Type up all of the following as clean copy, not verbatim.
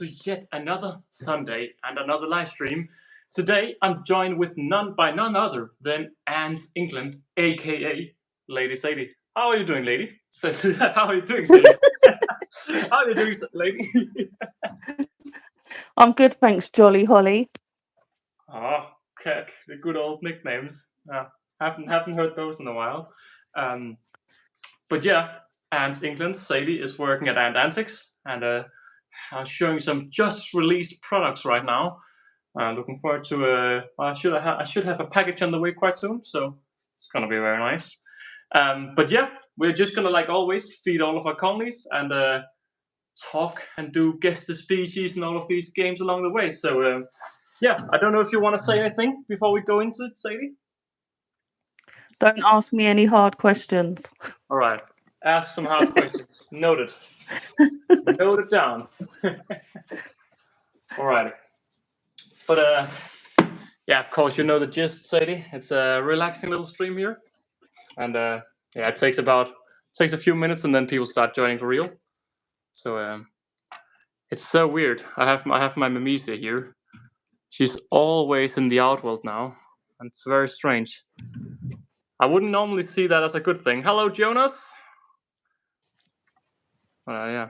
to yet another Sunday and another live stream. Today I'm joined with none other than Anne's England, aka Lady Sadie. How are you doing, lady? How are you doing, Sadie? How are you doing, lady? I'm good, thanks, Jolly Holly. Okay, the good old nicknames. Haven't heard those in a while. But yeah, Ant England, Sadie is working at Ant Antics and showing some just released products right now. Looking forward to. I should have a package on the way quite soon, so it's gonna be very nice. But yeah, we're just gonna, like always, feed all of our colonies and talk and do guess the species and all of these games along the way. So yeah, I don't know if you want to say anything before we go into it, Sadie. Don't ask me any hard questions. All right, ask some hard questions. Noted. Noted down. All right. But yeah, of course, you know the gist, Sadie. It's a relaxing little stream here, and yeah, it takes a few minutes, and then people start joining for real. So it's so weird. I have my Mimisia here. She's always in the outworld now, and it's very strange. I wouldn't normally see that as a good thing. Hello, Jonas. Yeah,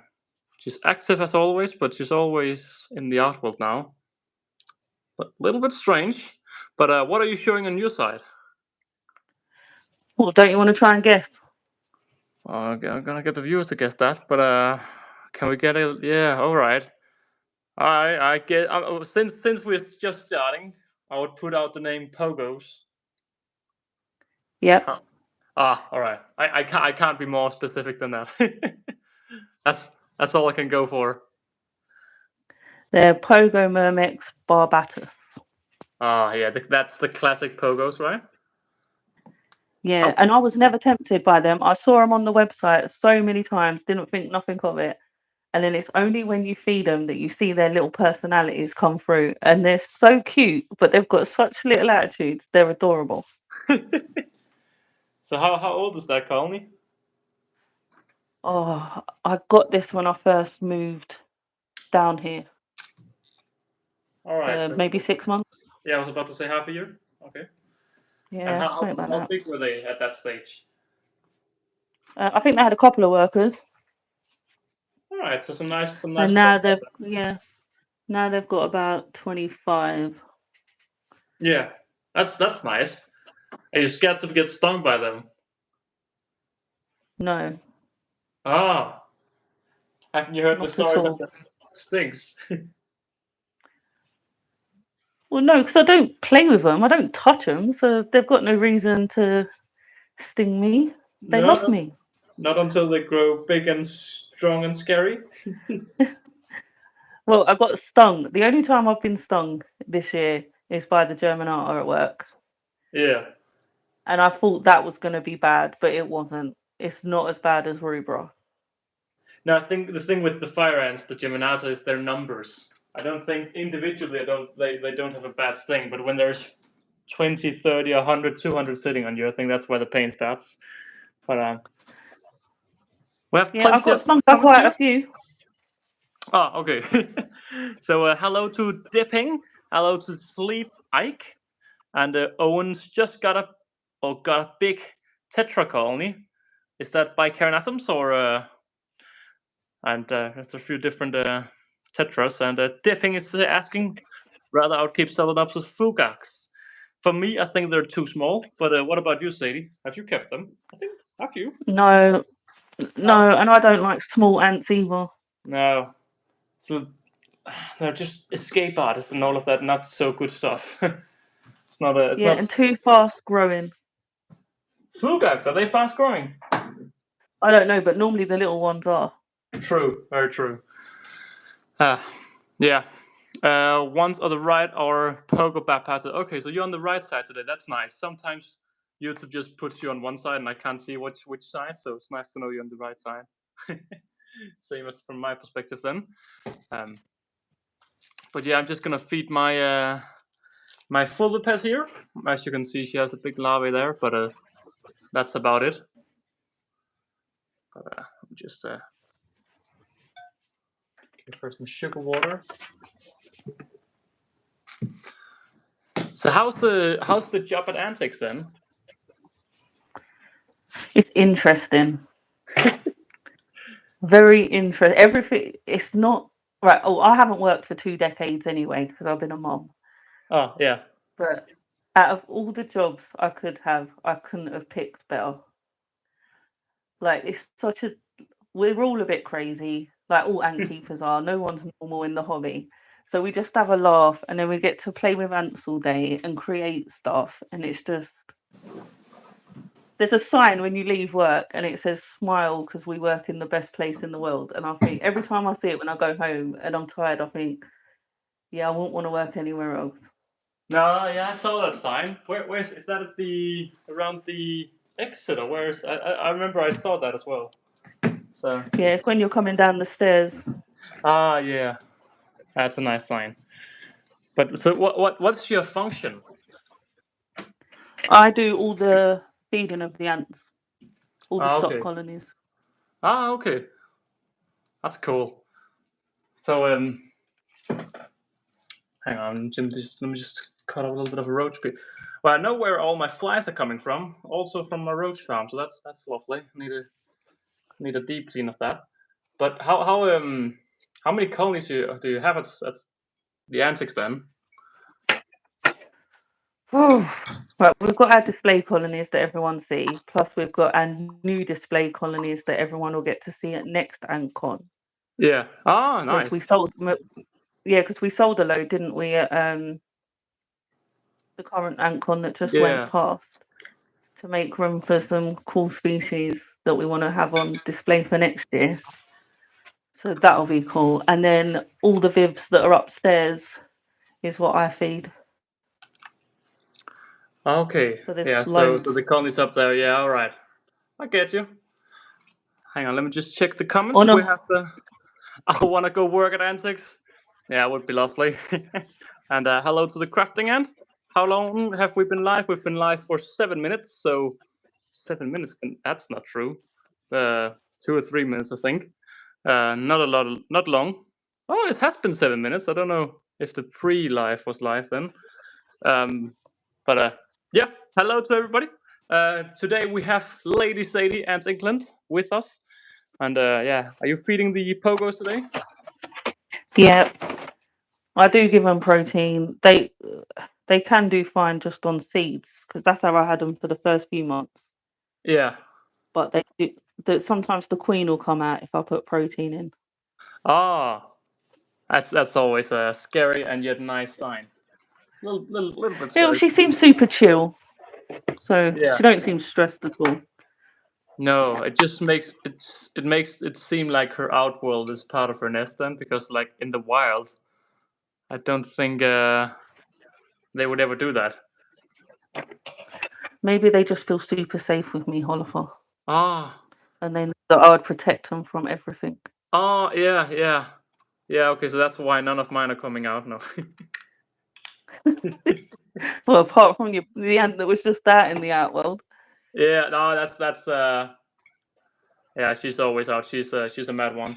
she's active as always, but she's always in the outworld now. But a little bit strange. But what are you showing on your side? Well, don't you want to try and guess? I'm gonna get the viewers to guess that, but can we get a? Yeah, all right. I get. Since we're just starting, I would put out the name Pogos. Yep. All right. I can't be more specific than that. That's all I can go for. They're Pogo Myrmex barbatus. Yeah, that's the classic Pogos, right? Yeah, and I was never tempted by them. I saw them on the website so many times, didn't think nothing of it. And then it's only when you feed them that you see their little personalities come through. And they're so cute, but they've got such little attitudes. They're adorable. So how old is that colony? Oh, I got this when I first moved down here. All right. So maybe 6 months. Yeah, I was about to say half a year. Okay. Yeah, and how big were they at that stage? I think they had a couple of workers. All right, so some nice. And now they've got about 25. Yeah, that's nice. Are you scared to get stung by them? No. Ah, haven't you heard the stories of that stinks? Well, no, because I don't play with them. I don't touch them, so they've got no reason to sting me. They love me. Not until they grow big and strong and scary. Well, I got stung. The only time I've been stung this year is by the German otter at work. Yeah. And I thought that was going to be bad, but it wasn't. It's not as bad as rubra. No, I think the thing with the fire ants, the Geminata, is their numbers. I don't think individually they don't have a bad sting, but when there's 20, 30, 100, 200 sitting on you, I think that's where the pain starts. But we have plenty. I've got stung by quite a few. Oh, okay. So hello to Dipping, hello to Sleep Ike, and Owen's just got a big tetra colony. Is that by Carnasums or? And there's a few different tetras, and Dipping is asking rather I would keep Solenopsis fugax. For me, I think they're too small. But what about you, Sadie? Have you kept them? I think have you? No, and I don't like small ants either. No, so they're just escape artists and all of that. Not so good stuff. It's not a. It's not... and too fast growing. Fugax, are they fast growing? I don't know, but normally the little ones are. True, very true. Yeah. One's on the right or Pogo Bapata. Okay, so you're on the right side today. That's nice. Sometimes YouTube just puts you on one side and I can't see which side, so it's nice to know you're on the right side. Same as from my perspective then. But yeah, I'm just gonna feed my my Fulvipes here. As you can see, she has a big larvae there, but that's about it. But I'm just Give her some sugar water. So how's the job at Antics then? It's interesting. Very interesting. Everything. It's not right. Oh, I haven't worked for 2 decades anyway because I've been a mom. Oh yeah. But out of all the jobs I could have, I couldn't have picked better. Like it's such a. We're all a bit crazy. Like all ant keepers are. No one's normal in the hobby. So we just have a laugh, and then we get to play with ants all day and create stuff, and it's just. There's a sign when you leave work and it says smile because we work in the best place in the world. And I think every time I see it when I go home and I'm tired, I think, yeah, I won't want to work anywhere else. No, yeah, I saw that sign. Where's is that around the exit or where's I remember I saw that as well. So Yeah, it's when you're coming down the stairs. yeah, that's a nice sign. But so what's your function? I do all the feeding of the ants, all the stock Okay. colonies. Okay, that's cool. So hang on, Jim. Let me just cut a little bit of a roach bit. Well, I know where all my flies are coming from, also from my roach farm. So that's lovely. Need a deep clean of that. But how many colonies do you have at the Antics then? Right, we've got our display colonies that everyone sees, plus we've got our new display colonies that everyone will get to see at next AntCon. Yeah. Ah, Because nice. we sold, because we sold a load, didn't we? At the current AntCon that just went past, to make room for some cool species that we want to have on display for next year. So that'll be cool. And then all the vivs that are upstairs is what I feed. Okay. So there's Yeah. loads. So the colony's up there. Yeah. All right. I get you. Hang on. Let me just check the comments. Oh no, We have the. I want to go work at Antics. Yeah, it would be lovely. And hello to the crafting ant. How long have we been live? We've been live for 7 minutes. So 7 minutes. That's not true. 2 or 3 minutes, I think. Not a lot. Not long. Oh, it has been 7 minutes. I don't know if the pre-live was live then. But yeah, hello to everybody. Today we have Lady Sadie and England with us. And yeah, are you feeding the pogos today? yeah, I do give them protein. They can do fine just on seeds because that's how I had them for the first few months. Yeah. But they do. That sometimes the queen will come out if I put protein in. Ah, that's always a scary and yet nice sign. Little bit Yeah, scary. she seems super chill, so Yeah. she don't seem stressed at all. No, it just makes it seem like her outworld is part of her nest then, because like in the wild, I don't think they would ever do that. Maybe they just feel super safe with me, Holifer. Ah. And they know that I would protect them from everything. Oh yeah. Okay, so that's why none of mine are coming out now. Well, apart from the ant that was just out in the outworld. Yeah, no, that's yeah, she's always out. She's a mad one.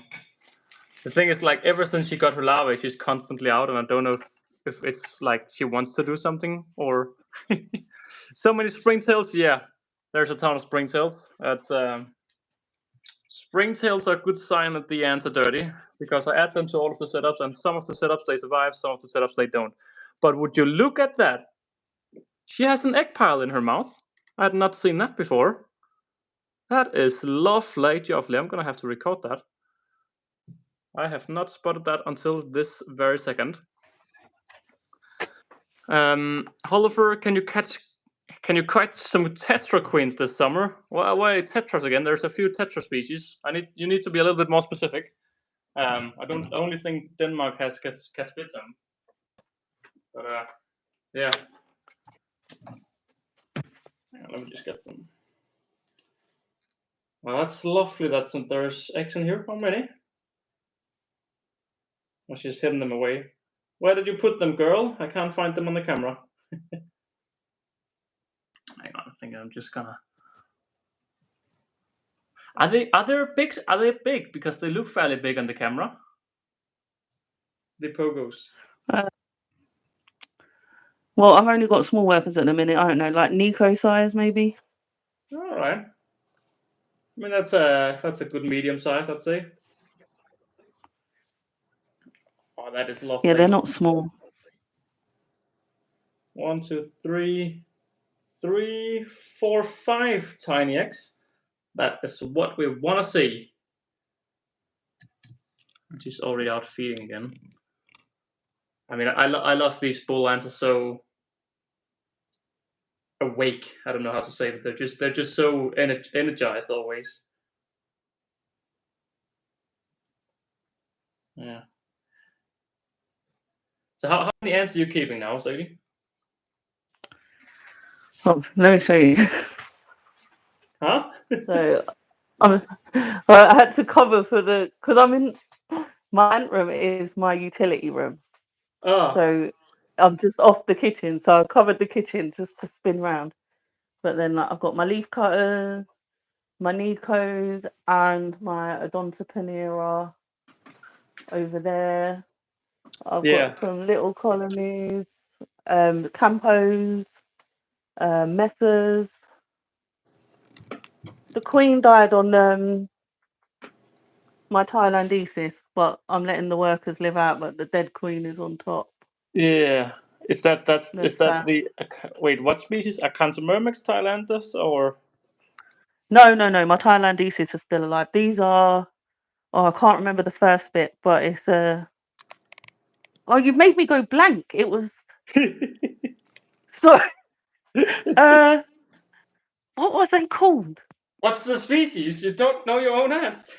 The thing is, like, ever since she got her larvae, she's constantly out, and I don't know if it's like she wants to do something or so many springtails. Yeah, there's a ton of springtails. That's springtails are a good sign that the ants are dirty because I add them to all of the setups, and some of the setups they survive, some of the setups they don't. But would you look at that? She has an egg pile in her mouth. I had not seen that before. That is lovely. I'm gonna have to record that. I have not spotted that until this very second. Oliver, can you catch some tetra queens this summer? Why tetras again? There's a few tetra species. You need to be a little bit more specific. I don't only think Denmark has caspitum. But yeah. Let me just get some. Well, that's lovely that there's eggs in here. How many? Oh, she's hidden them away. Where did you put them, girl? I can't find them on the camera. Hang on, I think I'm just gonna. Are they big? Are they big? Because they look fairly big on the camera. the pogos? Well, I've only got small workers at the minute. I don't know, like Nico size maybe. All right. I mean, that's a good medium size, I'd say. Oh, that is lovely. Yeah, they're not small. 1, 2, 3, 3, 4, 5 tiny eggs. That is what we want to see. She's already out feeding again. I mean, I love these bull lions. Are so awake. I don't know how to say it. They're just so energized always. Yeah. So how many ants are you keeping now, Sadie? Oh, let me show you. Huh? So I had to cover for because I'm in my ant room is my utility room. Oh. So I'm just off the kitchen. So I covered the kitchen just to spin round. But then like, I've got my leaf cutters, my Nicos, and my Odonta Panera over there. I've got some little colonies, Campos, Messers. The queen died on my Thailandesis, but I'm letting the workers live out. But the dead queen is on top. Yeah. Is that the wait? What species? Acanthamyrmex thailandus or? No. My Thailandesis are still alive. These are. Oh, I can't remember the first bit, but it's Oh, you've made me go blank. It was. Sorry. What was they called? What's the species? You don't know your own ants.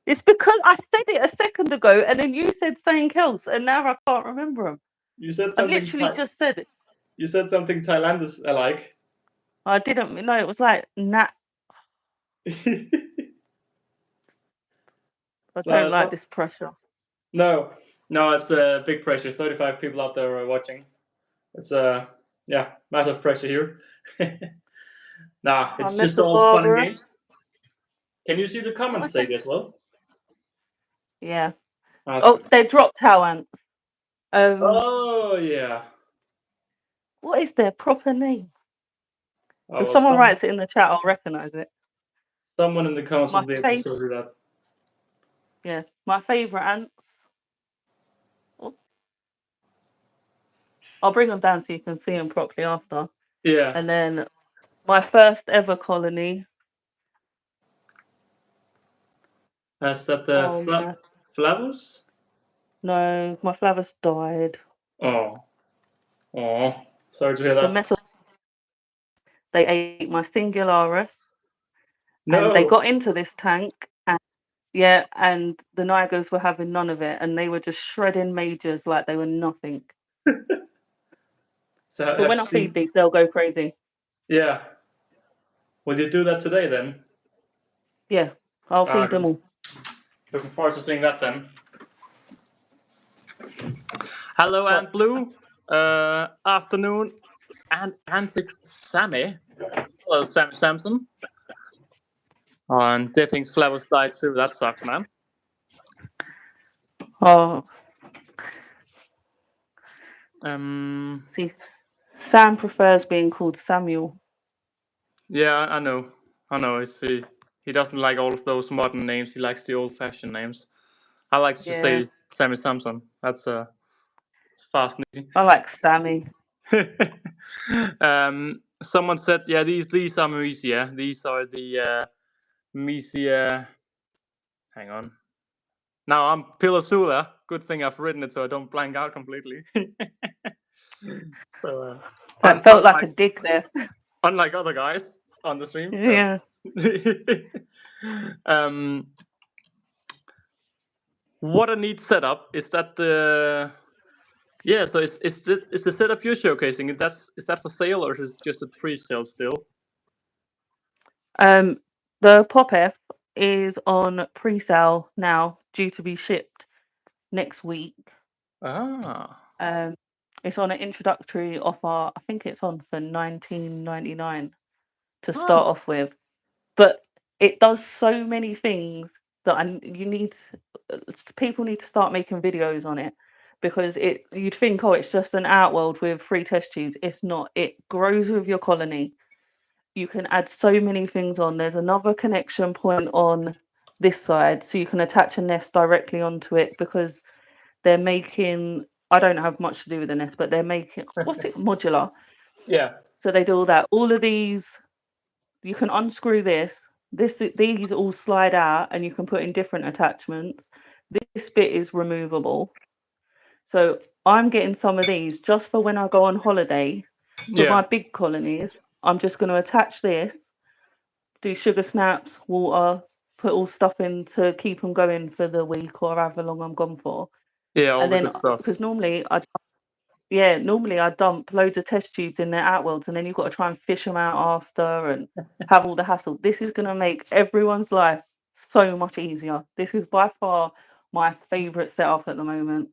It's because I said it a second ago, and then you said something else, and now I can't remember them. You said I something. literally just said it. You said something Thailandus alike. I didn't know. It was like Nat. I don't like this pressure. No, it's big pressure. 35 people out there watching. It's massive pressure here. Nah, it's just all fun and games. Can you see the comments, Sadie, as well? Yeah. They dropped how ants. Oh yeah. What is their proper name? If someone writes it in the chat, I'll recognize it. Someone in the comments will be able to do that. Yeah, my favourite ants. Oh. I'll bring them down so you can see them properly after. Yeah. And then my first ever colony. Is that the Flavus? No, my Flavus died. Oh. Sorry to hear that. They ate my Singularis. No. And they got into this tank. And the Nigers were having none of it. And they were just shredding majors like they were nothing. But when I feed these, they'll go crazy. Yeah. Will you do that today then? Yeah, I'll feed them all. Looking forward to seeing that then. Hello, Ant Blue. Afternoon, and Antic Sammy. Hello, Sammy Samson. And Dipping's Flavus died too. That sucks, man. Oh. See, Sam prefers being called Samuel. Yeah, I know. He doesn't like all of those modern names. He likes the old-fashioned names. I like to just say Sammy Samson. That's it's fast and easy. I like Sammy. Someone said, yeah, these are Mesia. These are the Mesia. Hang on. Now I'm Pilosula. Good thing I've written it so I don't blank out completely. So that felt like a dig there. Unlike other guys on the stream. Yeah. What a neat setup. Is that the so is the setup you're showcasing? Is that for sale or is it just a pre-sale still? The Pop F is on pre-sale now, due to be shipped next week. It's on an introductory offer. I think it's on for $19.99 to start off with, but it does so many things that people need to start making videos on it, because you'd think, oh, it's just an outworld with 3 test tubes. It's not. It grows with your colony. You can add so many things on. There's another connection point on this side, so you can attach a nest directly onto it, because they're making, I don't have much to do with the nest, but they're making, what's it, modular. Yeah. So they do all that. All of these, you can unscrew these all slide out, and you can put in different attachments. This bit is removable. So I'm getting some of these just for when I go on holiday with my big colonies. I'm just going to attach this, do sugar snaps, water, put all stuff in to keep them going for the week or however long I'm gone for. Yeah, all And the then, good stuff. because normally I dump loads of test tubes in their outworlds, and then you've got to try and fish them out after and have all the hassle. This is going to make everyone's life so much easier. This is by far my favourite setup at the moment.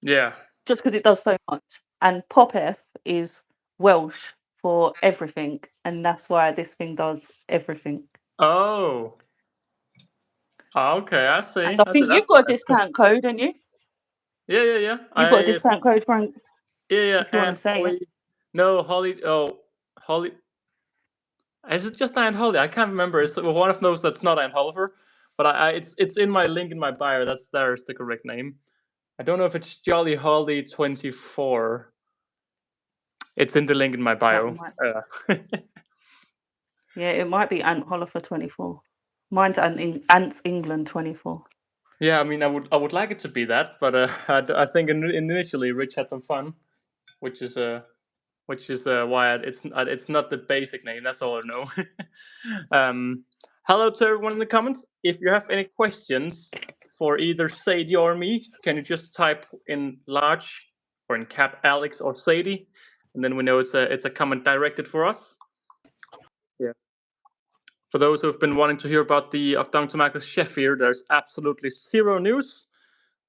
Yeah. Just because it does so much. And PopF is Welsh for everything, and that's why this thing does everything. Oh. Okay, I see. And I think you've got a discount code, haven't you? Yeah. You've got a discount code, Frank. Yeah, if you want to say Holly. No, Holly. Oh, Holly. Is it just Aunt Holly? I can't remember. It's one of those that's not Aunt Oliver, but it's in my link in my bio. There's the correct name. I don't know if it's Jolly Holly 24. It's in the link in my bio. Yeah, it might be Aunt Oliver 24. Mine's Aunt's England 24. Yeah, I mean, I would like it to be that, but I think initially Rich had some fun, which is why it's not the basic name. That's all I know. Hello to everyone in the comments. If you have any questions for either Sadie or me, can you just type in large or in cap Alex or Sadie, and then we know it's a comment directed for us. Yeah. For those who've been wanting to hear about the Octodontomachus Sheffier, there's absolutely zero news.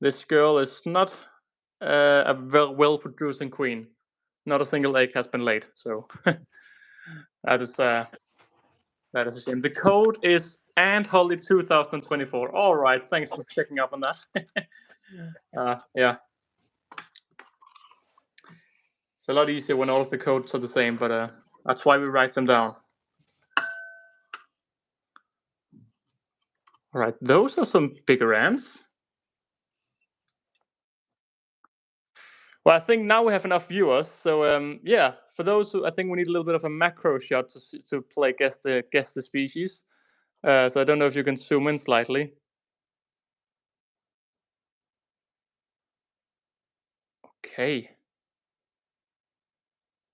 This girl is not a well-producing queen. Not a single egg has been laid, so that is a shame. The code is AntHolly 2024. All right, thanks for checking up on that. Yeah, it's a lot easier when all of the codes are the same, but that's why we write them down. All right, those are some bigger ants. Well, I think now we have enough viewers, so yeah. For those who, I think we need a little bit of a macro shot to play guess the species. So I don't know if you can zoom in slightly. Okay.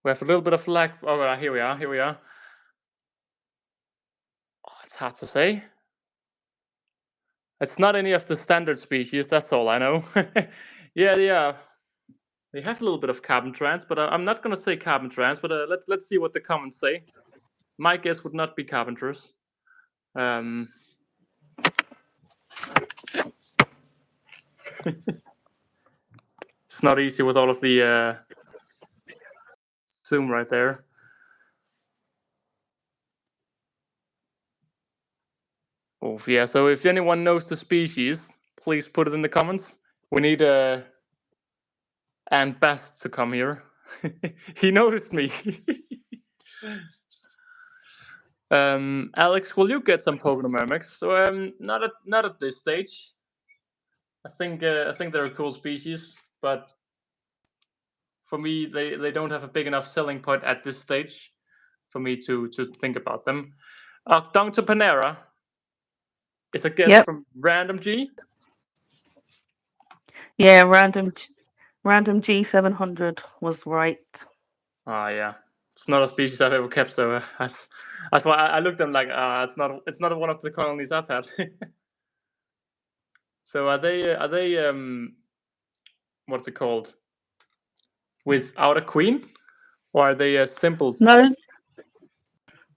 We have a little bit of lag. Oh, here we are. Oh, it's hard to say. It's not any of the standard species. That's all I know. Yeah. They have a little bit of carbon trans, but I'm not gonna say carbon trans. But let's see what the comments say. My guess would not be carpenters. It's not easy with all of the zoom right there. Oh yeah. So if anyone knows the species, please put it in the comments. We need and Best to come here. He noticed me. Alex, will you get some Pogonomyrmex? So not at this stage. I think they're a cool species, but for me they don't have a big enough selling point at this stage for me to think about them. Octodontopanera is a guess from Random G. Yeah, Random G700 was right. Ah, yeah. It's not a species I've ever kept, so that's why I looked at them like, it's not one of the colonies I've had. So are they what's it called? Without a queen, or are they simple? No.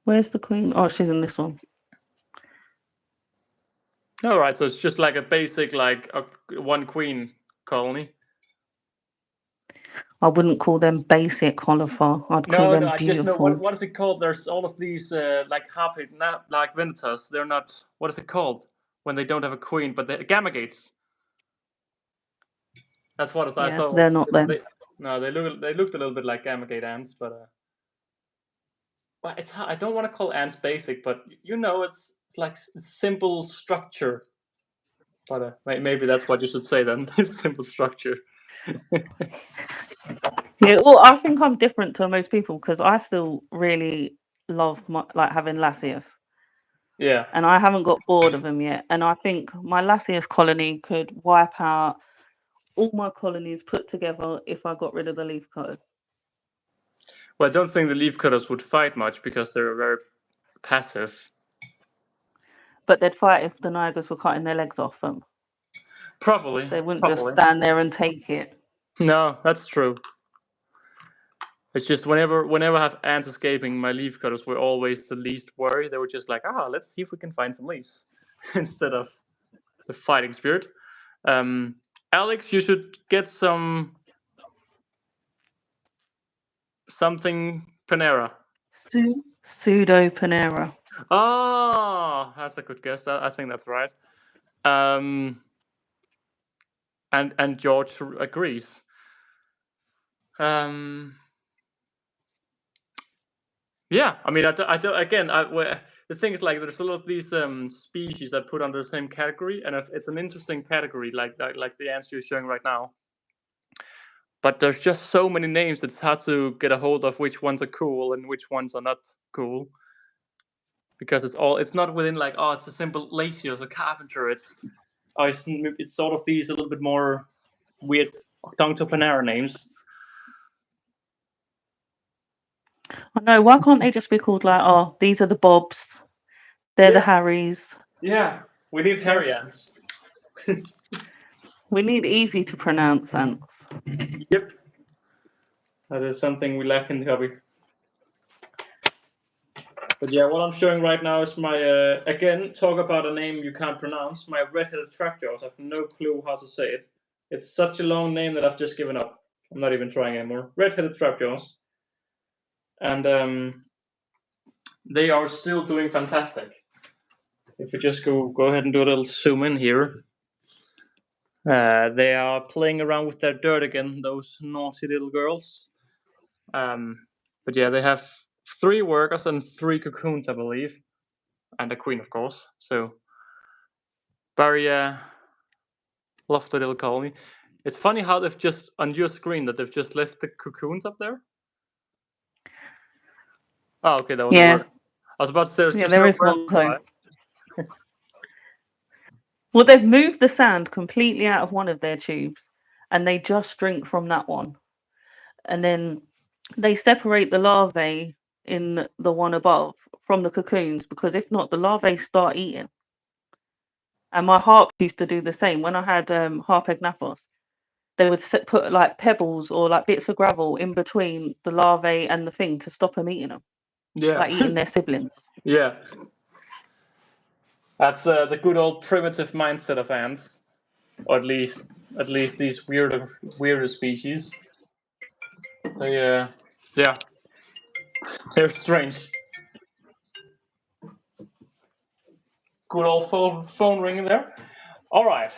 Where's the queen? Oh, she's in this one. All right, so it's just like a basic one queen colony. I wouldn't call them basic, Oliver. I'd call them I beautiful. just know what is it called? There's all of these like harpy, not like Venitas. They're not. What is it called? when they don't have a queen, but they're Gamagates. That's what I thought. they're not them. They looked a little bit like Gamagate ants, but it's I don't want to call ants basic, but it's like simple structure. But maybe that's what you should say then. Simple structure. Yeah, well, I think I'm different to most people because I still really love having Lasius. Yeah. And I haven't got bored of them yet. And I think my Lasius colony could wipe out all my colonies put together if I got rid of the leaf cutters. Well, I don't think the leaf cutters would fight much because they're very passive. But they'd fight if the Nigers were cutting their legs off them. Probably. They wouldn't just stand there and take it. No, that's true. It's just whenever I have ants escaping, my leaf cutters were always the least worried. They were just like, let's see if we can find some leaves instead of the fighting spirit. Alex, you should get something Panera. Pseudo Panera. Oh, that's a good guess. I think that's right. And George agrees. Yeah, I mean, I don't. Again, the thing is, like, there's a lot of these species I put under the same category, and it's an interesting category, like the ants you're showing right now. But there's just so many names that it's hard to get a hold of which ones are cool and which ones are not cool. Because it's not within like, it's a simple Lasius or Carpenter. It's sort of these a little bit more weird Octocto Panera names. I know. Why can't they just be called like, these are the Bobs, they're the Harrys? Yeah, we need Harry ants. We need easy to pronounce ants. Yep, that is something we lack in the hobby. But yeah, what I'm showing right now is my again, talk about a name you can't pronounce. My red-headed trapjaws. I have no clue how to say it. It's such a long name that I've just given up. I'm not even trying anymore. Red-headed trapjaws. And they are still doing fantastic. If we just go ahead and do a little zoom in here. They are playing around with their dirt again, those naughty little girls. But yeah, they have 3 workers and 3 cocoons, I believe. And a queen, of course. So, very lovely little colony. It's funny how they've just, on your screen, that they've just left the cocoons up there. Oh, okay, that was a word. I was about to say, there's just there is one clone. Well, they've moved the sand completely out of one of their tubes, and they just drink from that one. And then they separate the larvae in the one above from the cocoons, because if not, the larvae start eating. And my harp used to do the same. When I had Harpegnathos, they would put like pebbles or like bits of gravel in between the larvae and the thing to stop them eating them. Yeah. Like eating their siblings. Yeah. That's the good old primitive mindset of ants. Or at least these weirder species. They they're strange. Good old phone ringing there. All right.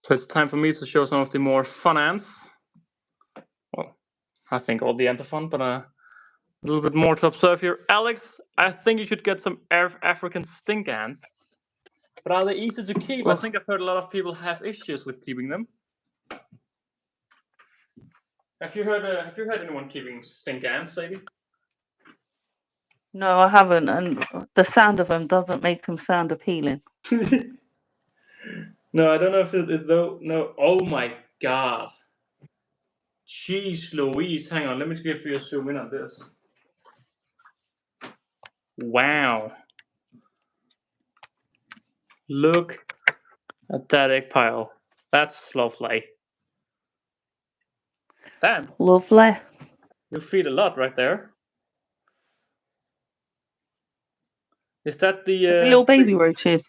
So it's time for me to show some of the more fun ants. Well, I think all the ants are fun, but a little bit more to observe here. Alex, I think you should get some African stink ants. But are they easy to keep? I think I've heard a lot of people have issues with keeping them. Have you heard anyone keeping stink ants, Sadie? No, I haven't, and the sound of them doesn't make them sound appealing. No, I don't know if it though. No, oh my god. Jeez Louise, hang on, let me give you a zoom in on this. Wow. Look at that egg pile. That's lovely. Damn. Lovely. You feed a lot right there. Is that the little baby roaches?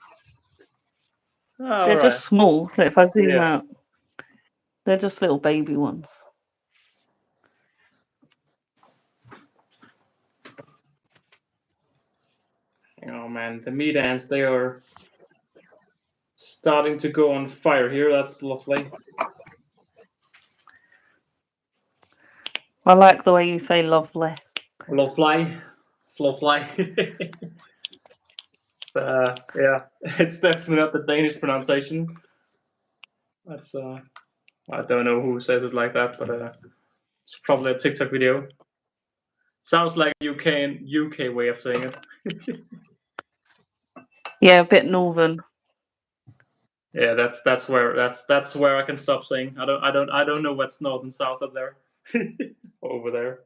Oh, they're just small. So if I zoom out, they're just little baby ones. Oh man, the meat ants, they are starting to go on fire here. That's lovely. I like the way you say lovely. Lovely. It's lovely. Yeah, it's definitely not the Danish pronunciation. That's I don't know who says it like that, but it's probably a TikTok video. Sounds like UK way of saying it. Yeah, a bit northern. Yeah, that's where I can stop saying. I don't know what's north and south up there. Over there.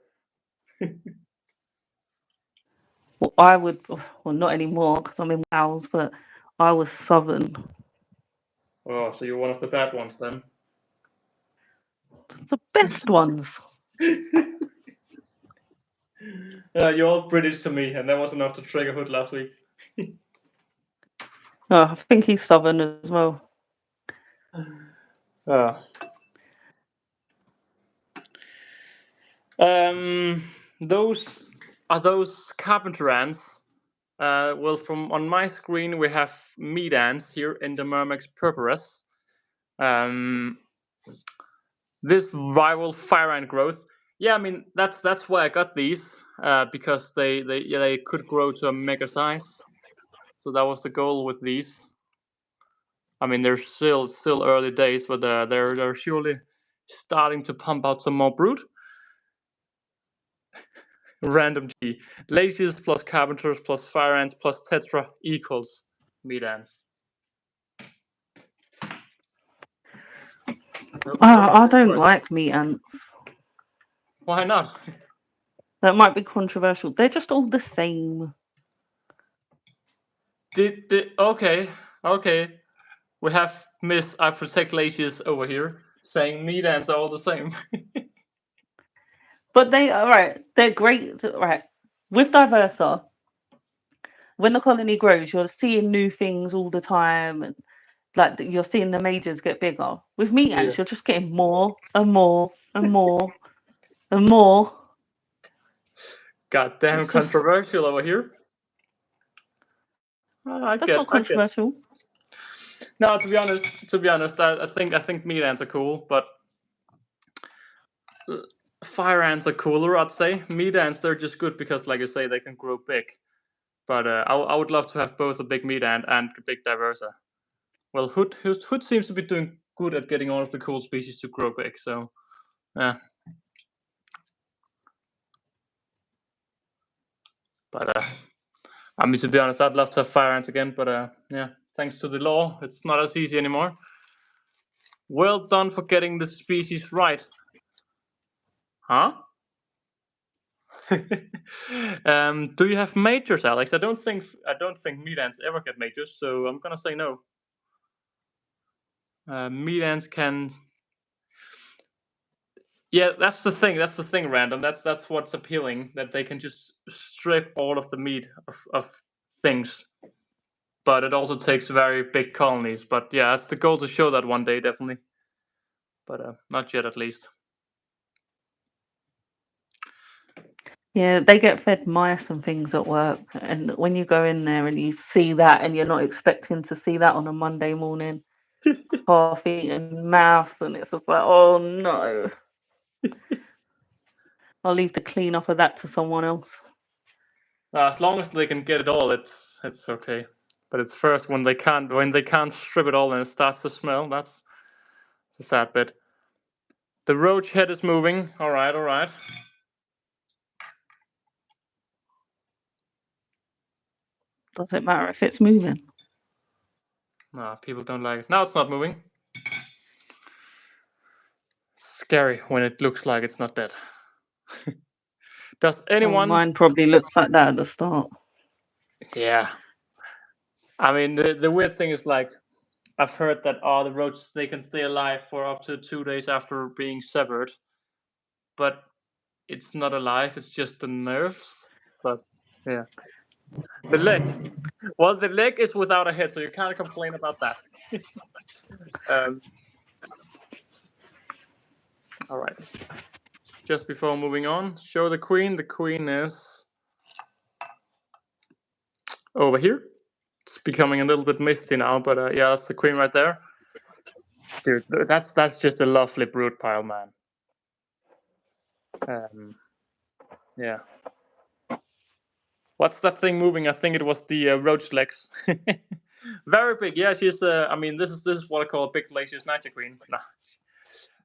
Well, I would, well, not anymore because I'm in Wales, but I was southern. Oh, so you're one of the bad ones then. The best ones. You're all British to me, and that was enough to trigger Hood last week. Oh, I think he's southern as well. Those are those carpenter ants. Well, from on my screen we have meat ants here in the Myrmex purpurus. This viral fire ant growth. Yeah, I mean that's why I got these because they could grow to a mega size. So that was the goal with these. I mean they're still early days, but they're surely starting to pump out some more brood. Random G. Lages plus carpenters plus fire ants plus tetra equals meat ants. I don't like meat ants. Why not? That might be controversial. They're just all the same. Okay. We have Miss I Protect Lages over here saying meat ants are all the same. But they are right. They're great. Right. With Diversa, when the colony grows, you're seeing new things all the time, and like you're seeing the majors get bigger. With meat ants, you're just getting more and more and more and more. Goddamn controversial over here. That's not controversial. No, to be honest, I think meat ants are cool, but fire ants are cooler. I'd say meat ants, they're just good because, like you say, they can grow big. But I would love to have both a big meat ant and a big Diversa. Well, Hood seems to be doing good at getting all of the cool species to grow big. So, yeah. But I mean, to be honest, I'd love to have fire ants again. But yeah, thanks to the law, it's not as easy anymore. Well done for getting the species right. Huh? Do you have majors, Alex? I don't think meat ants ever get majors, so I'm gonna say no. Meat ants can. Yeah, that's the thing, Random. That's what's appealing. That they can just strip all of the meat of things. But it also takes very big colonies. But yeah, it's the goal to show that one day, definitely. But not yet, at least. Yeah, they get fed mice and things at work, and when you go in there and you see that, and you're not expecting to see that on a Monday morning, half-eaten mouse, and it's just like, oh no. I'll leave the clean up of that to someone else. As long as they can get it all, it's okay. But it's first when they can't strip it all and it starts to smell. That's the sad bit. The roach head is moving. All right. Does it matter if it's moving? No, people don't like it. Now it's not moving. It's scary when it looks like it's not dead. Does anyone? Mine probably looks like that at the start. Yeah. I mean, the weird thing is, like, I've heard that the roaches, they can stay alive for up to 2 days after being severed, but it's not alive. It's just the nerves. But yeah, the leg. Well, the leg is without a head, so you can't complain about that. All right. Just before moving on, show the queen. The queen is over here. It's becoming a little bit misty now, but yeah, that's the queen right there. Dude, that's just a lovely brood pile, man. Yeah. What's that thing moving? I think it was the roach legs. Very big. Yeah, she's. I mean, this is what I call a big Lasius niger queen. Nah.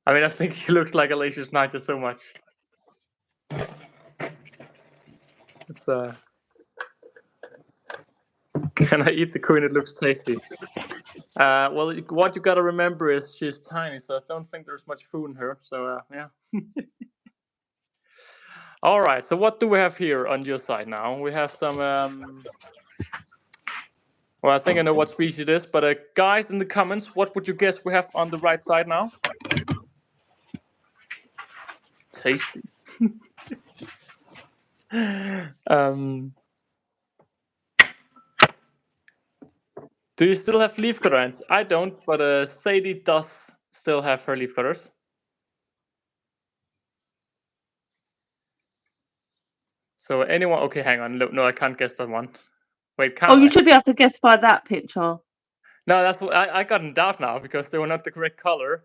I mean, I think she looks like a Lasius niger so much. It's Can I eat the queen? It looks tasty. Well, what you gotta remember is she's tiny, so I don't think there's much food in her. So yeah. All right. So what do we have here on your side now? We have some. Well, I think I know what species it is, but guys, in the comments, what would you guess we have on the right side now? Tasty. Do you still have leafcutter ants? I don't, but Sadie does still have her leafcutters. So anyone? Okay, hang on. No, I can't guess that one. Wait, can't Oh, you I? should be able to guess by that picture. No, that's what I got in doubt now because they were not the correct color.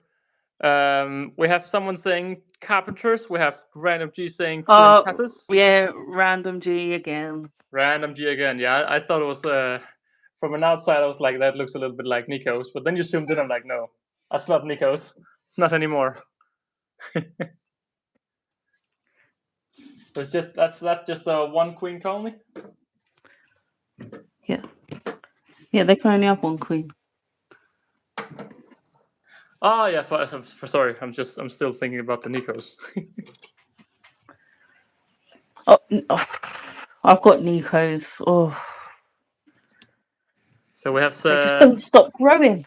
We have someone saying carpenters. We have Random G saying Cruentatus. Yeah, Random G again. Random G again. Yeah, I thought it was from an outside. I was like, that looks a little bit like Nikos, but then you zoomed in. I'm like, no, that's not Nikos. Not anymore. It's just that's just one queen colony. Yeah, they can only have one queen. Oh yeah, sorry, I'm still thinking about the Nikos. Oh, I've got Nikos. Oh, So we have they just don't stop growing.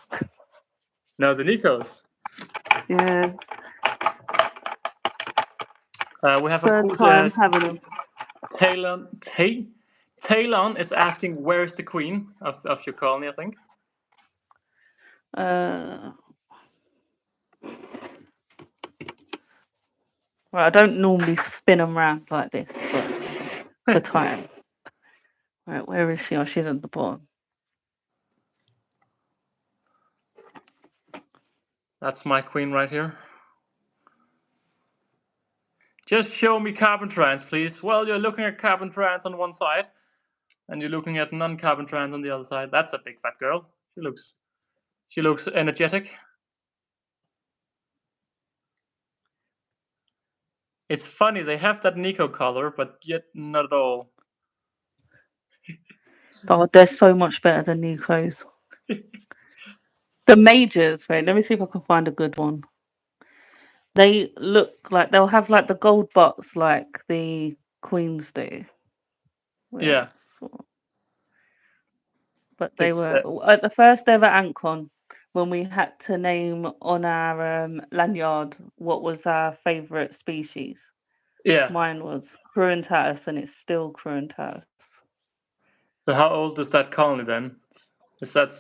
no, the Nikos. Yeah. We have Third time having them. Talon is asking where is the queen of your colony, I think. Well, I don't normally spin them around like this, but for time. Right, where is she? Oh, she's at the bottom. That's my queen right here. Just show me carpenter ants, please. Well, you're looking at carpenter ants on one side, and you're looking at non-carpenter ants on the other side. That's a big fat girl. She looks energetic. It's funny, they have that Nico color, but yet not at all. Oh, they're so much better than Nikos. The majors, wait, let me see if I can find a good one. They look like they'll have like the gold butts like the queens do. Yeah. But they were at the first ever AntCon when we had to name on our lanyard what was our favourite species. Yeah. Mine was Cruentatus, and it's still Cruentatus. So how old is that colony then? Is that?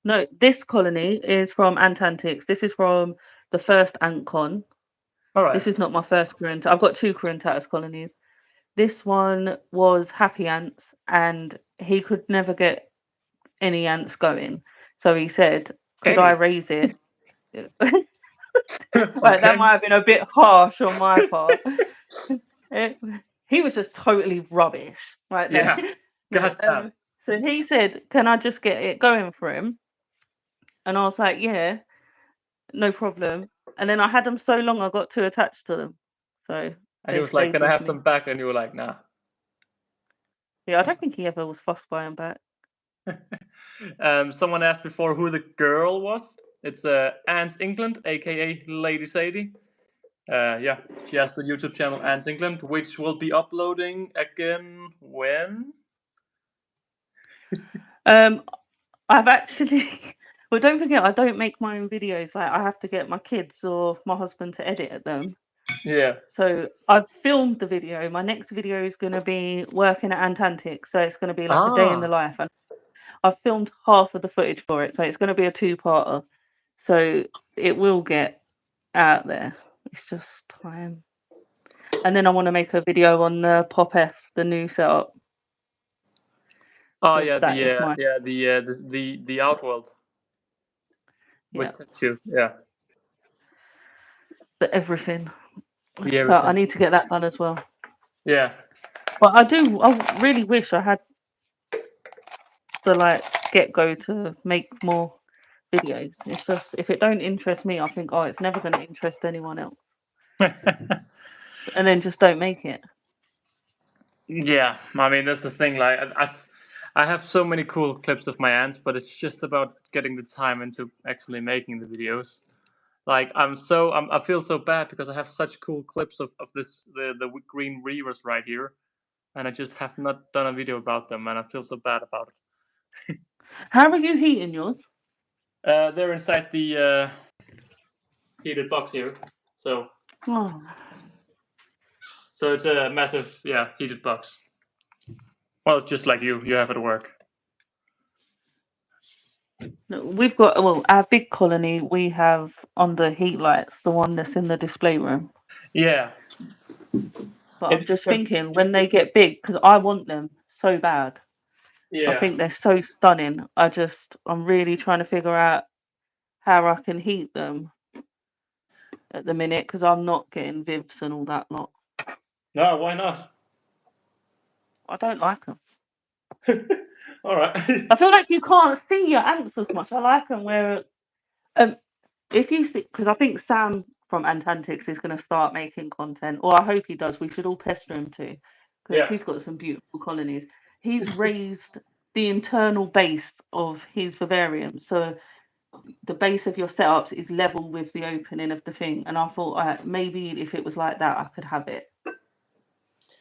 No, this colony is from Antantics. This is from the first AntCon. All right. This is not my first Cruentatus. I've got 2 Cruentatus colonies. This one was Happy Ants, and he could never get any ants going. So he said, could I raise it? Right, that might have been a bit harsh on my part. He was just totally rubbish right there. Yeah. So he said, can I just get it going for him? And I was like, yeah, no problem. And then I had them so long I got too attached to them. So and he was like, can I have them back? And you were like, nah. Yeah, I don't think he ever was fussed by him back. Someone asked before who the girl was. It's Ants England, aka Lady Sadie. Yeah, she has the YouTube channel Ants England, which will be uploading again when? I've actually well, don't forget, I don't make my own videos. Like, I have to get my kids or my husband to edit them. Yeah. So I've filmed the video. My next video is going to be working at Antantics, so it's going to be like a day in the life. And I've filmed half of the footage for it, so it's going to be a 2-parter. So it will get out there. It's just time. And then I want to make a video on the Pop F the new setup. Oh 'Cause yeah, that is my the Outworld with yeah, Tetsu. Yeah, the everything. the So I everything. need to get that done as well. Yeah, But I really wish I had the like get-go to make more videos. It's just if it don't interest me, I think, oh, it's never going to interest anyone else, and then just don't make it. yeah. I mean, that's the thing. Like, I have so many cool clips of my aunts, but it's just about getting the time into actually making the videos. Like, I feel so bad because I have such cool clips of the green reavers right here, and I just have not done a video about them, and I feel so bad about it. How are you heating yours? They're inside the heated box here, so Oh. it's a massive heated box. Well, it's just like you have it at work. No, we've got our big colony. We have on the heat lights, the one that's in the display room. Yeah. But I'm just thinking when they get big, because I want them so bad. Yeah. I think they're so stunning. I'm really trying to figure out how I can heat them at the minute because I'm not getting Vivs and all that lot. No, why not? I don't like them. All right. I feel like you can't see your ants as much. I like them where, if you see, because I think Sam from Antantics is going to start making content, or I hope he does. We should all pester him too, because he's got some beautiful colonies. He's raised the internal base of his vivarium, so the base of your setups is level with the opening of the thing. And I thought maybe if it was like that, I could have it,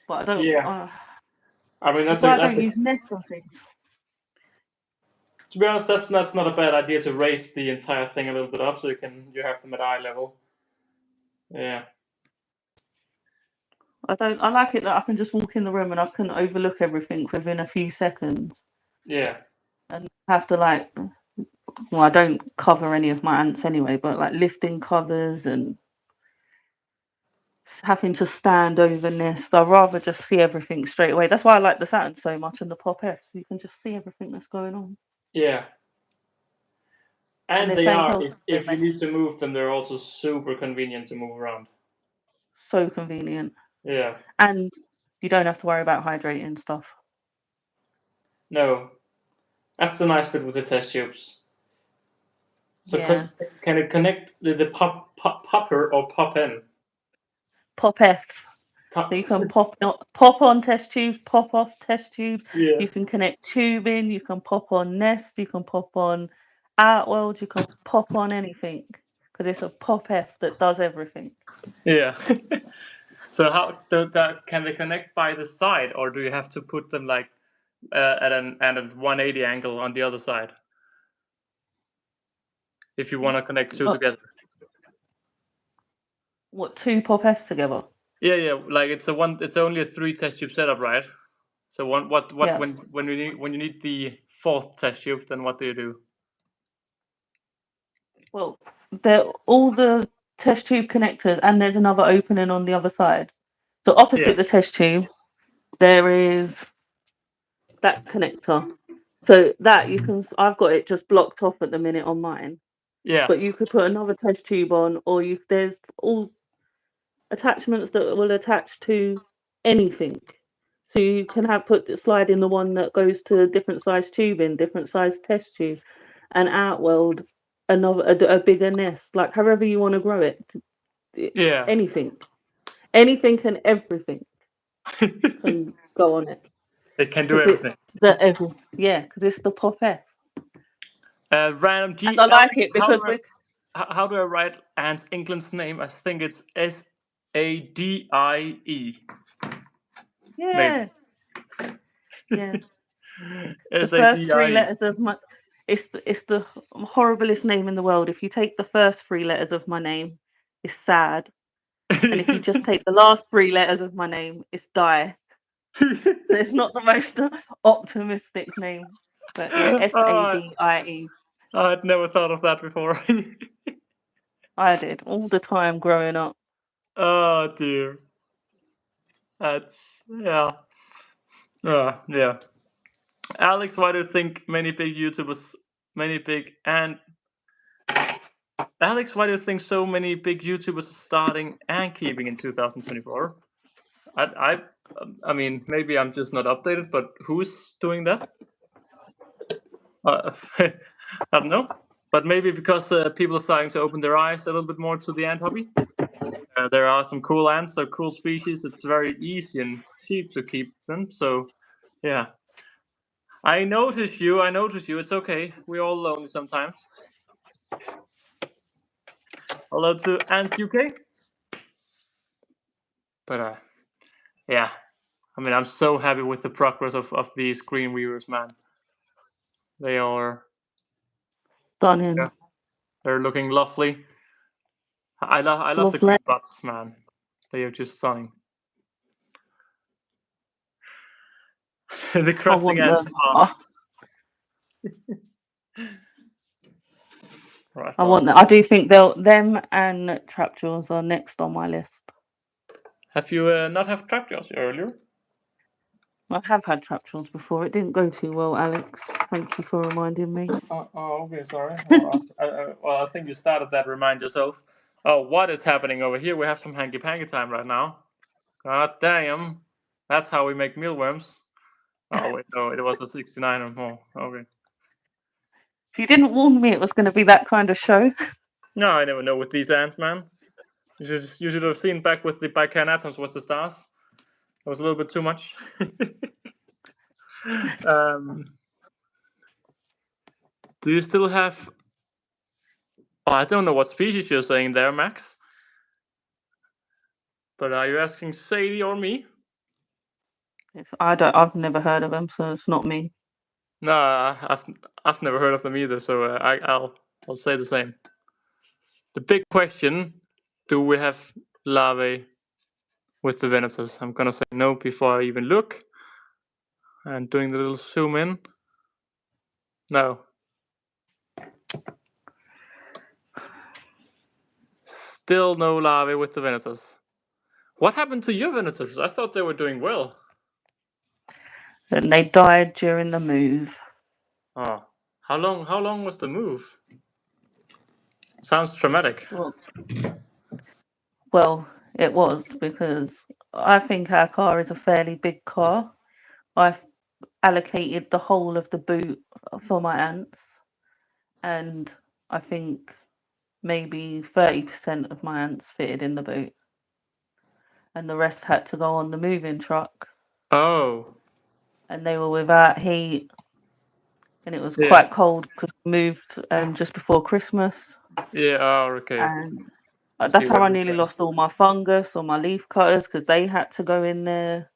but I don't. Yeah. I mean, That's why I don't use nest on things. To be honest, that's not a bad idea to raise the entire thing a little bit up so you have them at eye level. Yeah. I like it that I can just walk in the room and I can overlook everything within a few seconds. Yeah. And have to I don't cover any of my ants anyway, but like lifting covers and having to stand over nests. I'd rather just see everything straight away. That's why I like the Saturn so much and the Pop Fs. You can just see everything that's going on. Yeah. And they are, if you need to move them, they're also super convenient to move around. So convenient. Yeah. And you don't have to worry about hydrating stuff. No. That's the nice bit with the test tubes. So yeah. Can it connect the popper or pop in? Pop F. So you can pop on test tube, pop off test tube. Yeah. You can connect tubing. You can pop on Nest. You can pop on Outworld. You can pop on anything because it's a Pop F that does everything. Yeah. So how can they connect by the side, or do you have to put them like at a 180 angle on the other side if you want to connect two together? What, two Pop Fs together? Yeah. Like it's only a 3 test tube setup, right? So when you need the 4th test tube, then what do you do? Well, all the test tube connectors, and there's another opening on the other side. So opposite the test tube, there is that connector. So that I've got it just blocked off at the minute on mine. Yeah. But you could put another test tube on, or there's all attachments that will attach to anything. So you can slide in the one that goes to different size tubing, different size test tube, and Outworld a bigger nest, like however you want to grow it. Yeah. Anything and everything can go on it. It can do everything. Because it's the Pop F. Random G. And I like it because how do I write Ant England's name? I think it's SADIE. Yeah. Yeah. The SADIE. first 3 letters of my it's the horriblest name in the world. If you take the first 3 letters of my name, it's sad. And if you just take the last 3 letters of my name, it's die. So it's not the most optimistic name. But yeah, SADIE. I'd never thought of that before. I did all the time growing up. Oh dear. That's Yeah. Alex, why do you think Alex, why do you think so many big YouTubers are starting and keeping in 2024? I mean, maybe I'm just not updated, but who's doing that? I don't know. But maybe because people are starting to open their eyes a little bit more to the ant hobby. There are some cool ants, they're cool species. It's very easy and cheap to keep them. So, yeah. I notice you. It's okay. We're all lonely sometimes. Hello to Ants UK. But yeah. I mean, I'm so happy with the progress of these green weavers, man. They are, Stunning. yeah, they're looking lovely. I love the Lovely. green buds, man. They are just stunning. The I want crafting ants them. are right. I want them. I do think them and Trapjaws are next on my list. Have you not have trapjaws earlier? I have had Trapjaws before. It didn't go too well, Alex. Thank you for reminding me. Okay, sorry. Well, I think you started that. Remind yourself. Oh, what is happening over here? We have some hanky panky time right now. God damn. That's how we make mealworms. Oh, wait, no, it was a 69 or more. Okay. If you didn't warn me it was going to be that kind of show. No, I never know with these ants, man. You should have seen back with the Bicanatoms was the stars. It was a little bit too much. Do you still have... Oh, I don't know what species you're saying there, Max. But are you asking Sadie or me? I've never heard of them, so it's not me. No, I've never heard of them either. So I'll say the same. The big question: do we have larvae with the venators? I'm gonna say no before I even look. And doing the little zoom in. No. Still no larvae with the venators. What happened to your venators? I thought they were doing well. And they died during the move. Oh, how long was the move? Sounds traumatic. Well, it was because I think our car is a fairly big car. I've allocated the whole of the boot for my ants, and I think maybe 30% of my ants fitted in the boot, and the rest had to go on the moving truck. Oh. And they were without heat, and it was Yeah. quite cold because we moved just before Christmas. Yeah. Oh, okay. And that's how I nearly lost all my fungus or my leaf cutters because they had to go in there.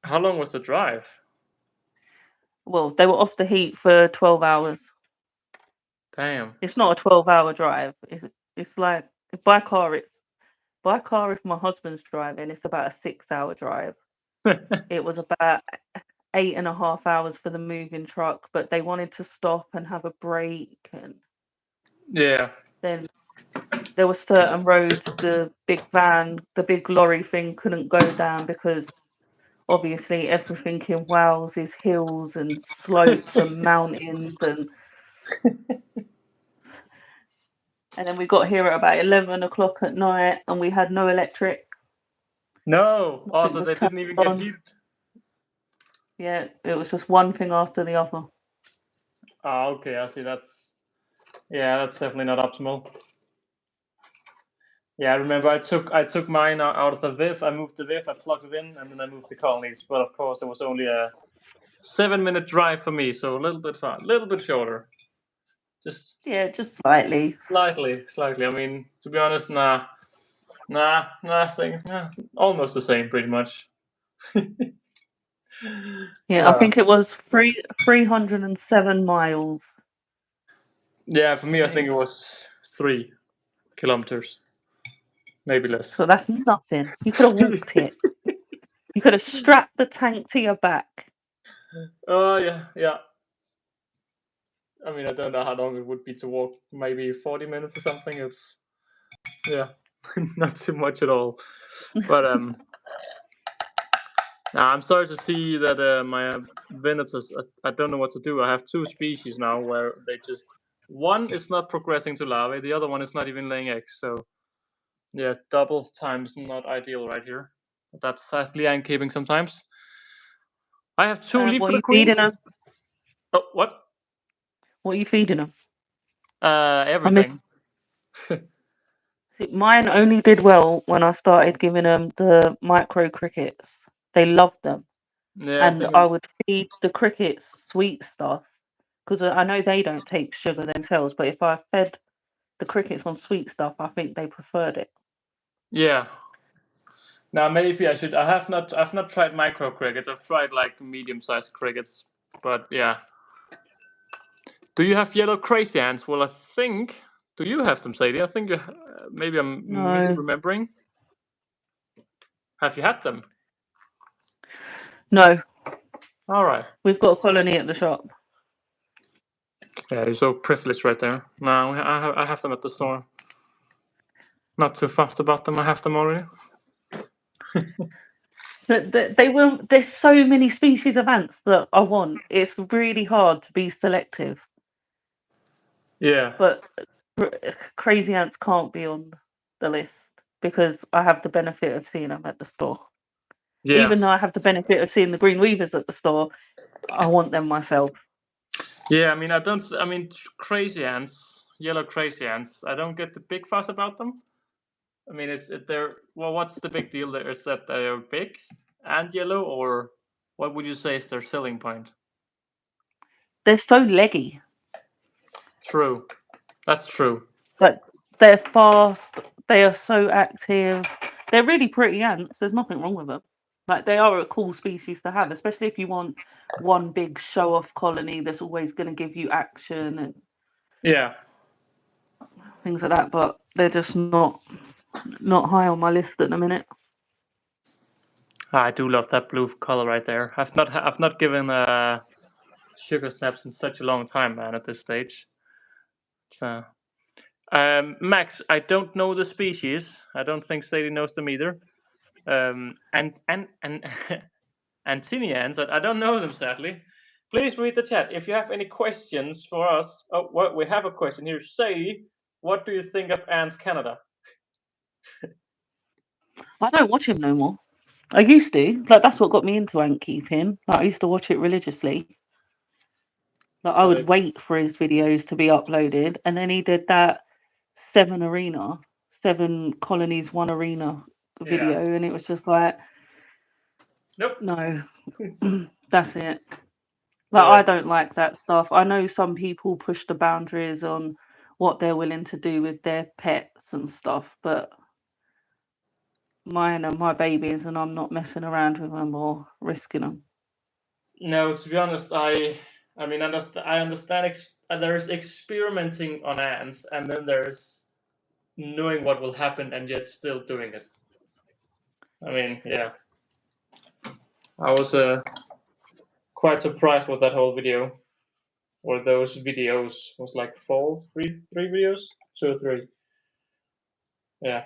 How long was the drive? Well, they were off the heat for 12 hours. Damn. It's not a 12-hour drive. It's like by car if my husband's driving, it's about a 6-hour drive. It was about 8.5 hours for the moving truck, but they wanted to stop and have a break, and Yeah. then there were certain roads the big lorry thing couldn't go down because obviously everything in Wales is hills and slopes and mountains, and then we got here at about 11 o'clock at night and we had no electric. No. Nothing Also, was they didn't turned even get on. heated. Yeah, it was just one thing after the other. Ah, okay. I see. That's definitely not optimal. Yeah, I remember I took mine out of the VIF. I moved the VIF, I plugged it in, and then I moved the colonies. But of course, it was only a 7-minute drive for me, so a little bit far, a little bit shorter. Just Just slightly. Slightly. I mean, to be honest, nothing. Almost the same, pretty much. Yeah, I think it was 307 miles. Yeah, for me, I think it was 3 kilometers, maybe less. So that's nothing. You could have walked it. You could have strapped the tank to your back. Oh, yeah. I mean, I don't know how long it would be to walk. Maybe 40 minutes or something. It's not too much at all. But I'm sorry to see that my Venatus, I don't know what to do. I have 2 species now where they just... One is not progressing to larvae, the other one is not even laying eggs, so... Yeah, double times not ideal right here. That's sadly I'm keeping sometimes. I have 2 leaf What for are the you feeding queens. them? Oh, what? What are you feeding them? Everything. Mine only did well when I started giving them the micro crickets. They loved them. Yeah, I And think I would feed the crickets sweet stuff because I know they don't take sugar themselves, but if I fed the crickets on sweet stuff, I think they preferred it. yeah. Now maybe I should. I've not tried micro crickets. I've tried like medium-sized crickets, but yeah. Do you have yellow crazy ants? Well, I think. Do you have them, Sadie? I think maybe I'm No, misremembering. Have you had them? no, All right. we've got a colony at the shop. Yeah, you're so privileged right there. No, I have them at the store. Not too fast about them. I have them already. But there's so many species of ants that I want. It's really hard to be selective. Yeah. But crazy ants can't be on the list because I have the benefit of seeing them at the store. Yeah. Even though I have the benefit of seeing the green weavers at the store, I want them myself. Yeah, I mean, I mean, crazy ants, yellow crazy ants. I don't get the big fuss about them. I mean, they're... Well, what's the big deal there? Is that they're big and yellow, or what would you say is their selling point? They're so leggy. True, that's true. Like they're fast. They are so active. They're really pretty ants. There's nothing wrong with them. Like they are a cool species to have, especially if you want one big show-off colony that's always going to give you action and Yeah. things like that. But they're just not high on my list at the minute. I do love that blue color right there. I've not given sugar snaps in such a long time, man. At this stage, so Max, I don't know the species. I don't think Sadie knows them either. And Antinians, I don't know them sadly. Please read the chat if you have any questions for us. Oh, well, we have a question here. Sadie, what do you think of Ants Canada? I don't watch him no more. I used to. Like that's what got me into ant keeping. Like I used to watch it religiously. Like I would wait for his videos to be uploaded, and then he did that 7 colonies, 1 arena video, and it was just like, Nope. no, that's it. Like I don't like that stuff. I know some people push the boundaries on what they're willing to do with their pets and stuff, but mine are my babies, and I'm not messing around with them or risking them. No, to be honest, I mean, I understand. There's experimenting on ants, and then there's knowing what will happen and yet still doing it. I mean, yeah. I was quite surprised with that whole video, or those videos. Was like three videos, 2 or 3. Yeah.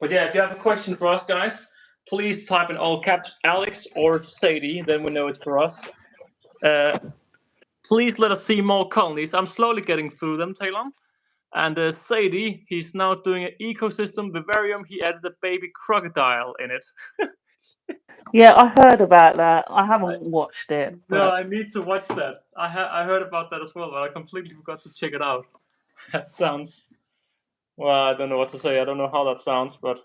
But yeah, if you have a question for us, guys, please type in all caps Alex or Sadie, then we know it's for us. Please let us see more colonies. I'm slowly getting through them, Talon. And Sadie, he's now doing an ecosystem vivarium. He added a baby crocodile in it. Yeah, I heard about that. I haven't watched it. No, But I need to watch that. I heard about that as well, but I completely forgot to check it out. That sounds... Well, I don't know what to say. I don't know how that sounds, but...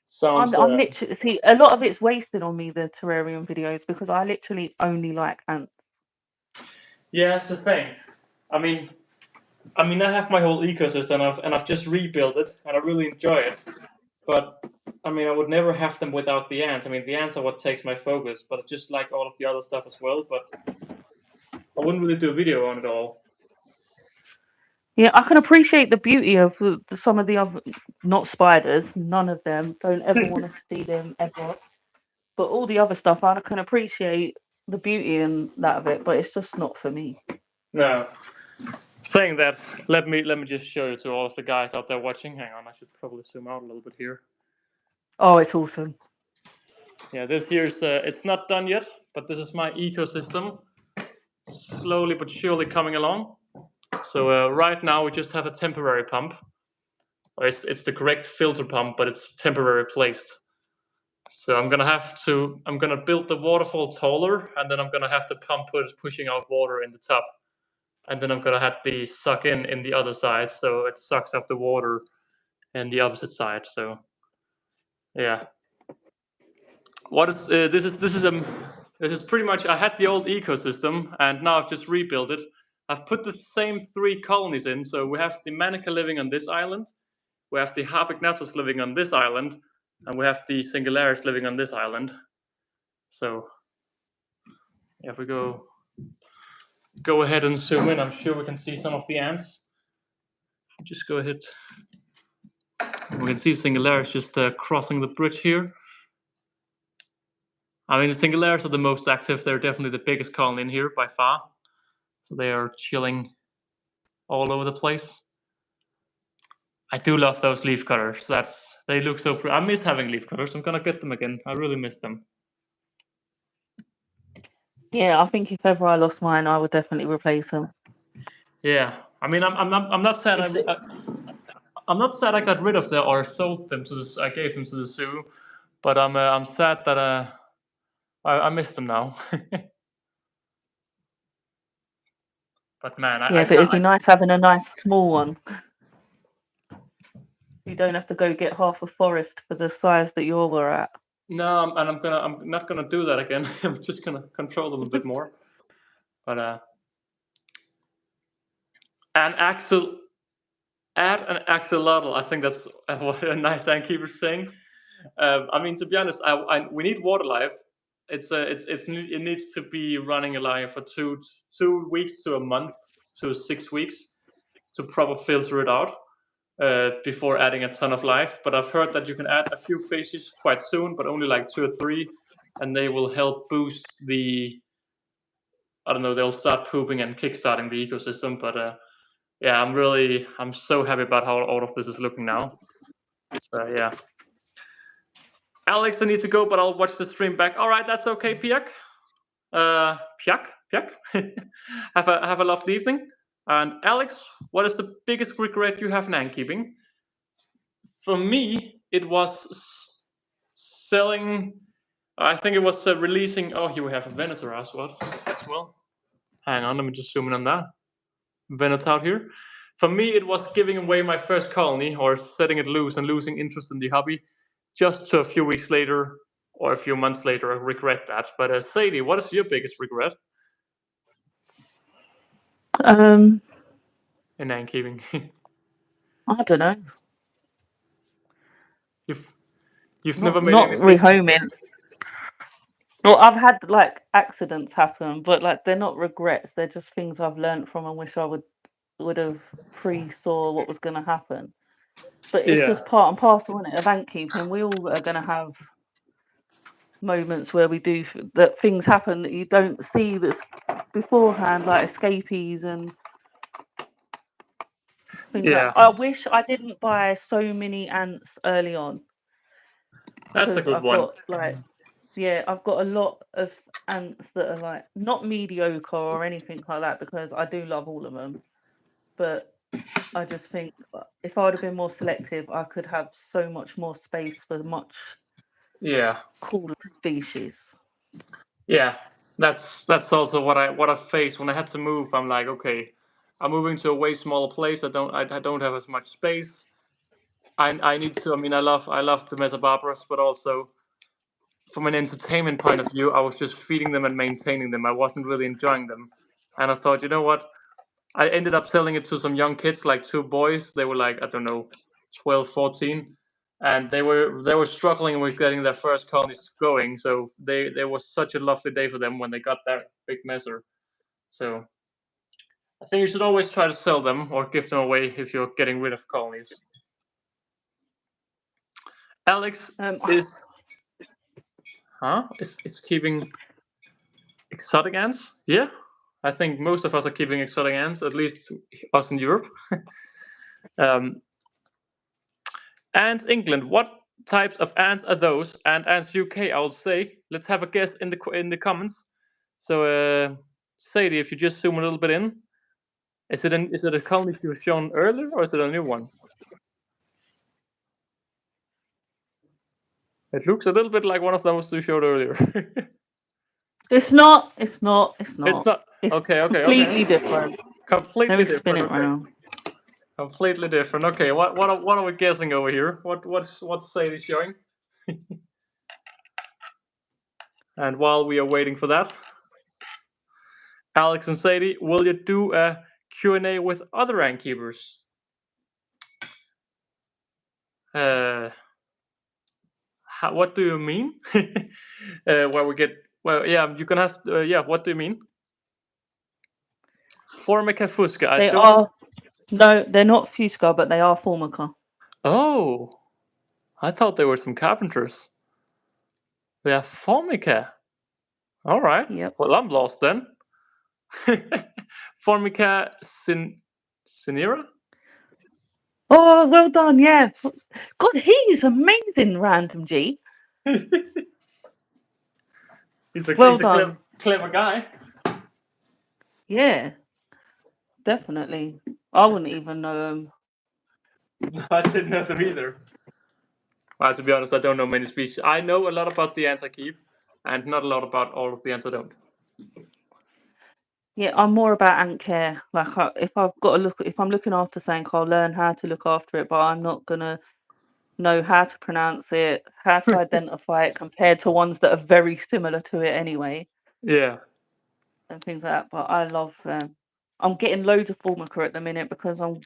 Sounds... I'm literally see a lot of it's wasted on me, the terrarium videos, because I literally only like ants. Yeah, that's the thing. I mean, I have my whole ecosystem, and I've just rebuilt it, and I really enjoy it. But I mean, I would never have them without the ants. I mean, the ants are what takes my focus, but I just like all of the other stuff as well. But I wouldn't really do a video on it all. Yeah, I can appreciate the beauty of some of the other, not spiders, none of them. Don't ever want to see them ever. But all the other stuff, I can appreciate the beauty and that of it, but it's just not for me. No. Saying that, let me just show you to all of the guys out there watching. Hang on, I should probably zoom out a little bit here. Oh, it's awesome. Yeah, this here's it's not done yet, but this is my ecosystem, slowly but surely coming along. So right now we just have a temporary pump, or it's the correct filter pump, but it's temporary placed. So I'm gonna build the waterfall taller, and then I'm gonna have the pump pushing out water in the top, and then I'm gonna have the suck in the other side, so it sucks up the water in the opposite side. So yeah, what is this is pretty much, I had the old ecosystem, and now I've just rebuilt it. I've put the same 3 colonies in, so we have the Manica living on this island, we have the Harpegnathus living on this island, and we have the Singularis living on this island. So if we go ahead and zoom in, I'm sure we can see some of the ants. Just go ahead. We can see Singularis just crossing the bridge here. I mean, the Singularis are the most active. They're definitely the biggest colony in here by far. So they are chilling all over the place. I do love those leaf cutters. They look so pretty. I missed having leaf cutters. I'm gonna get them again. I really miss them. Yeah, I think if ever I lost mine, I would definitely replace them. Yeah, I mean, I'm not sad. I'm not sad I got rid of them or sold them I gave them to the zoo, but I'm sad that I miss them now. But man, yeah, but it'd be nice having a nice small one. You don't have to go get half a forest for the size that you were at. No, I'm not gonna do that again. I'm just gonna control them a bit more. But an axolotl. I think that's what a nice timekeeper's saying. I mean, to be honest, we need water life. It needs to be running alive for 2 weeks to a month to 6 weeks to proper filter it out before adding a ton of life. But I've heard that you can add a few fishes quite soon, but only like 2 or 3, and they will help boost the. I don't know. They'll start pooping and kickstarting the ecosystem. But yeah, I'm so happy about how all of this is looking now. So yeah. Alex, I need to go, but I'll watch the stream back. All right, that's okay, Piak. Piak. Have a lovely evening. And Alex, what is the biggest regret you have in ant keeping? For me, it was selling. I think it was releasing. Oh, here we have a Venator as well. Hang on, let me just zoom in on that. Venator out here. For me, it was giving away my first colony or setting it loose and losing interest in the hobby. Just to a few weeks later or a few months later, I regret that. But Sadie, what is your biggest regret in ant keeping? I don't know. You've never made not any rehoming. Well, I've had like accidents happen, but like they're not regrets. They're just things I've learned from and wish I would have pre-saw what was going to happen. But it's just part and parcel, isn't it, of ant keeping. We all are going to have moments where we do that, things happen that you don't see that's beforehand, like escapees and things like. I wish I didn't buy so many ants early on. That's a good one. I've got a lot of ants that are like not mediocre or anything like that, because I do love all of them. But I just think if I would have been more selective, I could have so much more space for much cooler species. Yeah, that's also what I faced when I had to move. I'm like, okay, I'm moving to a way smaller place. I don't have as much space. I need to. I mean, I love the Mesobarbaras, but also from an entertainment point of view, I was just feeding them and maintaining them. I wasn't really enjoying them, and I thought, you know what? I ended up selling it to some young kids, like 2 boys. They were like, I don't know, 12, 14, and they were struggling with getting their first colonies going. So there was such a lovely day for them when they got that big measure. So I think you should always try to sell them or give them away if you're getting rid of colonies. Alex is keeping exotic ants. Yeah, I think most of us are keeping exotic ants, at least us in Europe. And England, what types of ants are those? And Ants UK, I would say. Let's have a guess in the comments. So, Sadie, if you just zoom a little bit in, is it a colony you were shown earlier, or is it a new one? It looks a little bit like one of those you showed earlier. It's not. It's not. It's not. It's not. It's Okay. completely different. Let Completely me different. spin it Okay. around. Completely different. Okay. What are we guessing over here? What's Sadie showing? And while we are waiting for that, Alex and Sadie, will you do a Q&A with other ant keepers? What do you mean? Where we get? Well, yeah, you can have. Yeah, what do you mean? Formica fusca. They are. No, they're not Fusca, but they are Formica. Oh, I thought they were some carpenters. They are Formica. All right. Yep. Well, I'm lost then. Formica cinerea. Oh, well done. Yeah. God, he is amazing, Random G. He's a done. clever guy. Yeah, definitely. I wouldn't even know him. I didn't know them either. Well, to be honest, I don't know many species. I know a lot about the ants I keep, and not a lot about all of the ants I don't. Yeah, I'm more about ant care. Like, if I'm looking after something, I'll learn how to look after it, but I'm not gonna know how to pronounce it, how to identify it compared to ones that are very similar to it anyway. Yeah. And things like that. But I love. I'm getting loads of Formica at the minute because I'm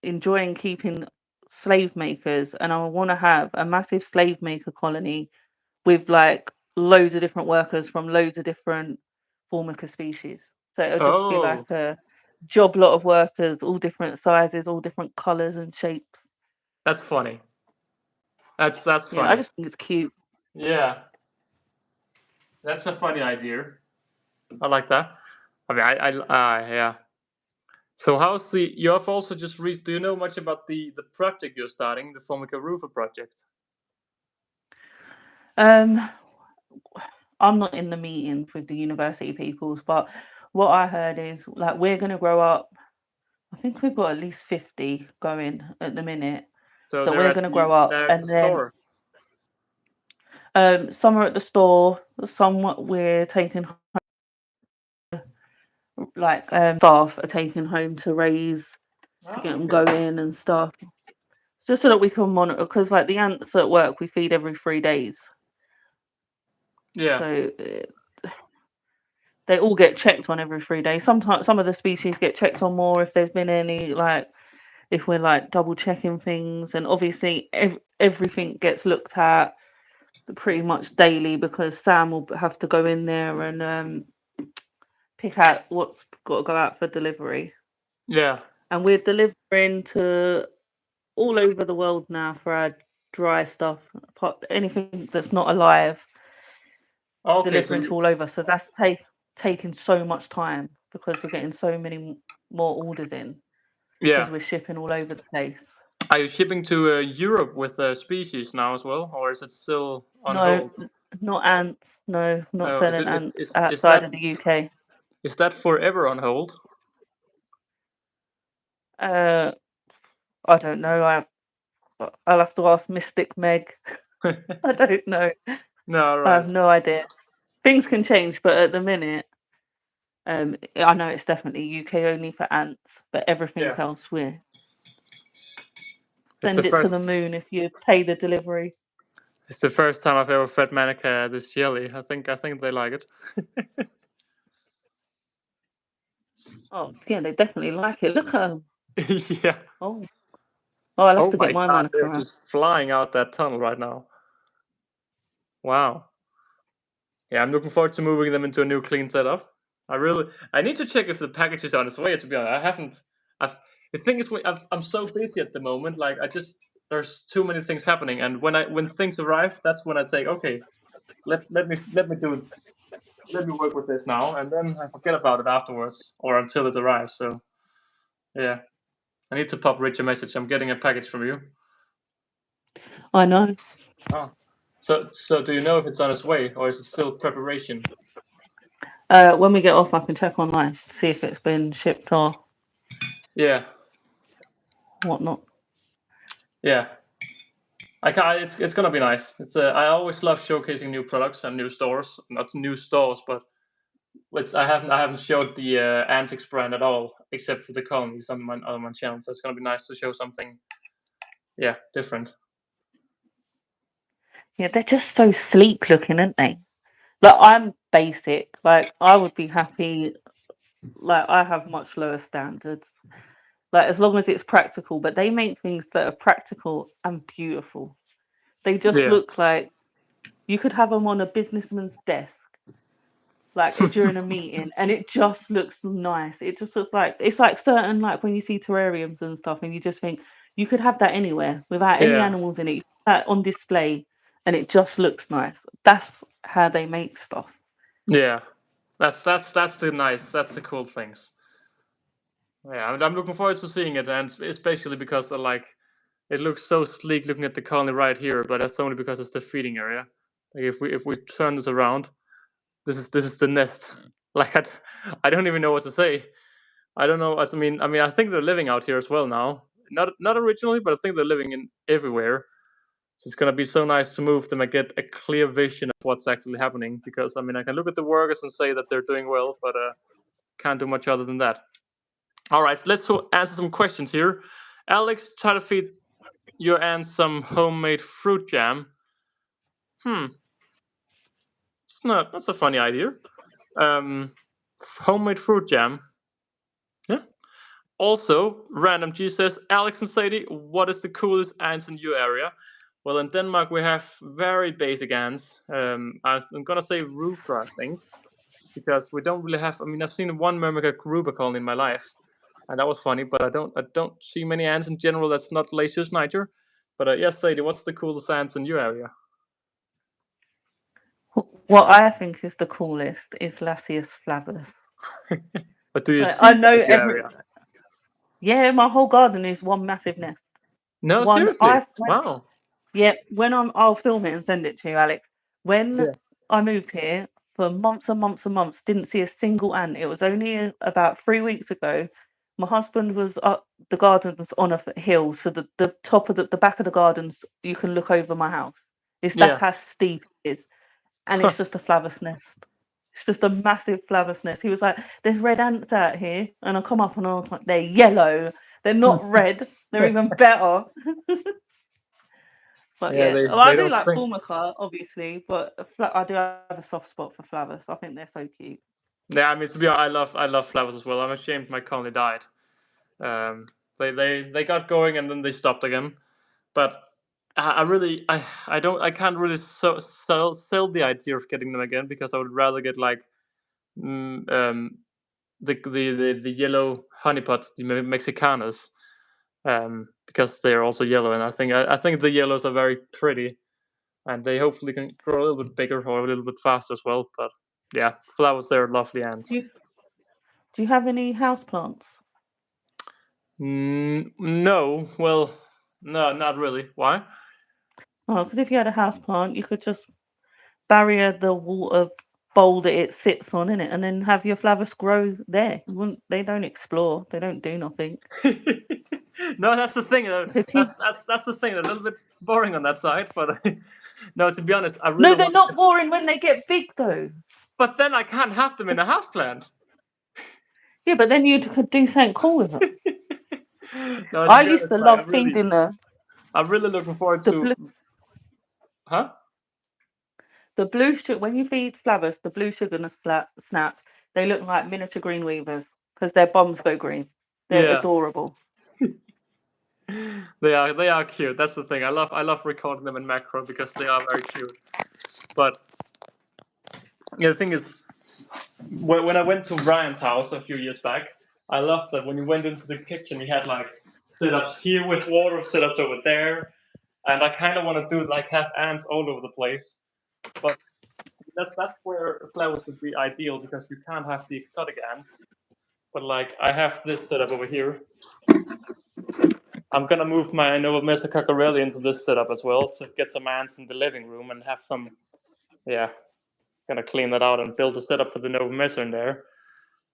enjoying keeping slave makers, and I want to have a massive slave maker colony with like loads of different workers from loads of different Formica species. So it'll just be like a job lot of workers, all different sizes, all different colours and shapes. That's funny. That's funny. Yeah, I just think it's cute. Yeah. That's a funny idea. I like that. I mean, yeah. So how's you have also just reached, do you know much about the project you're starting, the Formica Roofer project? I'm not in the meetings with the university peoples, but what I heard is like we're gonna grow up. I think we've got at least 50 going at the minute. So that we're gonna grow up, and then store. Some are at the store, some we're taking like staff are taking home to raise to get them going and stuff. Just so that we can monitor, because like the ants at work we feed every 3 days. Yeah. So they all get checked on every 3 days. Sometimes some of the species get checked on more if there's been any, like if we're like double checking things, and obviously everything gets looked at pretty much daily because Sam will have to go in there and pick out what's got to go out for delivery. Yeah. And we're delivering to all over the world now for our dry stuff, anything that's not alive. Okay, delivering to all over. So that's taking so much time because we're getting so many more orders in. Yeah. Because we're shipping all over the place. Are you shipping to Europe with species now as well, or is it still on hold? Not ants. No, not selling ants outside of the UK. Is that forever on hold? I don't know. I'll have to ask Mystic Meg. I don't know. No, right. I have no idea. Things can change, but at the minute, I know it's definitely UK only for ants, but everything else we're send it to the moon if you pay the delivery. It's the first time I've ever fed Manica this jelly. I think they like it. Oh yeah, they definitely like it. Look at them. Yeah. Oh, I'll have to get my Manica. They're just flying out that tunnel right now. Wow. Yeah, I'm looking forward to moving them into a new clean setup. I need to check if the package is on its way. To be honest, I haven't. The thing is, I'm so busy at the moment. Like there's too many things happening, and when things arrive, that's when I say, okay, let me do it. Let me work with this now, and then I forget about it afterwards or until it arrives. So, yeah, I need to pop Rich a message. I'm getting a package from you. I know. Oh. So do you know if it's on its way or is it still preparation? When we get off, I can check online, see if it's been shipped or Yeah. whatnot. Yeah. It's gonna be nice. I always love showcasing new products and new stores. Not new stores, but I haven't showed the Antics brand at all, except for the colonies on my channel. So it's gonna be nice to show something, different. Yeah, they're just so sleek looking, aren't they? Like I'm basic. Like I would be happy. Like I have much lower standards. Like as long as it's practical, but they make things that are practical and beautiful. They just Yeah. look like you could have them on a businessman's desk, like during a meeting, and it just looks nice. It just looks like it's like certain like when you see terrariums and stuff, and you just think you could have that anywhere without any Yeah. animals in it. You put that on display, and it just looks nice. That's how they make stuff. Yeah. That's the cool things. Yeah, I'm looking forward to seeing it, and especially because it looks so sleek looking at the colony right here, but that's only because it's the feeding area. Like if we turn this around, this is the nest. Like I don't even know what to say. I don't know. I mean, I think they're living out here as well now. Not originally, but I think they're living in everywhere. So it's gonna be so nice to move them and get a clear vision of what's actually happening. Because I mean, I can look at the workers and say that they're doing well, but can't do much other than that. All right, let's answer some questions here. Alex, try to feed your ants some homemade fruit jam. Hmm, it's not. That's a funny idea. Um, Homemade fruit jam. Yeah. Also, Random G says, Alex and Sadie, what is the coolest ants in your area? Well, in Denmark, we have very basic ants. I'm going to say roofer, I think, because we don't really have. I mean, I've seen one Myrmica grouper colony in my life, and that was funny, but I don't see many ants in general that's not Lasius niger. But yes, Sadie, what's the coolest ants in your area? What I think is the coolest is Lasius flavus. But do you I see them know in your every. area? Yeah, my whole garden is one massive nest. No, One seriously. I when Wow. Yeah, I'll film it and send it to you, Alex. When Yeah. I moved here for months and months and months, didn't see a single ant. It was only about 3 weeks ago. My husband was up the gardens on a hill, so the top of the back of the gardens you can look over my house. That's Yeah. how steep it is, and it's just a flavus nest. It's just a massive flavus nest. He was like, "There's red ants out here," and I come up and I was like, "They're yellow. They're not red. They're even better." But Yeah, yeah, they well, I they do don't like shrink. Formica, obviously, but I do have a soft spot for Flavus. I think they're so cute. Yeah, I mean to be honest, I love flowers as well. I'm ashamed my colony died. Um, they got going and then they stopped again. But I really I can't really sell the idea of getting them again because I would rather get like mm, um the yellow honeypots, the Mexicanas, because they're also yellow, and I think the yellows are very pretty, and they hopefully can grow a little bit bigger or a little bit faster as well. But yeah, flowers they're lovely ants. Do you, do you have any house plants? No, well, no, not really. Why? Oh, because if you had a house plant, you could just barrier the water bowl that it sits on in it, and then have your Flavus grow there. You wouldn't, they don't explore. They don't do nothing. No, that's the thing. You could keep. That's the thing. A little bit boring on that side, but no. To be honest, I No, really they're want. not boring when they get big though. But then I can't have them in a house plant. Yeah, but then you could do something cool with them. No, to I be used honest, to like love feeding I'm really looking forward the to. Huh? The blue sugar, when you feed Flavus, the blue sugar snaps, they look like miniature green weavers because their bombs go green. They're Yeah, adorable. they are cute. That's the thing. I love recording them in macro because they are very cute. But yeah, the thing is, when I went to Ryan's house a few years back, I loved that when you went into the kitchen, you had like setups here with water, setups over there, and I kind of want to do like have ants all over the place. But that's where flowers would be ideal because you can't have the exotic ants. But like I have this setup over here, I'm gonna move my Nova Mesa Coccarelli into this setup as well to get some ants in the living room and have some. Yeah, gonna clean that out and build a setup for the Nova Mesa in there.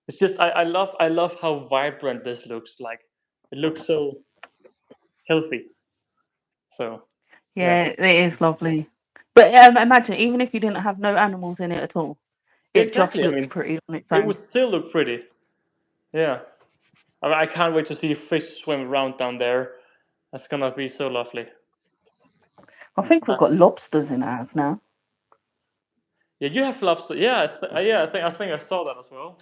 It's just I love how vibrant this looks. Like it looks so healthy. So Yeah, it is lovely. But imagine, even if you didn't have no animals in it at all, it just exactly. I looks mean, pretty on its it own. would still look pretty. Yeah. I can't wait to see fish swim around down there. That's gonna be so lovely. I think we've Uh, got lobsters in ours now. yeah, you have lobster. Yeah, I think I saw that as well.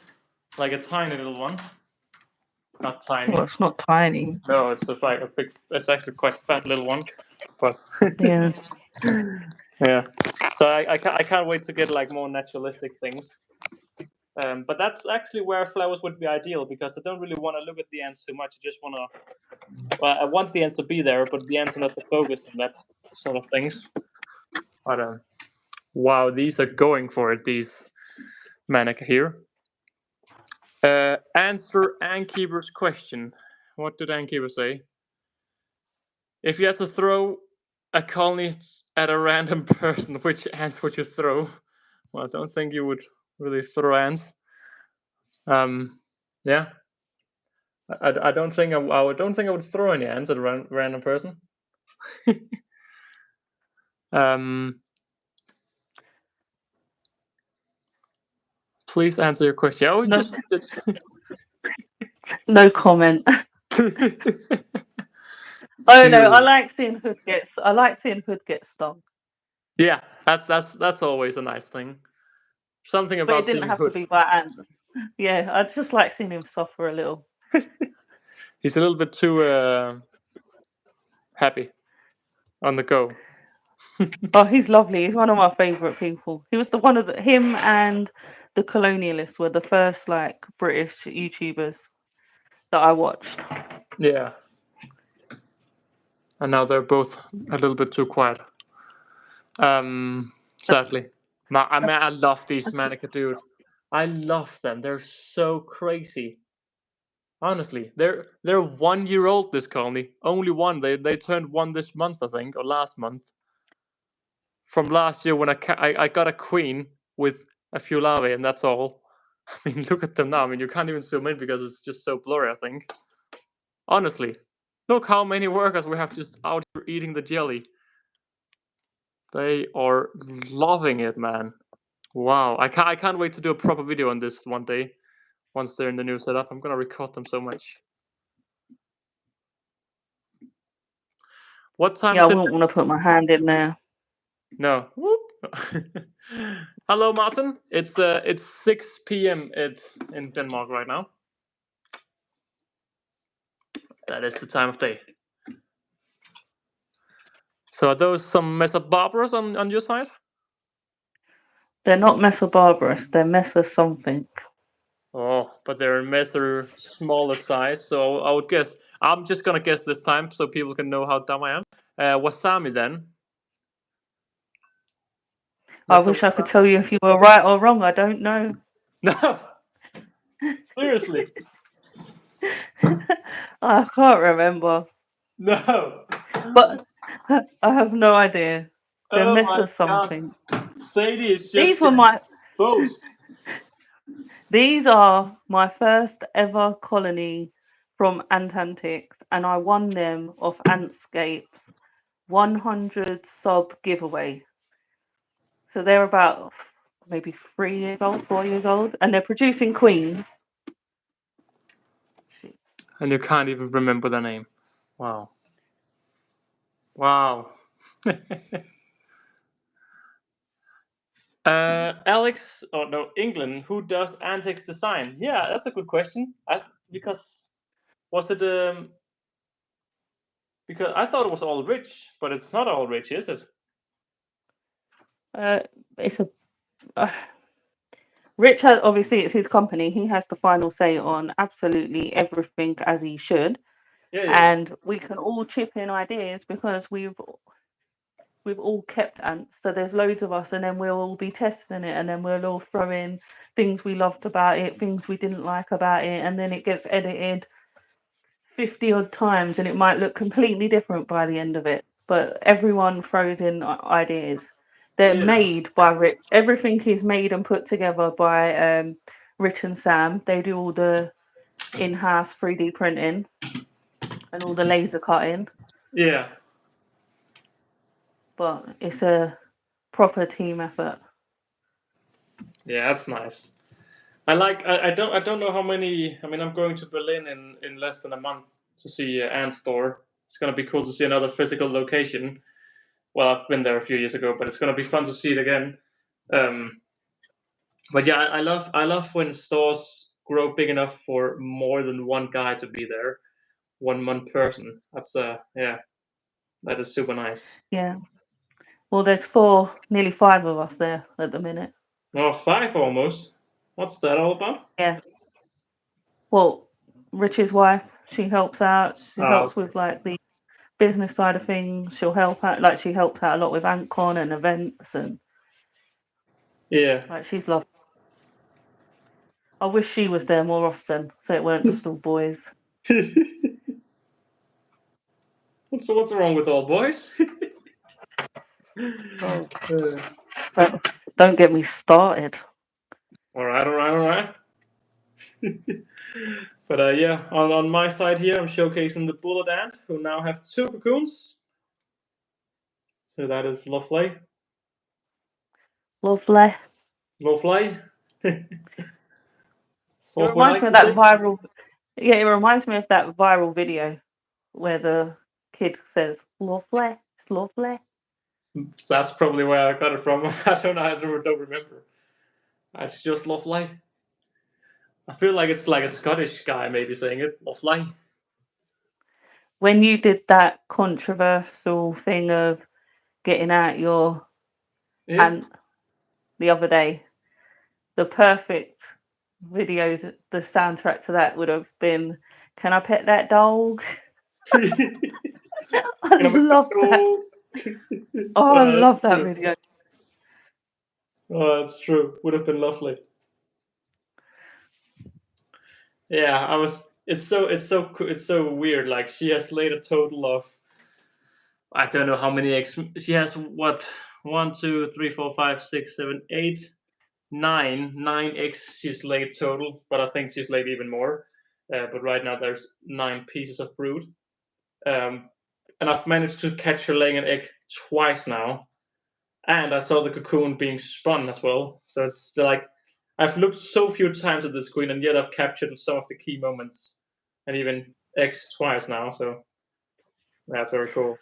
Like a tiny little one. Not tiny. Well, it's not tiny. No, it's like a big. It's actually quite fat little one. But Yeah. yeah. So I can't wait to get like more naturalistic things. But that's actually where flowers would be ideal because I don't really want to look at the ants too much. I just want to. Well, I want the ants to be there, but the ants are not the focus and that sort of things. But wow, these are going for it. These Manica here. Answer Ankeeper's question. What did Ankeeper say? If you had to throw a colony at a random person, which ants would you throw? Well, I don't think you would really throw ants. Yeah. I don't think I don't think I would throw any ants at a random person. Please answer your question. Oh, No, just no comment. Oh no, I like seeing Hood get stung. yeah, that's always a nice thing. Something But it about didn't seeing have to Hood. be by ants. Yeah, I just like seeing him suffer a little. He's a little bit too happy on the go. Oh, he's lovely. He's one of my favourite people. He was him and the Colonialists were the first like British YouTubers that I watched. Yeah. And now they're both a little bit too quiet. Sadly. I love these Manica, dude. I love them. They're so crazy. Honestly, they're 1 year old. This colony, only one. They turned one this month, I think, or last month. From last year when I got a queen with a few larvae, and that's all. I mean, look at them now. I mean, you can't even zoom in because it's just so blurry. I think. Honestly, look how many workers we have just out here eating the jelly. They are loving it, man. Wow, I can't wait to do a proper video on this one day. Once they're in the new setup, I'm gonna record them so much. What time Yeah, I is it? wouldn't want to put my hand in there. No. Hello, Martin. It's 6 p.m. in Denmark right now. That is the time of day. So are those some Mesobarbarus on your side? They're not Mesobarbarus, they're Meso something. Oh, but they're Meso smaller size, so I would guess. I'm just gonna guess this time so people can know how dumb I am. Wasami then. I wish I could tell you if you were right or wrong. I don't know. No. Seriously. I can't remember. No. But I have no idea. They're Oh Meso my something. God. Sadie is just These were my boast. These are my first ever colony from Antantics, and I won them off Antscape's 100 sub giveaway. So they're about maybe 3 years old, 4 years old, and they're producing queens. And you can't even remember the name. Wow. Wow. Alex, oh no, England. Who does Antics design? Yeah, that's a good question. Because was it because I thought it was all rich, but it's not all rich, is it? It's a Rich has obviously it's his company. He has the final say on absolutely everything as he should. Yeah. And we can all chip in ideas because we've all kept ants. So there's loads of us, and then we'll all be testing it, and then we'll all throw in things we loved about it, things we didn't like about it, and then it gets edited 50 odd times, and it might look completely different by the end of it. But everyone throws in ideas. They're Yeah. made by Rich. Everything is made and put together by Rich and Sam. They do all the in-house 3D printing and all the laser cutting. Yeah. But it's a proper team effort. Yeah, that's nice. I don't know how many. I mean, I'm going to Berlin in less than a month to see Ant Store. It's gonna be cool to see another physical location. Well, I've been there a few years ago, but it's gonna be fun to see it again. But yeah, I love when stores grow big enough for more than one guy to be there, one person. That's yeah, that is super nice. Yeah. Well, there's nearly 5 of us there at the minute. Oh, 5 almost. What's that all about? Yeah. Well, Rich's wife, she helps out. She helps with like the business side of things. She'll help out, like she helps out a lot with AntCon and events, and yeah. like she's lovely. I wish she was there more often, so it weren't just all boys. What's wrong with all boys? Oh, don't get me started. All right. But yeah, on my side here, I'm showcasing the bullet ant, who now have 2 cocoons. So that is lovely. Lovely. Lovely. It reminds me of that viral. Yeah, it reminds me of that viral video where the kid says "lovely, it's lovely." That's probably where I got it from. I don't remember. It's just lovely. I feel like it's like a Scottish guy maybe saying it. Lovely. When you did that controversial thing of getting out your ant the other day, the perfect video, the soundtrack to that would have been "Can I pet that dog?" I love that. Oh, I love that video. Oh, that's true. Would have been lovely. Yeah, I was. It's so weird. Like she has laid a total of, I don't know how many eggs. She has what 1, 2, 3, 4, 5, 6, 7, 8, 9 eggs she's laid total. But I think she's laid even more. But right now there's 9 pieces of brood. And I've managed to catch her laying an egg twice now. And I saw the cocoon being spun as well. So it's like I've looked so few times at this queen, and yet I've captured some of the key moments, and even eggs twice now. So that's very cool.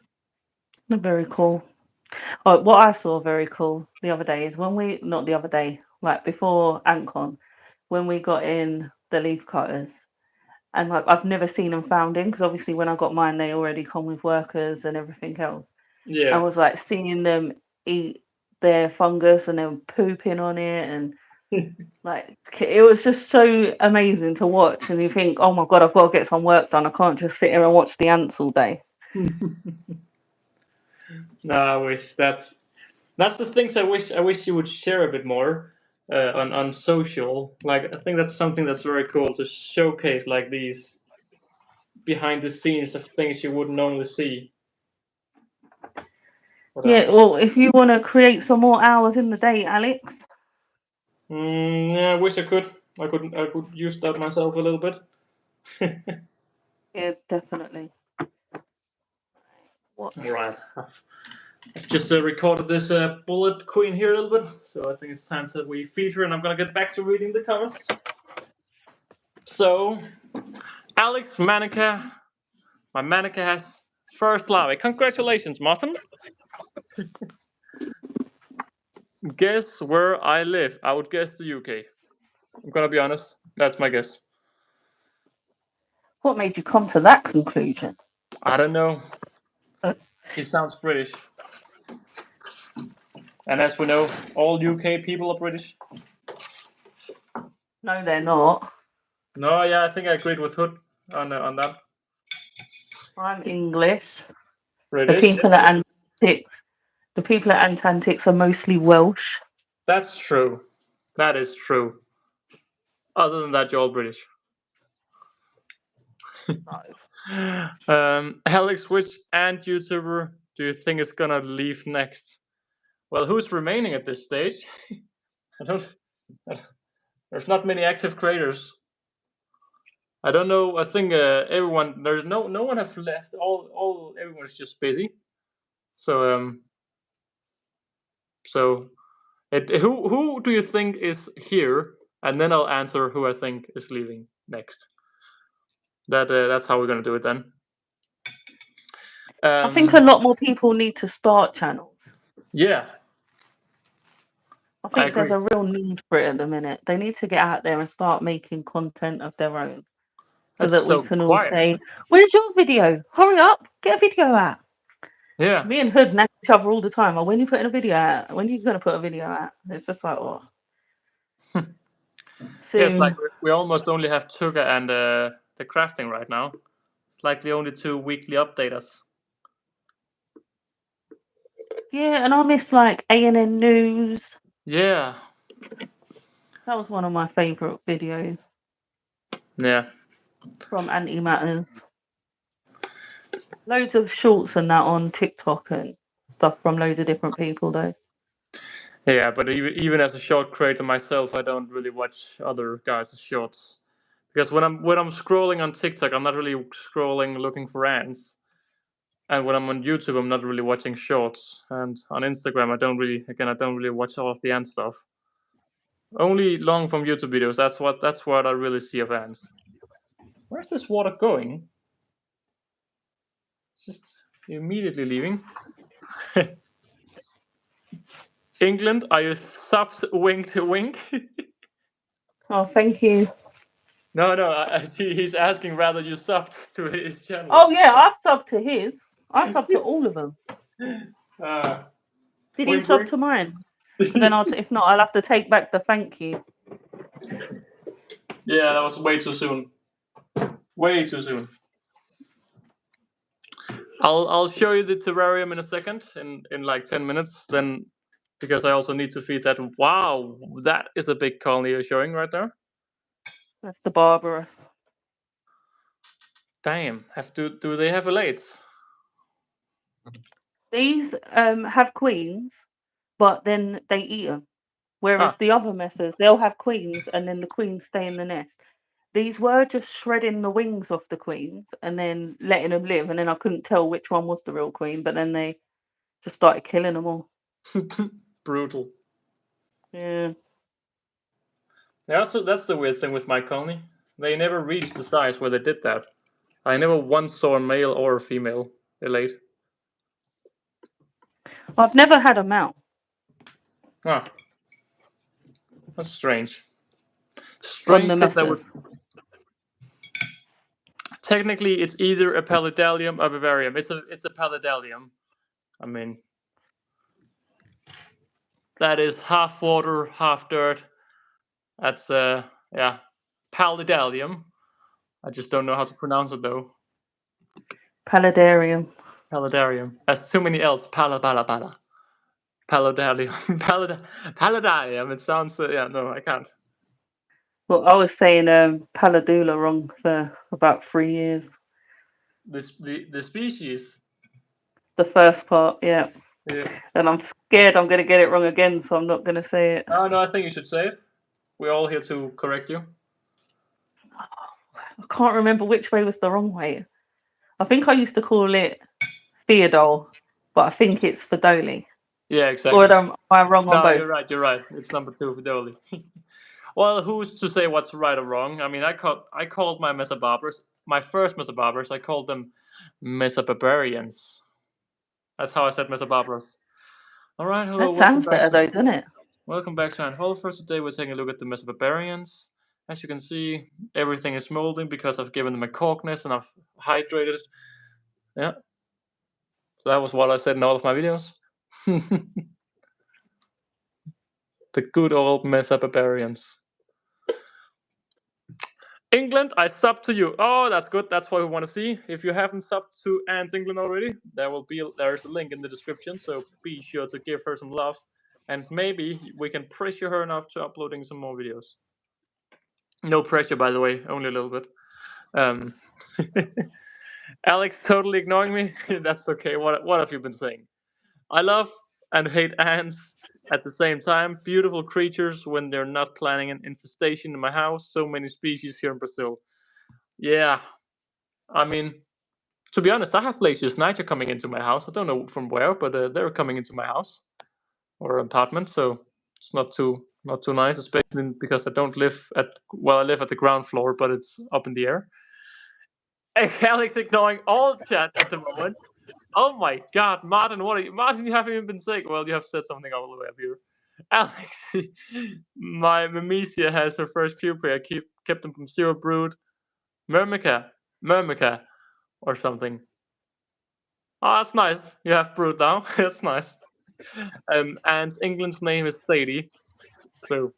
Very cool. Oh, what I saw very cool the other day is not the other day, like before AntCon, when we got in the leaf cutters, and like I've never seen them found in, because obviously when I got mine, they already come with workers and everything else. Yeah. I was like seeing them eat their fungus and then pooping on it, and like it was just so amazing to watch. And you think, oh my god, I've got to get some work done. I can't just sit here and watch the ants all day. No, I wish that's the things I wish you would share a bit more on social. Like I think that's something that's very cool to showcase, like these behind the scenes of things you wouldn't normally see. But, yeah, well, if you want to create some more hours in the day, Alex. Yeah, I wish I could. I could use that myself a little bit. Yeah, definitely. What? All right. I've just recorded this bullet queen here a little bit, so I think it's time that we feature, and I'm gonna get back to reading the comments. So, Alex Manica, my Manica has first larvae. Congratulations, Martin. Guess where I live? I would guess the UK. I'm gonna be honest. That's my guess. What made you come to that conclusion? I don't know. He sounds British. And as we know, all UK people are British. No, they're not. No, yeah, I think I agreed with Hood on that. I'm English. British. The people at Antantics are mostly Welsh. That's true. That is true. Other than that, you're all British. No. Alex, which ant YouTuber do you think is gonna leave next? Well, who's remaining at this stage? I don't. There's not many active creators. I don't know. I think everyone. There's no one have left. Everyone's just busy. So who do you think is here? And then I'll answer who I think is leaving next. That's how we're gonna do it then. I think a lot more people need to start channels. Yeah. I think there's a real need for it at the minute. They need to get out there and start making content of their own, so that we can all say, "Where's your video? Hurry up, get a video out." Yeah. Me and Hood nag each other all the time. When are you putting a video out? When are you going to put a video out? It's just like, oh. Yeah, it's like we almost only have Tuga and the crafting right now. It's like the only 2 weekly updaters. Yeah, and I miss like ANN News. Yeah. That was one of my favourite videos. Yeah. From Antimatters. Loads of shorts and that on TikTok and stuff from loads of different people though. Yeah, but even as a short creator myself, I don't really watch other guys' shorts, because when I'm scrolling on TikTok, I'm not really scrolling looking for ants, and when I'm on YouTube, I'm not really watching shorts, and on Instagram, I don't really watch all of the ant stuff. Only long form YouTube videos. That's what I really see of ants. Where's this water going? Just immediately leaving. England, are you subbed? Wink, wink. Oh, thank you. No, he's asking rather you subbed to his channel. Oh yeah, I've subbed to his. I subbed to all of them. Did you sub to mine? Then if not, I'll have to take back the thank you. Yeah, that was way too soon. Way too soon. I'll show you the terrarium in a second, in like 10 minutes. Then, because I also need to feed that. Wow, that is a big colony you're showing right there. That's the Barbarous. Damn. Do they have elates? These have queens, but then they eat them. Whereas the other messers, they'll have queens and then the queens stay in the nest. These were just shredding the wings off the queens and then letting them live. And then I couldn't tell which one was the real queen, but then they just started killing them all. Brutal. Yeah. Yeah, so that's the weird thing with my colony. They never reached the size where they did that. I never once saw a male or a female elate. I've never had a mount. Ah. That's strange. Strange that would... Technically, it's either a Paludalium or Vivarium. It's a Paludalium. I mean, that is half water, half dirt. That's yeah, Paludalium. I just don't know how to pronounce it though. Paludarium. Paludarium. That's too many L's. Paludalium. Paludalium. It sounds yeah. No, I can't. Well, I was saying Paladula wrong for about 3 years. The species. The first part, yeah. Yeah. And I'm scared I'm going to get it wrong again, so I'm not going to say it. Oh no, I think you should say it. We're all here to correct you. I can't remember which way was the wrong way. I think I used to call it Theodore, but I think it's Fidoli. Yeah, exactly. Or am I wrong on both? You're right. It's number 2, Fidoli. Well, who's to say what's right or wrong? I mean, I called my Mesobarbarus, my first Mesobarbarus, I called them Mesobarbarians. That's how I said Mesobarbarus. All right, hello. That sounds better though, doesn't it? Welcome back to Hall. First today we're taking a look at the Mesobarbarians. As you can see, everything is molding because I've given them a corkness and I've hydrated. Yeah. So that was what I said in all of my videos. The good old Mesobarbarians. England, I sub to you. Oh, that's good. That's what we want to see. If you haven't subbed to Ant England already, there's a link in the description. So be sure to give her some love, and maybe we can pressure her enough to uploading some more videos. No pressure, by the way, only a little bit. Um, Alex totally ignoring me. That's okay. What have you been saying? I love and hate ants at the same time. Beautiful creatures when they're not planning an infestation in my house. So many species here in Brazil. Yeah, I mean, to be honest, I have Lasius niger coming into my house. I don't know from where, but they're coming into my house or apartment. So it's not too nice, especially because I don't live at I live at the ground floor, but it's up in the air. Alex ignoring all chat at the moment. Oh my God, Martin! What are you, Martin? You haven't even been sick. Well, you have said something all the way up here. Alex, my Memesia has her first pupae. I kept them from zero brood. Myrmica, or something. Oh, that's nice. You have brood now. That's nice. And England's name is Sadie. So.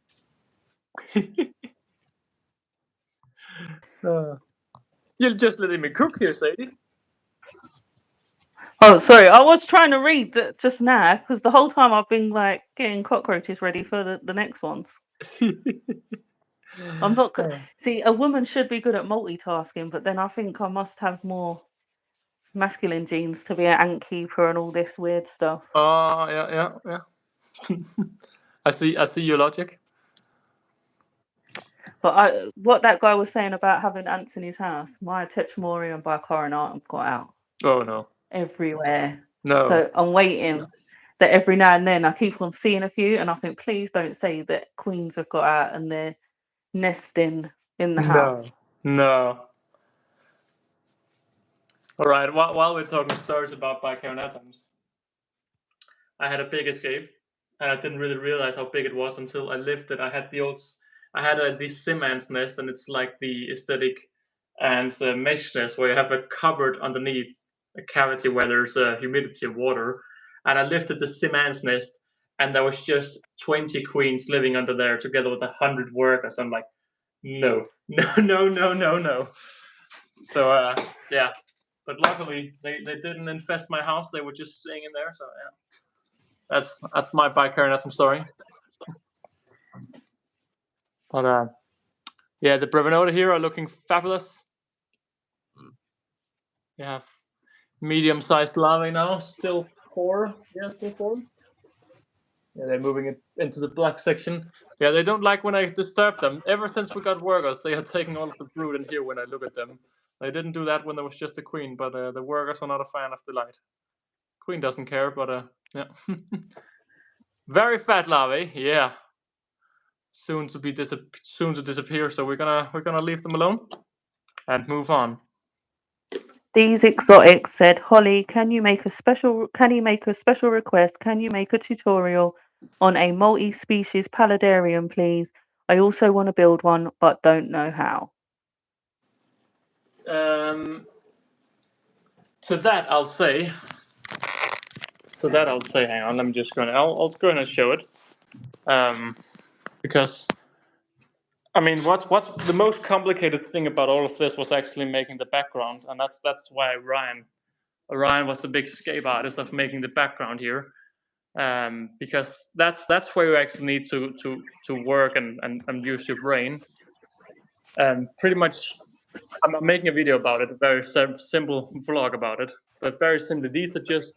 You're just letting me cook here, Sadie. Oh, sorry. I was trying to read just now because the whole time I've been like getting cockroaches ready for the next ones. I'm not. See, a woman should be good at multitasking, but then I think I must have more masculine genes to be an ant keeper and all this weird stuff. Oh, yeah. I see your logic. But what that guy was saying about having ants in his house, my Tetramorium bicornutum got out. Oh no. Everywhere. No. So I'm waiting that every now and then I keep on seeing a few, and I think please don't say that queens have got out and they're nesting in the house. No. All right. While we're talking stories about bicornutums, I had a big escape, and I didn't really realize how big it was until I lifted. I had this sim ants nest, and it's like the aesthetic ants mesh nest where you have a cupboard underneath a cavity where there's humidity and water. And I lifted the sim ants nest, and there was just 20 queens living under there together with 100 workers. I'm like, no. So yeah, but luckily they didn't infest my house. They were just staying in there. So yeah, that's my bicornutum story. But yeah, the Brevinota here are looking fabulous. You have medium-sized larvae now, still 4. Yeah, still 4. Yeah, they're moving it into the black section. Yeah, they don't like when I disturb them. Ever since we got workers, they are taking all of the brood in here when I look at them. They didn't do that when there was just a queen, but the workers are not a fan of the light. Queen doesn't care, but yeah. Very fat larvae, yeah. Soon to disappear, so we're gonna leave them alone and move on. These exotics said, Holly, can you make a special request? Can you make a tutorial on a multi-species paludarium, please? I also want to build one, but don't know how. To that I'll say, hang on, I'm just gonna, I'll go ahead and show it. Because, I mean, what's the most complicated thing about all of this was actually making the background, and that's why Ryan was the big escape artist of making the background here. Because that's where you actually need to work and use your brain. Pretty much, I'm making a video about it, a very simple vlog about it, but very simply, these are just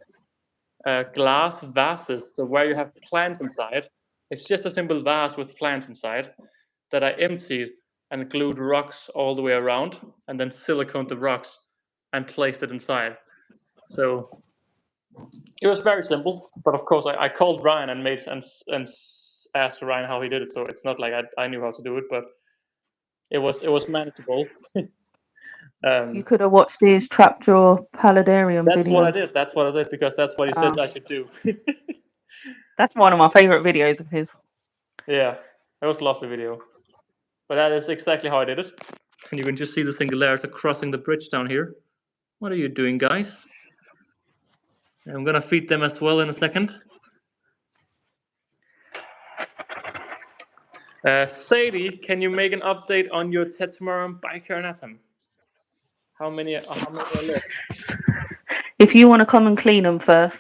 glass vases. So where you have plants inside, it's just a simple vase with plants inside that I emptied and glued rocks all the way around, and then siliconed the rocks and placed it inside. So it was very simple, but of course I called Ryan and asked Ryan how he did it. So it's not like I knew how to do it, but it was manageable. You could have watched these trapjaw paludarium videos. That's what I did because that's what he said I should do. That's one of my favorite videos of his. Yeah, it was a lovely video. But that is exactly how I did it. And you can just see the Singularita crossing the bridge down here. What are you doing, guys? I'm gonna feed them as well in a second. Sadie, can you make an update on your Tetramorium bicornutum? How many are left? If you want to come and clean them first.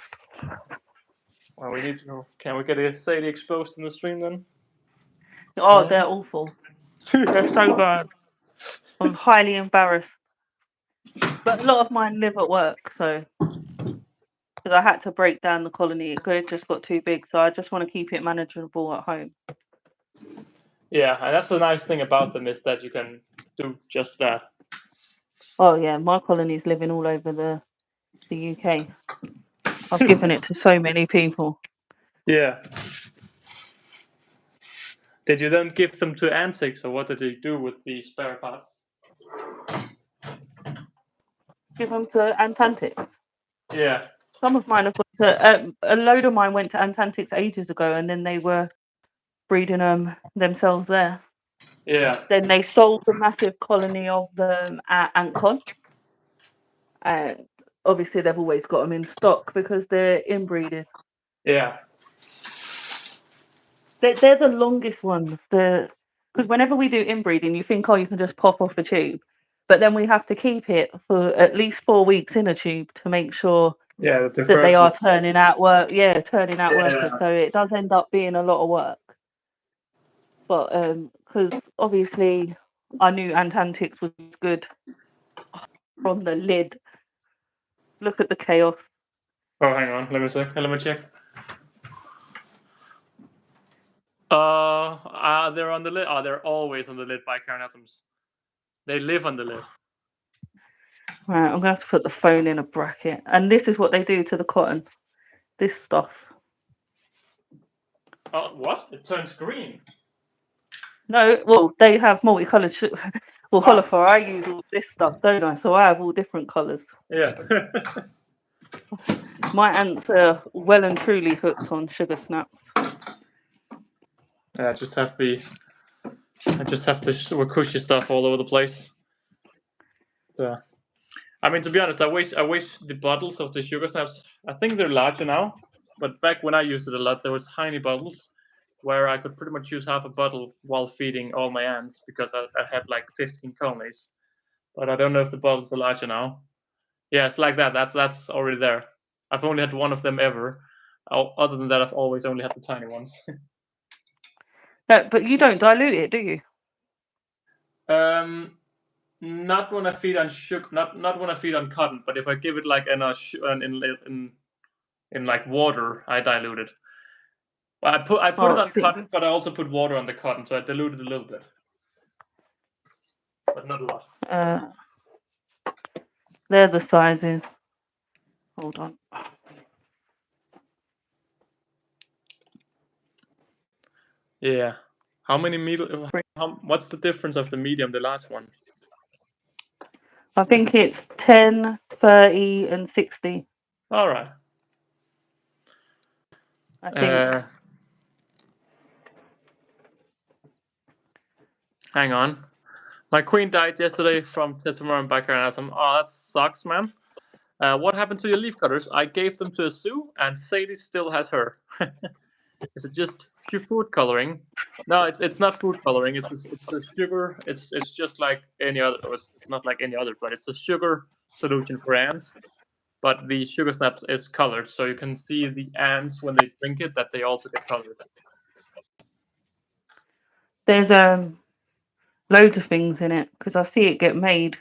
Well, we need to know. Can we get Sadie exposed in the stream then? Oh, they're awful. They're so bad. I'm highly embarrassed. But a lot of mine live at work, so because I had to break down the colony, it just got too big. So I just want to keep it manageable at home. Yeah, and that's the nice thing about them is that you can do just that. Oh yeah, my colony's living all over the UK. I've given it to so many people. Yeah. Did you then give them to Antics, or what did you do with the spare parts? Give them to Antantics. Yeah. Some of mine have got to, a load of mine went to Antantics ages ago, and then they were breeding them themselves there. Yeah. Then they sold the massive colony of them at Antcon. And obviously they've always got them in stock because they're inbreeding. Yeah. They're the longest ones. Because whenever we do inbreeding, you think, oh, you can just pop off a tube. But then we have to keep it for at least 4 weeks in a tube to make sure Yeah. that they are turning out work. Yeah, turning out Yeah. workers. So it does end up being a lot of work. But because obviously I knew Antantics was good from the lid. Look at the chaos. Oh, hang on. Let me see. Let me check. They're on the lid. Oh, they're always on the lid by Carnatums. They live on the lid. Right, I'm going to have to put the phone in a bracket. And this is what they do to the cotton. This stuff. Oh, what? It turns green. No, well, they have multicoloured. Well, Holophar, I use all this stuff, don't I? So I have all different colours. Yeah. My ants are well and truly hooked on sugar snaps. I just have the cushy stuff all over the place. So, I mean, to be honest, I wish the bottles of the sugar snaps. I think they're larger now, but back when I used it a lot, there was tiny bottles where I could pretty much use half a bottle while feeding all my ants because I had like 15 colonies. But I don't know if the bottles are larger now. Yeah, it's like that. That's already there. I've only had one of them ever. Other than that, I've always only had the tiny ones. But you don't dilute it, do you? Not when I feed on sugar. Not when I feed on cotton. But if I give it like in like water, I dilute it. I put it on cotton, but I also put water on the cotton, so I dilute it a little bit, but not a lot. They're the sizes. Hold on. Yeah. How many what's the difference of the medium, the last one? I think it's 10, 30, and 60. All right. I think. Hang on. My queen died yesterday from Testomeron by Carnatums. Oh, that sucks, man. What happened to your leaf cutters? I gave them to a zoo, and Sadie still has her. Is it just food coloring? No, it's not food coloring. It's a sugar. It's just like any other. It's not like any other, but it's a sugar solution for ants. But the sugar snaps is colored, so you can see the ants when they drink it that they also get colored. There's loads of things in it because I see it get made.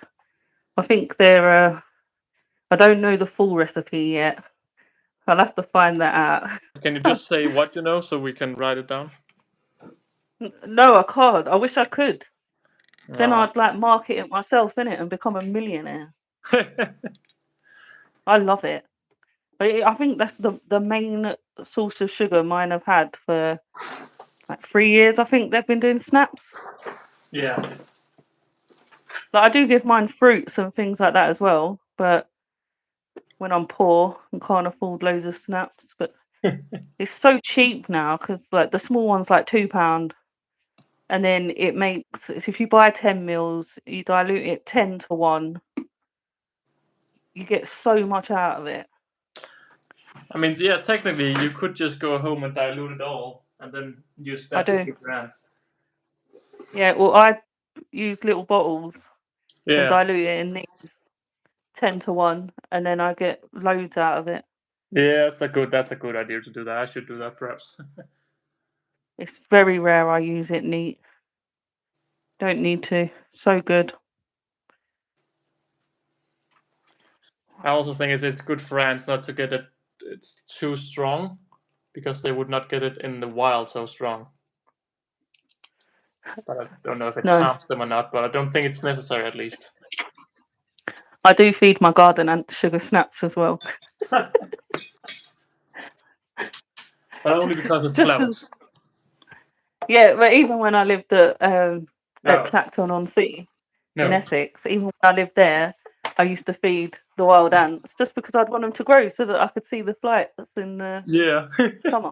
I think they're. I don't know the full recipe yet. I'll have to find that out. Can you just say what you know so we can write it down? No, I can't. I wish I could. Then I'd like market it myself, innit, and become a millionaire. I love it. I think that's the main source of sugar mine have had for like 3 years. I think they've been doing snaps. Yeah. Like I do give mine fruits and things like that as well, but when I'm poor and can't afford loads of snaps, but it's so cheap now because like the small one's like £2, and then it makes if you buy 10 mils, you dilute it 10 to 1. You get so much out of it. I mean, yeah, technically you could just go home and dilute it all and then use that to keep your ants. Yeah, well, I use little bottles and Yeah. dilute it in these 10 to 1, and then I get loads out of it. Yeah, that's a good idea to do that. I should do that perhaps. It's very rare I use it neat. Don't need to. So good. I also think it's good for ants not to get it's too strong, because they would not get it in the wild so strong. But I don't know if it harms them or not, but I don't think it's necessary, at least. I do feed my garden ant sugar snaps as well. But only because it's flowers. Yeah, but even when I lived at Clacton on Sea in Essex, even when I lived there, I used to feed the wild ants just because I'd want them to grow so that I could see the flights in the summer.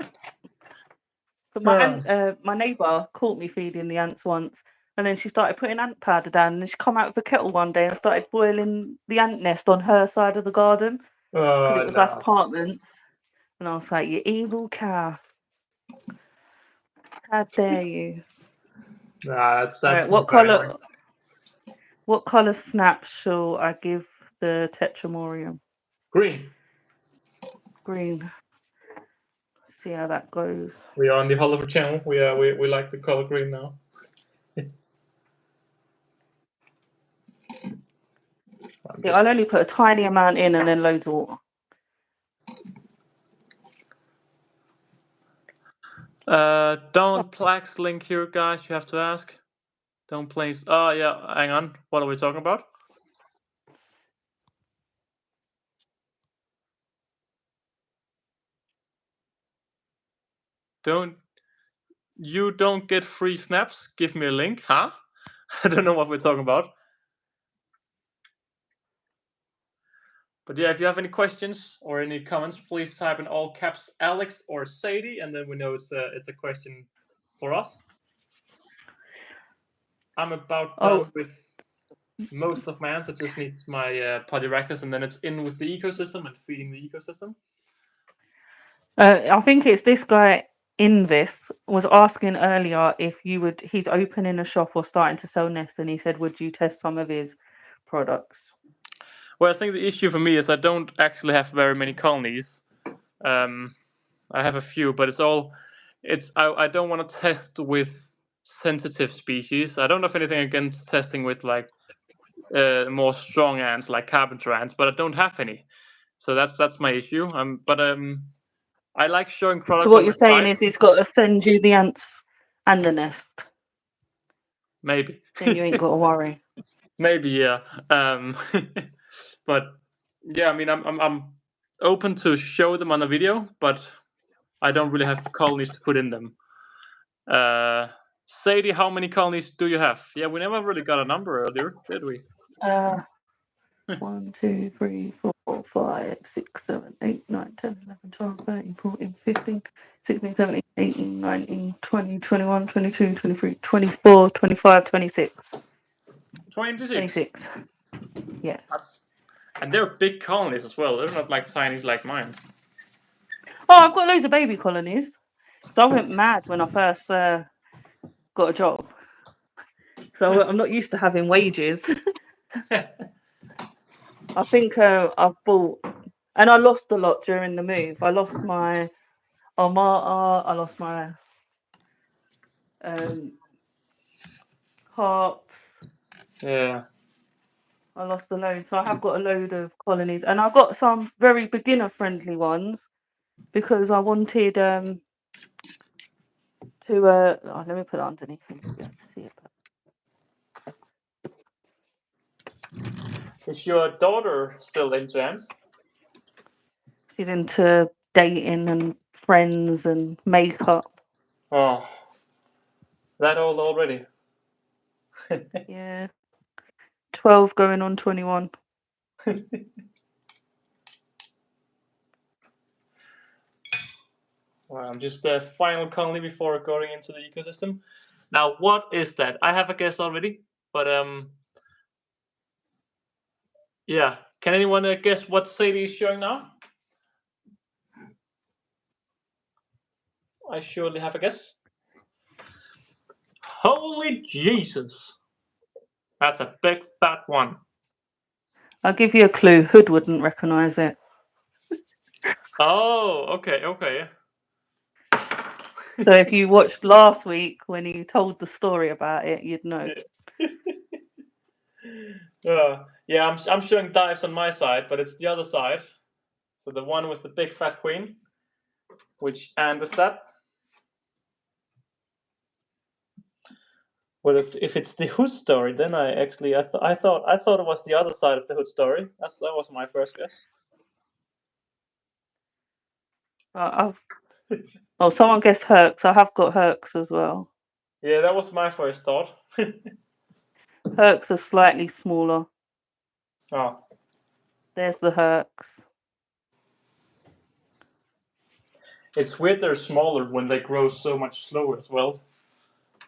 But my neighbour caught me feeding the ants once, and then she started putting ant powder down, and then she come out with a kettle one day and started boiling the ant nest on her side of the garden because it was like apartments. And I was like, "You evil cow! How dare you?" That's right, what colour snap shall I give the Tetramorium? Green. Green. See how that goes. We are on the Hollover channel. We like the color green now. I'll only put a tiny amount in and then loads of water. Don't Plax link here, guys. You have to ask. Don't place. Oh yeah, hang on. What are we talking about? Don't get free snaps? Give me a link, huh? I don't know what we're talking about. But yeah, if you have any questions or any comments, please type in all caps Alex or Sadie, and then we know it's a question for us. I'm about done with most of my answer. Just needs my Polyraccus, and then it's in with the ecosystem and feeding the ecosystem. I think it's this guy in this was asking earlier if he's opening a shop or starting to sell nests, and he said, would you test some of his products? Well, I think the issue for me is I don't actually have very many colonies. I have a few, but I don't want to test with sensitive species. I don't have anything against testing with like more strong ants like carpenter ants, but I don't have any. So that's my issue. But I like showing products. So what you're saying is he's got to send you the ants and the nest. Maybe. Then you ain't got to worry. Maybe, yeah. But yeah, I mean, I'm open to show them on a video, but I don't really have colonies to put in them. Sadie, how many colonies do you have? Yeah, we never really got a number earlier, did we? 1, 2, 3, 4, 5, 6, 7, 8, 9, 10, 11, 12, 13, 14, 15, 16, 17, 18, 19, 20, 21, 22, 23, 24, 25, 26. 26. Yeah. And they're big colonies as well. They're not like tinies like mine. Oh, I've got loads of baby colonies. So I went mad when I first got a job. So I'm not used to having wages. I think I've bought, and I lost a lot during the move. I lost my Armata, I lost my harps. Yeah. I lost a load. So I have got a load of colonies. And I've got some very beginner-friendly ones because I wanted to... let me put it underneath so you'll be able to see it. Is your daughter still into ants? She's into dating and friends and makeup. Oh, that old already? Yeah. 12 going on 21. Well, I'm just a final colony before going into the ecosystem. Now, what is that? I have a guess already, but yeah. Can anyone guess what Sadie is showing now? I surely have a guess. Holy Jesus! That's a big fat one. I'll give you a clue. Hood wouldn't recognise it. Oh, okay. So if you watched last week when he told the story about it, you'd know. Yeah, I'm showing dives on my side, but it's the other side. So the one with the big fat queen, which and is that. Well, if it's the Hood story, then I actually I thought it was the other side of the Hood story. That was my first guess. Oh, someone guessed Herx. I have got Herx as well. Yeah, that was my first thought. Herx are slightly smaller. Oh, There's the Herx. it's weird they're smaller when they grow so much slower as well.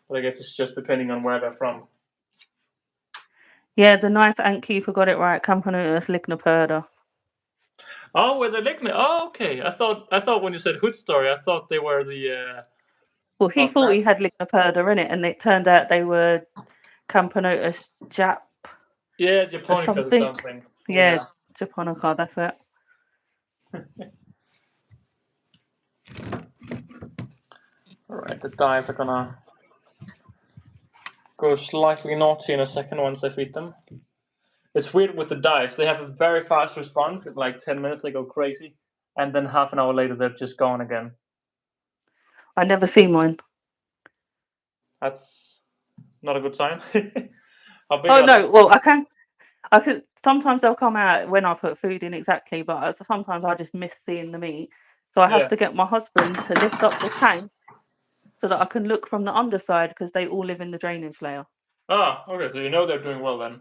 But I guess it's just depending on where they're from. Yeah, the nice ant keeper got it right. Campanotus lignoperda. Oh, were they Lickner? Oh, okay. I thought when you said Hood story, I thought they were the. Well, he thought he had lignoperda in it, and it turned out they were Campanotus Jap. Yeah, Japonica or something. Yeah, Japonica, that's it. Alright, the dives are gonna go slightly naughty in a second once I feed them. It's weird with the dives. They have a very fast response. In like 10 minutes, they go crazy. And then half an hour later, they're just gone again. I never seen mine. That's not a good sign. How big Oh are no, they? well I could sometimes they'll come out when I put food in exactly, but sometimes I just miss seeing the meat. So I have to get my husband to lift up the tank so that I can look from the underside because they all live in the drainage layer. Ah, okay, so you know they're doing well then.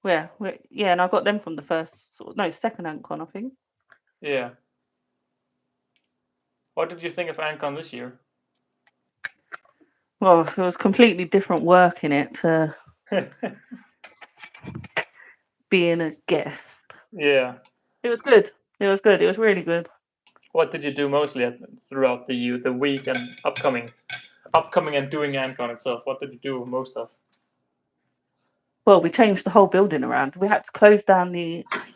Yeah, and I got them from the second Ancon, I think. Yeah. What did you think of Ancon this year? Well, it was completely different work in it to being a guest. Yeah. It was good. It was good. It was really good. What did you do mostly throughout the week and upcoming and doing Ancon itself? What did you do most of? Well, we changed the whole building around. We had to close down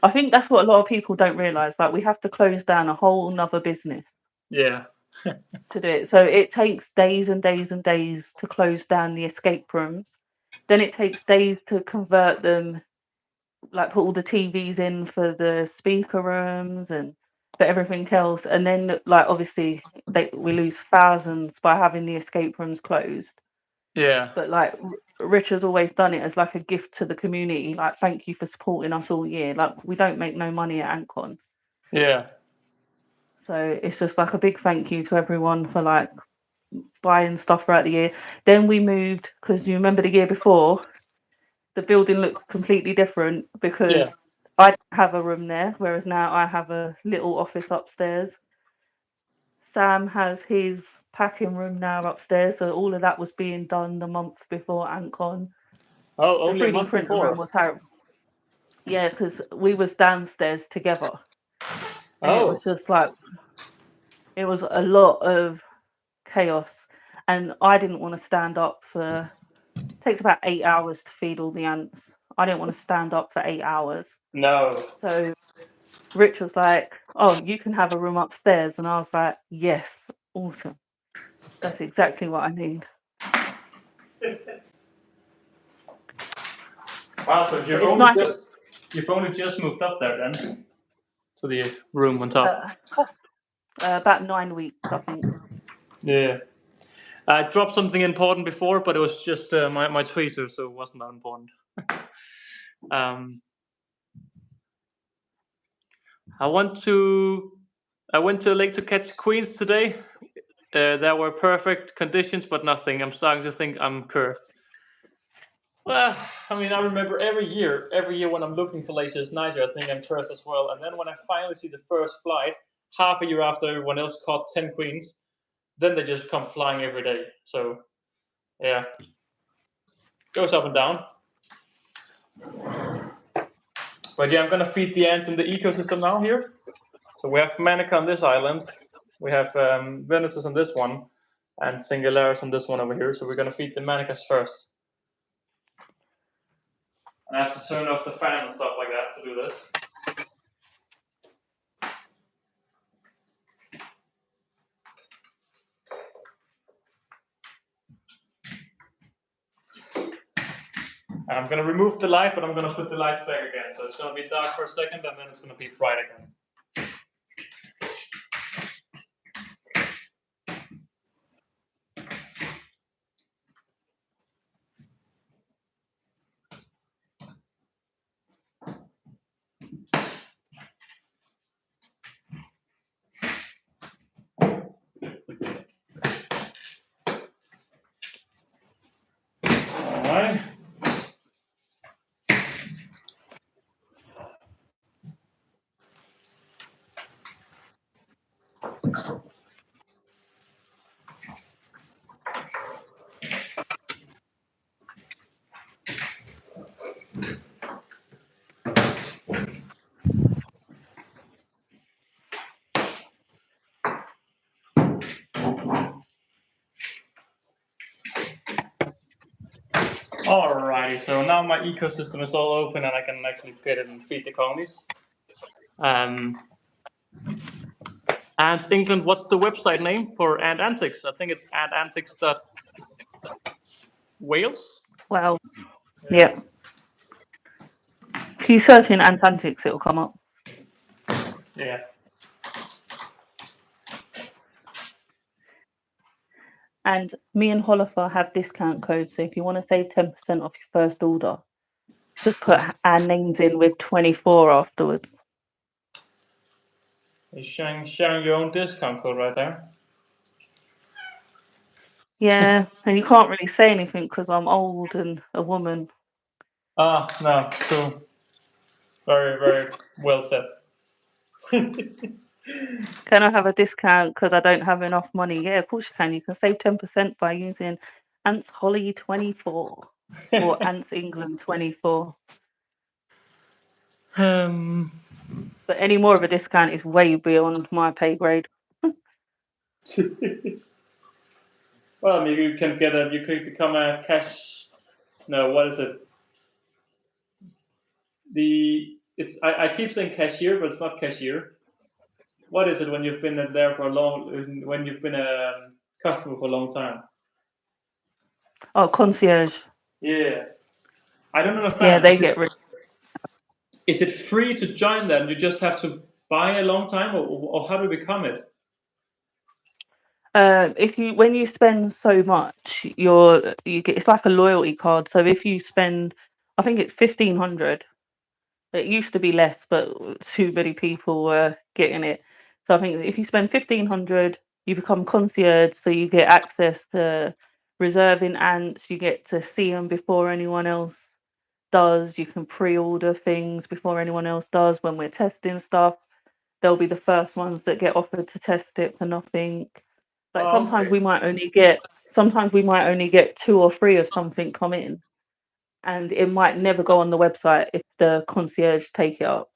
I think that's what a lot of people don't realise. Like, we have to close down a whole nother business. Yeah. To do it. So it takes days and days and days to close down the escape rooms. Then it takes days to convert them, like put all the TVs in for the speaker rooms and for everything else. And then, like, obviously, we lose thousands by having the escape rooms closed. Yeah. But like Rich has always done it as like a gift to the community. Like, thank you for supporting us all year. Like, we don't make no money at Ancon. Yeah. So it's just like a big thank you to everyone for like buying stuff throughout the year. Then we moved because you remember the year before, the building looked completely different because I didn't have a room there, whereas now I have a little office upstairs. Sam has his packing room now upstairs, so all of that was being done the month before Ancon. Oh, The only a 3D month printer before. room was terrible. Yeah, because we was downstairs together, and it was just like it was a lot of chaos, and I didn't want to stand up for. It takes about 8 hours to feed all the ants. I didn't want to stand up for 8 hours. No. So Rich was like, "Oh, you can have a room upstairs," and I was like, "Yes, awesome. That's exactly what I need." Wow, so you've It's only nice. just moved up there then to the room on top. About 9 weeks, I think. Yeah. I dropped something important before, but it was just my tweezer, so it wasn't that important. I went to a lake to catch queens today. There were perfect conditions, but nothing. I'm starting to think I'm cursed. Well, I mean, I remember every year when I'm looking for Laces Niger, I think I'm cursed as well. And then when I finally see the first flight, half a year after everyone else caught 10 queens, then they just come flying every day. So, yeah, goes up and down. But yeah, I'm gonna feed the ants in the ecosystem now here. So we have Manica on this island, we have Veneces on this one, and Singularis on this one over here. So we're gonna feed the Manicas first. I have to turn off the fan and stuff like that to do this. I'm gonna remove the light, but I'm gonna put the lights back again. So it's gonna be dark for a second, and then it's gonna be bright again. Alright. Alrighty, so now my ecosystem is all open and I can actually fit it and feed the colonies. And England, what's the website name for Ant Antics? I think it's antantics.wales. Well, yeah. If you search in Antantics, it'll come up. Yeah. And me and Holifer have discount codes, so if you want to save 10% off your first order, just put our names in with 24 afterwards. You're sharing your own discount code right there. Yeah, and you can't really say anything because I'm old and a woman. Ah, no, cool. Very, very well said. Can I have a discount because I don't have enough money? Yeah, of course you can. You can save 10% by using Ants Holly 24 or Ants England 24. But any more of a discount is way beyond my pay grade. Well, maybe you can you could become a cash. No, what is it? I keep saying cashier, but it's not cashier. What is it when you've been there for when you've been a customer for a long time? Oh, concierge. Yeah, I don't understand. Yeah, they get rid. Is it free to join them? You just have to buy a long time, or how do you become it? When you spend so much, you get, it's like a loyalty card. So if you spend, I think it's 1,500. It used to be less, but too many people were getting it. So I think if you spend 1,500, you become concierge. So you get access to reserving ants. You get to see them before anyone else does. You can pre-order things before anyone else does. When we're testing stuff, they'll be the first ones that get offered to test it for nothing. Like sometimes we might only get 2 or 3 of something come in, and it might never go on the website if the concierge take it up.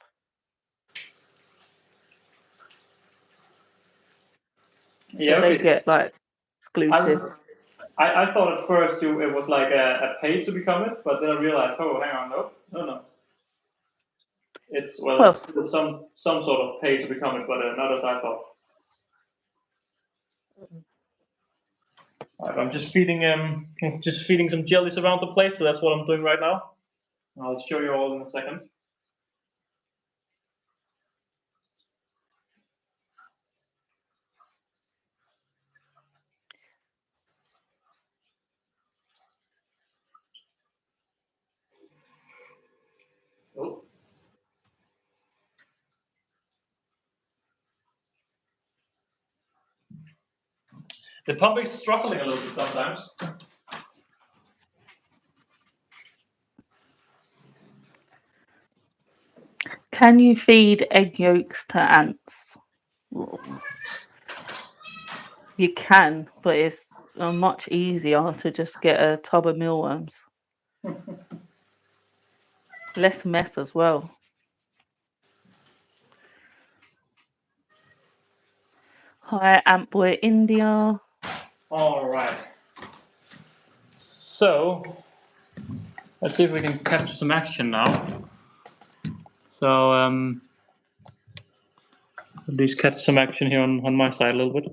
Yeah, so they get like exclusive. I thought at first it was like a pay to become it, but then I realized, oh, hang on, no. It's some sort of pay to become it, but not as I thought. I'm just feeding some jellies around the place, so that's what I'm doing right now. I'll show you all in a second. Oh. The pump is struggling a little bit sometimes. Can you feed egg yolks to ants? You can, but it's much easier to just get a tub of mealworms. Less mess as well. Hi, Ant Boy India. All right. So let's see if we can capture some action now. So at least catch some action here on my side a little bit.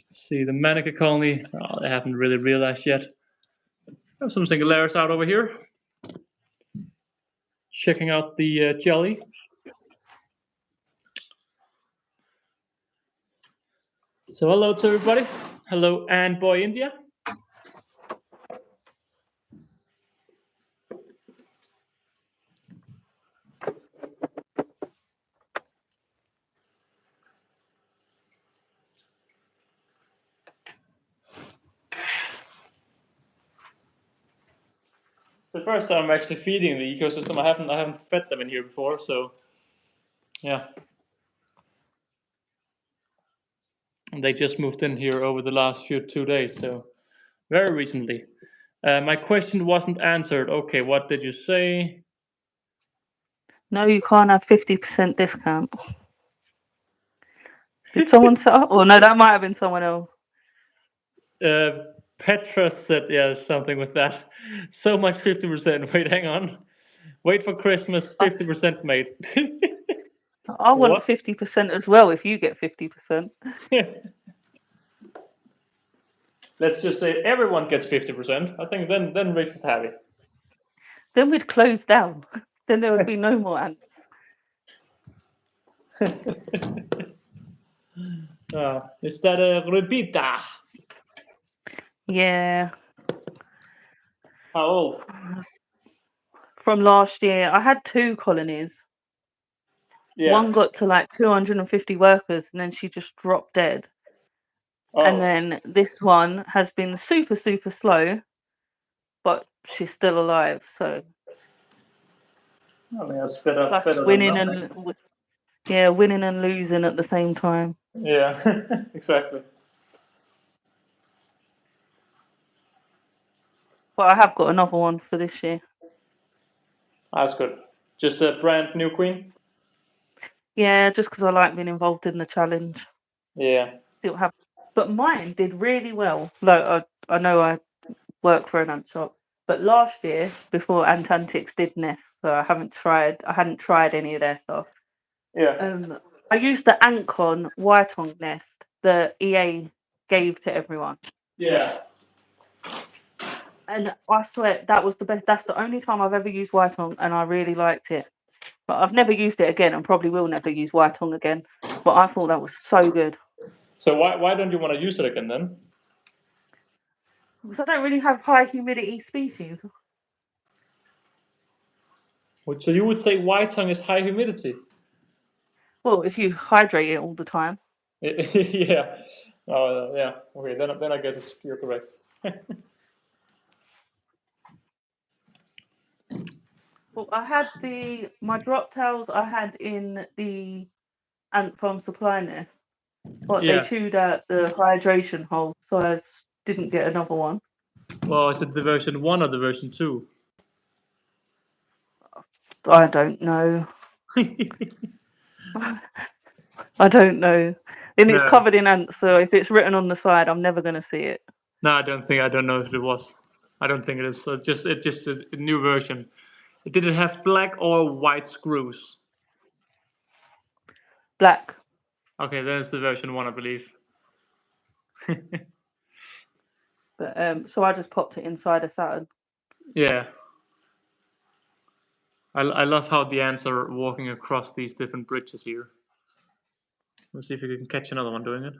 Let's see, the Manica colony. Oh, they haven't really realized yet. Have some Singularis out over here. Checking out the jelly. So hello to everybody. Hello, and boy India. The first time I'm actually feeding the ecosystem. I haven't fed them in here before, so yeah. And they just moved in here over the last 2 days, so very recently. My question wasn't answered. Okay, what did you say? No, you can't have 50% discount. Did someone set up? Or no, that might have been someone else. Petra said, yeah, something with that. So much 50%. Wait, hang on. Wait for Christmas, 50% made. I want What? 50% as well if you get 50%. Let's just say everyone gets 50%. I think then Rich is happy. Then we'd close down. Then there would be no more ants. Is that a Rubita? Yeah. How old? From last year, I had 2 colonies. Yeah. One got to like 250 workers and then she just dropped dead. Oh. And then this one has been super, super slow, but she's still alive. So I mean, that's better. like Better winning than nothing. winning and losing at the same time. Yeah, exactly. But I have got another one for this year. That's good. Just a brand new queen? Yeah, just because I like being involved in the challenge. Yeah. See what happens. But mine did really well. Like I know I work for an ant shop, but last year before Antantics did nests, so I hadn't tried any of their stuff. Yeah. I used the Ancon Whitong nest that EA gave to everyone. Yeah. And I swear that was the best. That's the only time I've ever used Whitong, and I really liked it. But I've never used it again, and probably will never use Whitong again. But I thought that was so good. So why don't you want to use it again then? Because I don't really have high humidity species. So you would say Whitong is high humidity? Well, if you hydrate it all the time. Yeah. Oh yeah. Okay. Then I guess you're correct. Well, I had my drop tails I had in the ant farm supply nest, but Yeah. they chewed out the hydration hole, so I didn't get another one. Well, is it the version 1 or the version 2? I don't know. I don't know. And it's covered in ants, so if it's written on the side, I'm never going to see it. No, I don't know if it was. I don't think it is. It's just a new version. Did it have black or white screws? Black. Okay, then it's the version 1, I believe. But so I just popped it inside a Saturn. Yeah. I love how the ants are walking across these different bridges here. Let's see if you can catch another one doing it.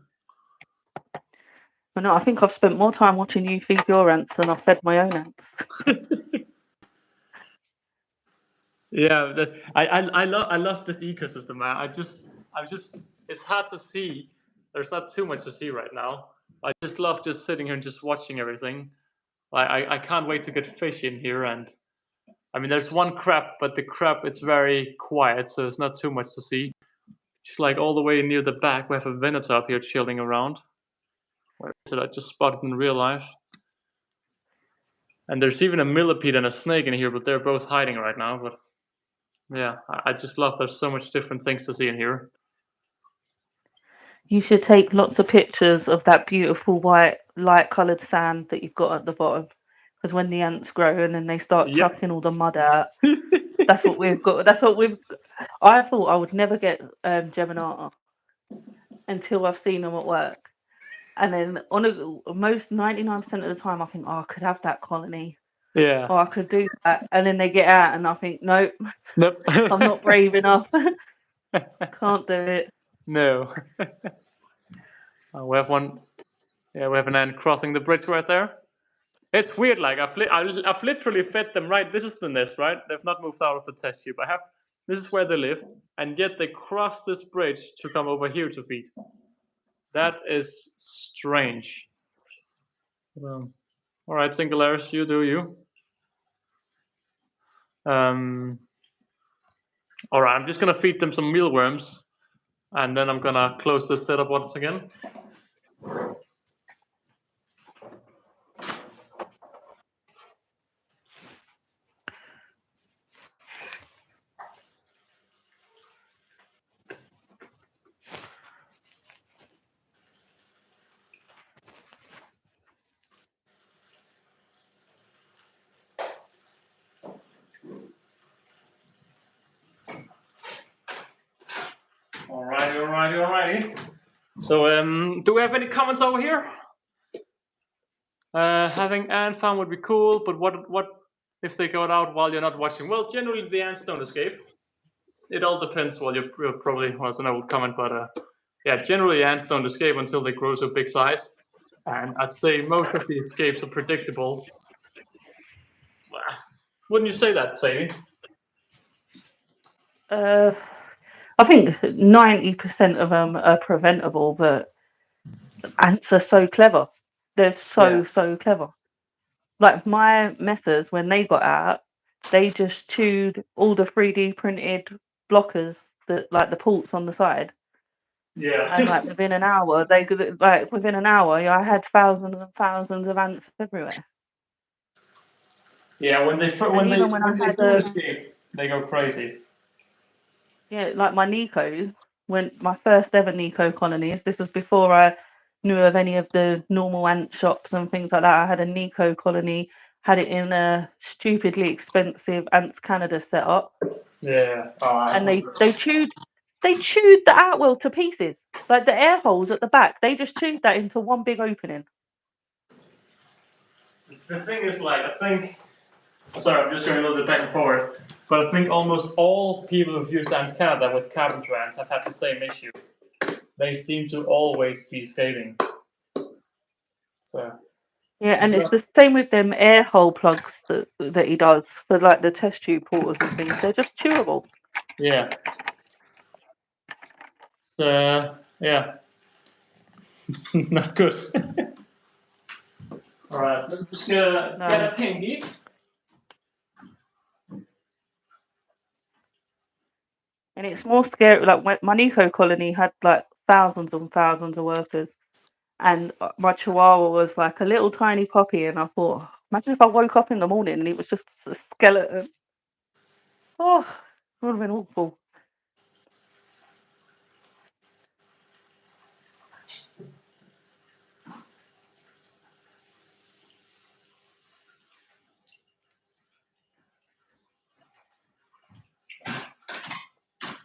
But no, I think I've spent more time watching you feed your ants than I've fed my own ants. Yeah, I love this ecosystem, man. It's hard to see. There's not too much to see right now. I just love just sitting here and just watching everything. I can't wait to get fish in here, and I mean there's one crab, but the crab is very quiet, so there's not too much to see. It's like all the way near the back. We have a Venator up here chilling around. Where is it? I just spotted in real life. And there's even a millipede and a snake in here, but they're both hiding right now. But yeah, I just love there's so much different things to see in here. You should take lots of pictures of that beautiful white light coloured sand that you've got at the bottom. Because when the ants grow and then they start chucking all the mud out, that's what we've got. I thought I would never get Geminata until I've seen them at work. And then most 99% of the time, I think, oh, I could have that colony. Yeah. Or I could do that. And then they get out, and I think, nope, Nope. I'm not brave enough. Can't do it. No. We have one. Yeah, we have an ant crossing the bridge right there. It's weird. Like I've literally fed them right. This is the nest, right? They've not moved out of the test tube. This is where they live, and yet they cross this bridge to come over here to feed. That is strange. All right, Singularis, you do you. All right, I'm just gonna feed them some mealworms, and then I'm gonna close this setup once again. Alrighty. So, do we have any comments over here? Having ant farm would be cool, but what if they got out while you're not watching? Well, generally the ants don't escape. It all depends. Well, you're probably was an old comment, but yeah, generally ants don't escape until they grow to a big size, and I'd say most of the escapes are predictable. Wouldn't you say that, Sadie? I think 90% of them are preventable, but ants are so clever. They're so clever. Like my messers, when they got out, they just chewed all the 3D printed blockers, like the ports on the side. Yeah. And like within an hour, I had thousands and thousands of ants everywhere. Yeah, when they do escape, they go crazy. Yeah, like my Nicos, when my first ever Nico colonies, this was before I knew of any of the normal ant shops and things like that. I had a Nico colony, had it in a stupidly expensive Ants Canada setup. Yeah. And they chewed the outwell to pieces. Like the air holes at the back, they just chewed that into one big opening. The thing is, like, sorry, I'm just going a little bit back and forward, but I think almost all people who've used Ants Canada with carpenter ants have had the same issue. They seem to always be escaping. So. Yeah, and it's the same with them air hole plugs that he does for like the test tube porters and things. They're just chewable. Yeah. Yeah. It's not good. Alright, let's just get a pinky. And it's more scary. Like when my Nico colony had like thousands and thousands of workers, and my Chihuahua was like a little tiny puppy. And I thought, imagine if I woke up in the morning and it was just a skeleton. Oh, it would have been awful.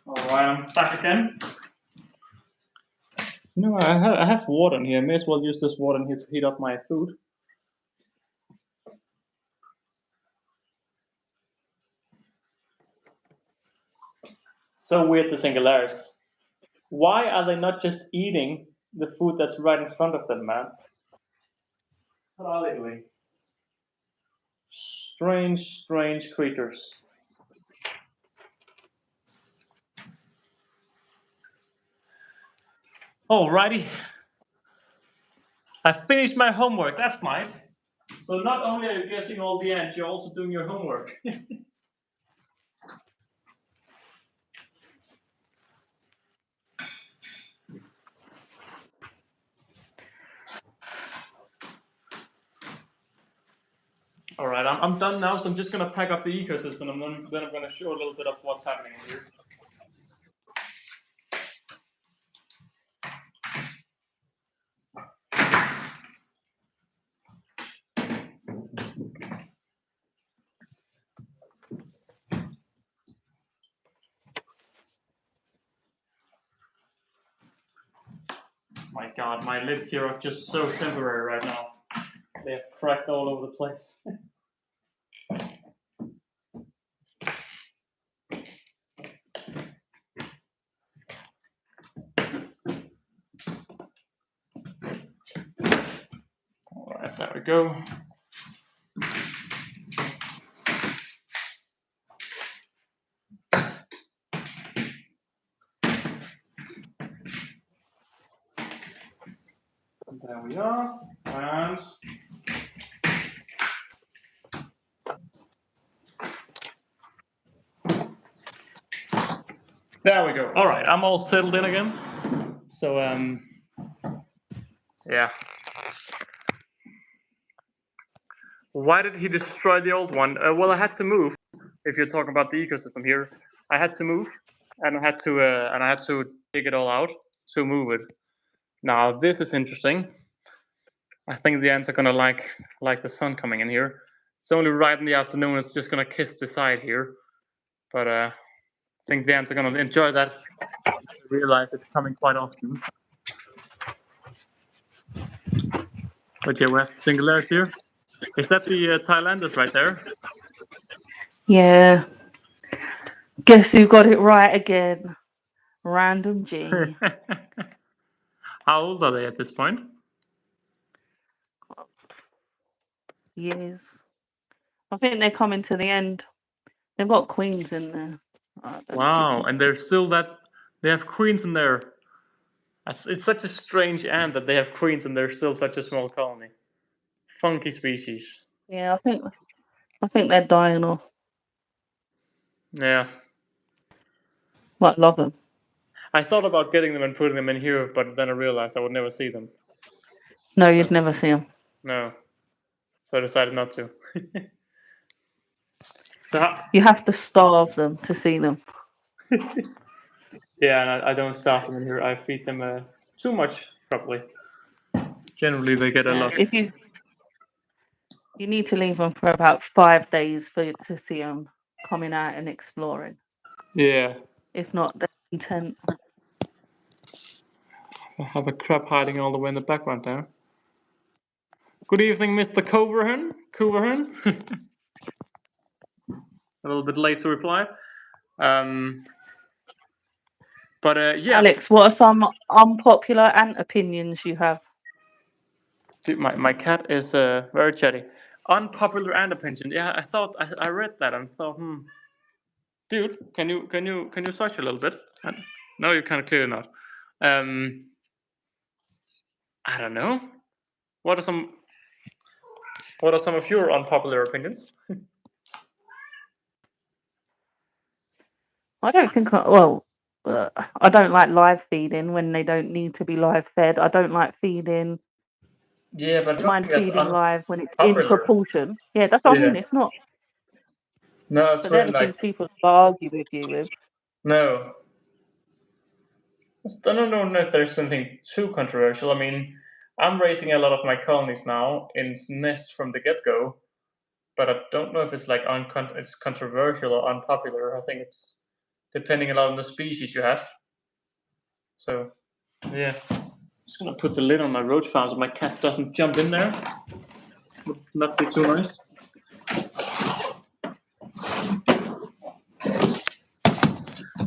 Alright, I'm back again. No, I have water in here. I may as well use this water in here to heat up my food. So weird, the Singularis. Why are they not just eating the food that's right in front of them, man? What are they doing? Strange creatures. Alrighty. I finished my homework. That's nice. So not only are you guessing all the ants, you're also doing your homework. Alright, I'm done now, so I'm just going to pack up the ecosystem and then I'm going to show a little bit of what's happening here. my god, my lids here are just so temporary right now. They have cracked all over the place. Alright, there we go. And there we are. And there we go. All right, I'm all settled in again. So yeah. Why did he destroy the old one? Well, I had to move. If you're talking about the ecosystem here, I had to move, and I had to dig it all out to move it. Now this is interesting. I think the ants are gonna like the sun coming in here. It's only right in the afternoon. It's just gonna kiss the side here, but I think the ants are gonna enjoy that. Realize it's coming quite often. But yeah, we have the singularity here. Is that the Thailanders right there? Yeah. Guess who got it right again? Random G. How old are they at this point? Years. I think they're coming to the end. They've got queens in there. Wow, and they're still that. They have queens in there. It's such a strange ant that they have queens and they're still such a small colony. Funky species. Yeah, I think they're dying off. Yeah. But love them. I thought about getting them and putting them in here, but then I realized I would never see them. No, you'd never see them. No. So I decided not to. You have to starve them to see them. Yeah, and I don't starve them in here. I feed them too much, probably. Generally, they get a lot. If you need to leave them for about 5 days for you to see them coming out and exploring. Yeah. If not, they're content. I have a crab hiding all the way in the background there. Good evening, Mr. Coverhern. A little bit late to reply. But yeah. Alex, what are some unpopular ant opinions you have? Dude, my cat is very chatty. Unpopular ant opinion. Yeah, I read that and thought, dude, can you search a little bit? No, you can clearly not. I don't know. What are some of your unpopular opinions? I don't think I don't like live feeding when they don't need to be live fed. I don't like feeding. Yeah, but I mind feeding live when it's in proportion. Yeah, that's what I mean. It's not. No, it's but they're the things people argue with you with. No. I don't know if there's something too controversial. I mean, I'm raising a lot of my colonies now in nests from the get-go, but I don't know if it's like it's controversial or unpopular. I think it's depending a lot on the species you have. So, yeah. Just gonna put the lid on my roach farm so my cat doesn't jump in there. Would not be too nice.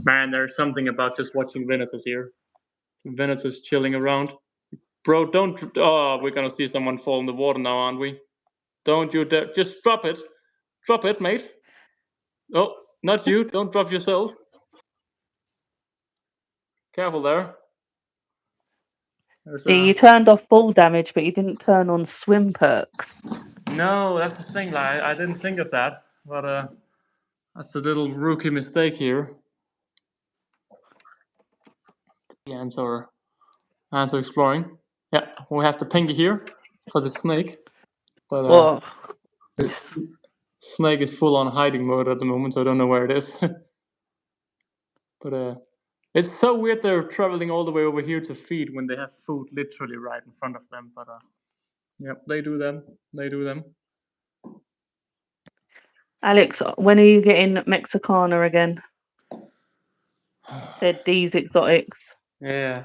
Man, there's something about just watching Venatus here. Venatus chilling around. Bro, don't. Oh, we're gonna see someone fall in the water now, aren't we? Don't you dare. Just drop it. Drop it, mate. Oh, not you. Don't drop yourself. Careful there. See, you turned off fall damage, but you didn't turn on swim perks. No, that's the thing. Like, I didn't think of that, but that's a little rookie mistake here. The ants are exploring. Yeah, we have the pinky here for the snake, but this snake is full on hiding mode at the moment, so I don't know where it is. But it's so weird they're traveling all the way over here to feed when they have food literally right in front of them. But yeah, they do them. Alex, when are you getting Mexicana again? They're these exotics. Yeah.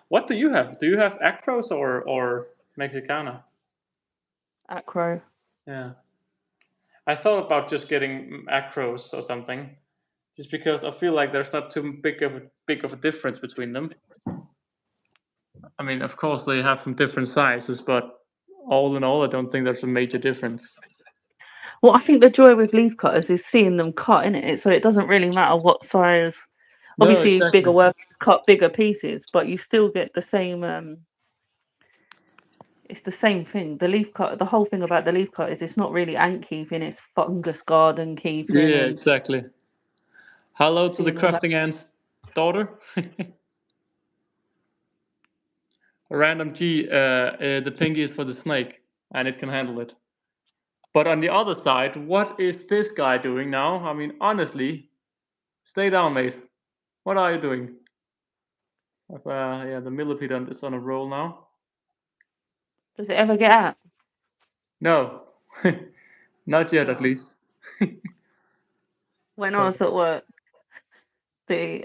What do you have? Do you have Acros or Mexicana? Acro. Yeah. I thought about just getting Acros or something, just because I feel like there's not too big of a difference between them. I mean, of course they have some different sizes, but all in all, I don't think there's a major difference. Well, I think the joy with leaf cutters is seeing them cut in it, so it doesn't really matter what size. No, Obviously, bigger exactly. workers cut bigger pieces, but you still get the same. It's the same thing. The leaf cut. The whole thing about the leaf cut is it's not really ant keeping; it's fungus garden keeping Yeah, and exactly. Hello to the seeing all that. crafting ant's daughter. Random G, the pinky is for the snake, and it can handle it. But on the other side, what is this guy doing now? I mean, honestly, stay down, mate. What are you doing? Yeah, the millipede is on a roll now. Does it ever get out? No, not yet, at No. least. When I But was at work, do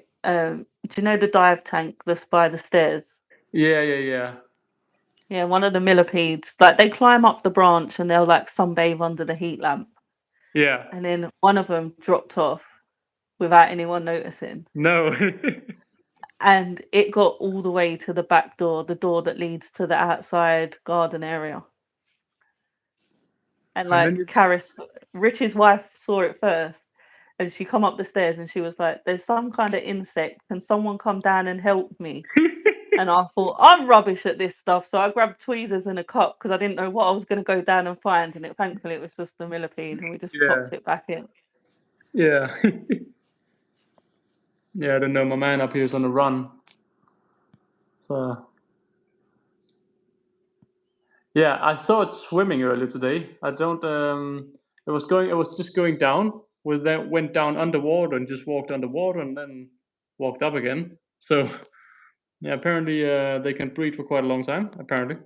you know the dive tank that's by the stairs? yeah. Yeah, one of the millipedes, like they climb up the branch and they'll like sunbathe under the heat lamp, Yeah. and then one of them dropped off without anyone noticing, No. and it got all the way to the back door, the door that leads to the outside garden area. And And then like Rich's wife saw it first, and she come up the stairs and she was like, "There's some kind of insect. Can someone come down and help me?" And I thought, I'm rubbish at this stuff. So I grabbed tweezers and a cup because I didn't know what I was going to go down and find. And thankfully, it was just a millipede. And we just yeah, popped it back in. yeah, yeah. I don't know. My man up here is on a run. So yeah, I saw it swimming earlier today. I don't. It was going. It was just going down. Was then went down underwater and just walked underwater and then walked up again. So yeah, apparently they can breed for quite a long time. Apparently.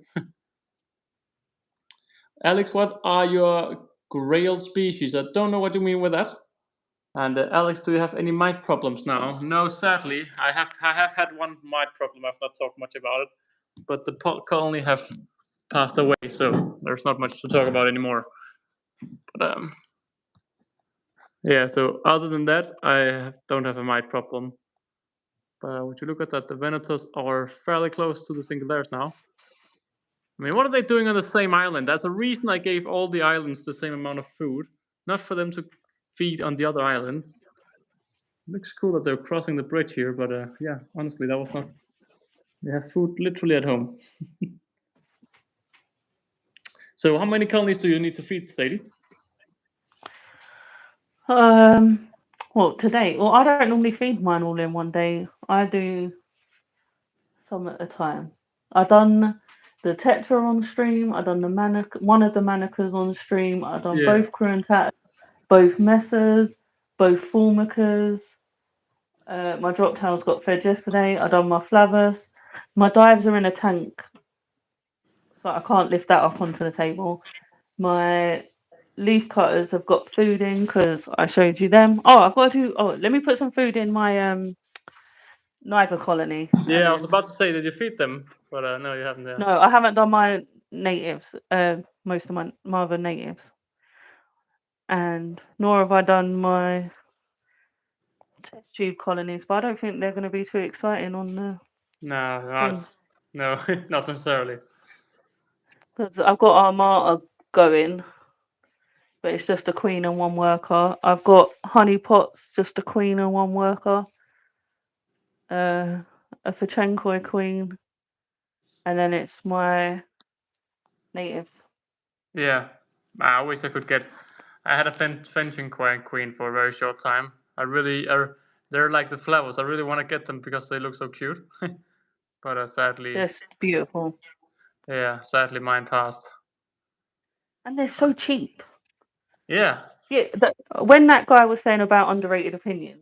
Alex, what are your grail species? I don't know what you mean with that. And Alex, do you have any mite problems now? No, sadly, I have had one mite problem. I've not talked much about it, but the colony have passed away, so there's not much to talk about anymore. But yeah. So other than that, I don't have a mite problem. But would you look at that? The Venators are fairly close to the Singulares now. I mean, what are they doing on the same island? There's a reason I gave all the islands the same amount of food, not for them to feed on the other islands. Looks cool that they're crossing the bridge here, but yeah, honestly, that was not. They have food literally at home. So, how many colonies do you need to feed, Sadie? Well, today, well, I don't normally feed mine all in one day. I do some at a time. I done the Tetra on stream. I done one of the Manicas on stream. I done Yeah. both Cruentats, both Messers, both Formicas. My drop tails got fed yesterday. I done my Flavus. My dives are in a tank, so I can't lift that up onto the table. My leaf cutters have got food in because I showed you them. Oh, I've got to do. Oh, let me put some food in my Niger colony. And Yeah, I was then about to say, did you feed them? But no, you haven't. Yeah. no, I haven't done my natives. Most of my other natives, and nor have I done my test tube colonies. But I don't think they're going to be too exciting on the thing. No, not necessarily. Because I've got Armata going, but it's just a queen and one worker. I've got honey pots, just a queen and one worker. A Fachenkoi queen, and then it's my natives. Yeah, I wish I could get. I had a fencing queen for a very short time. I really are. They're like the flowers. I really want to get them because they look so cute. But sadly, Just beautiful, yeah, sadly mine passed. and they're so cheap. Yeah, Yeah, when that guy was saying about underrated opinion,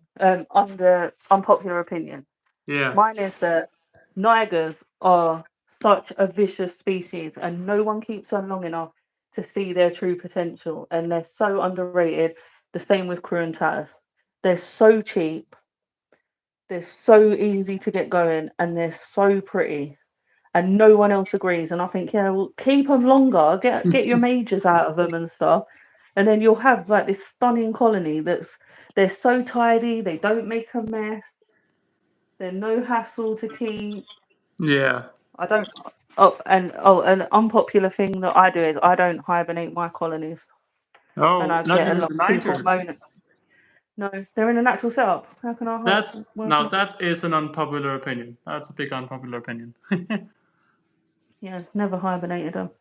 under unpopular opinion, yeah, mine is that Nigers are such a vicious species, and no one keeps on long enough to see their true potential, and they're so underrated. The same with Cruentatus. They're so cheap, They're so easy to get going, and they're so pretty, and no one else agrees. And I think, yeah, well, keep them longer. Get your majors out of them and stuff, and then you'll have like this stunning colony. They're so tidy. They don't make a mess. They're no hassle to keep. Yeah. I don't. An unpopular thing that I do is I don't hibernate my colonies, and Oh, I not get a even lot the of people nighters. moaning. No, they're in a natural setup. How can I That's work now in that is an unpopular opinion. That's a big unpopular opinion. Yeah, never hibernated them.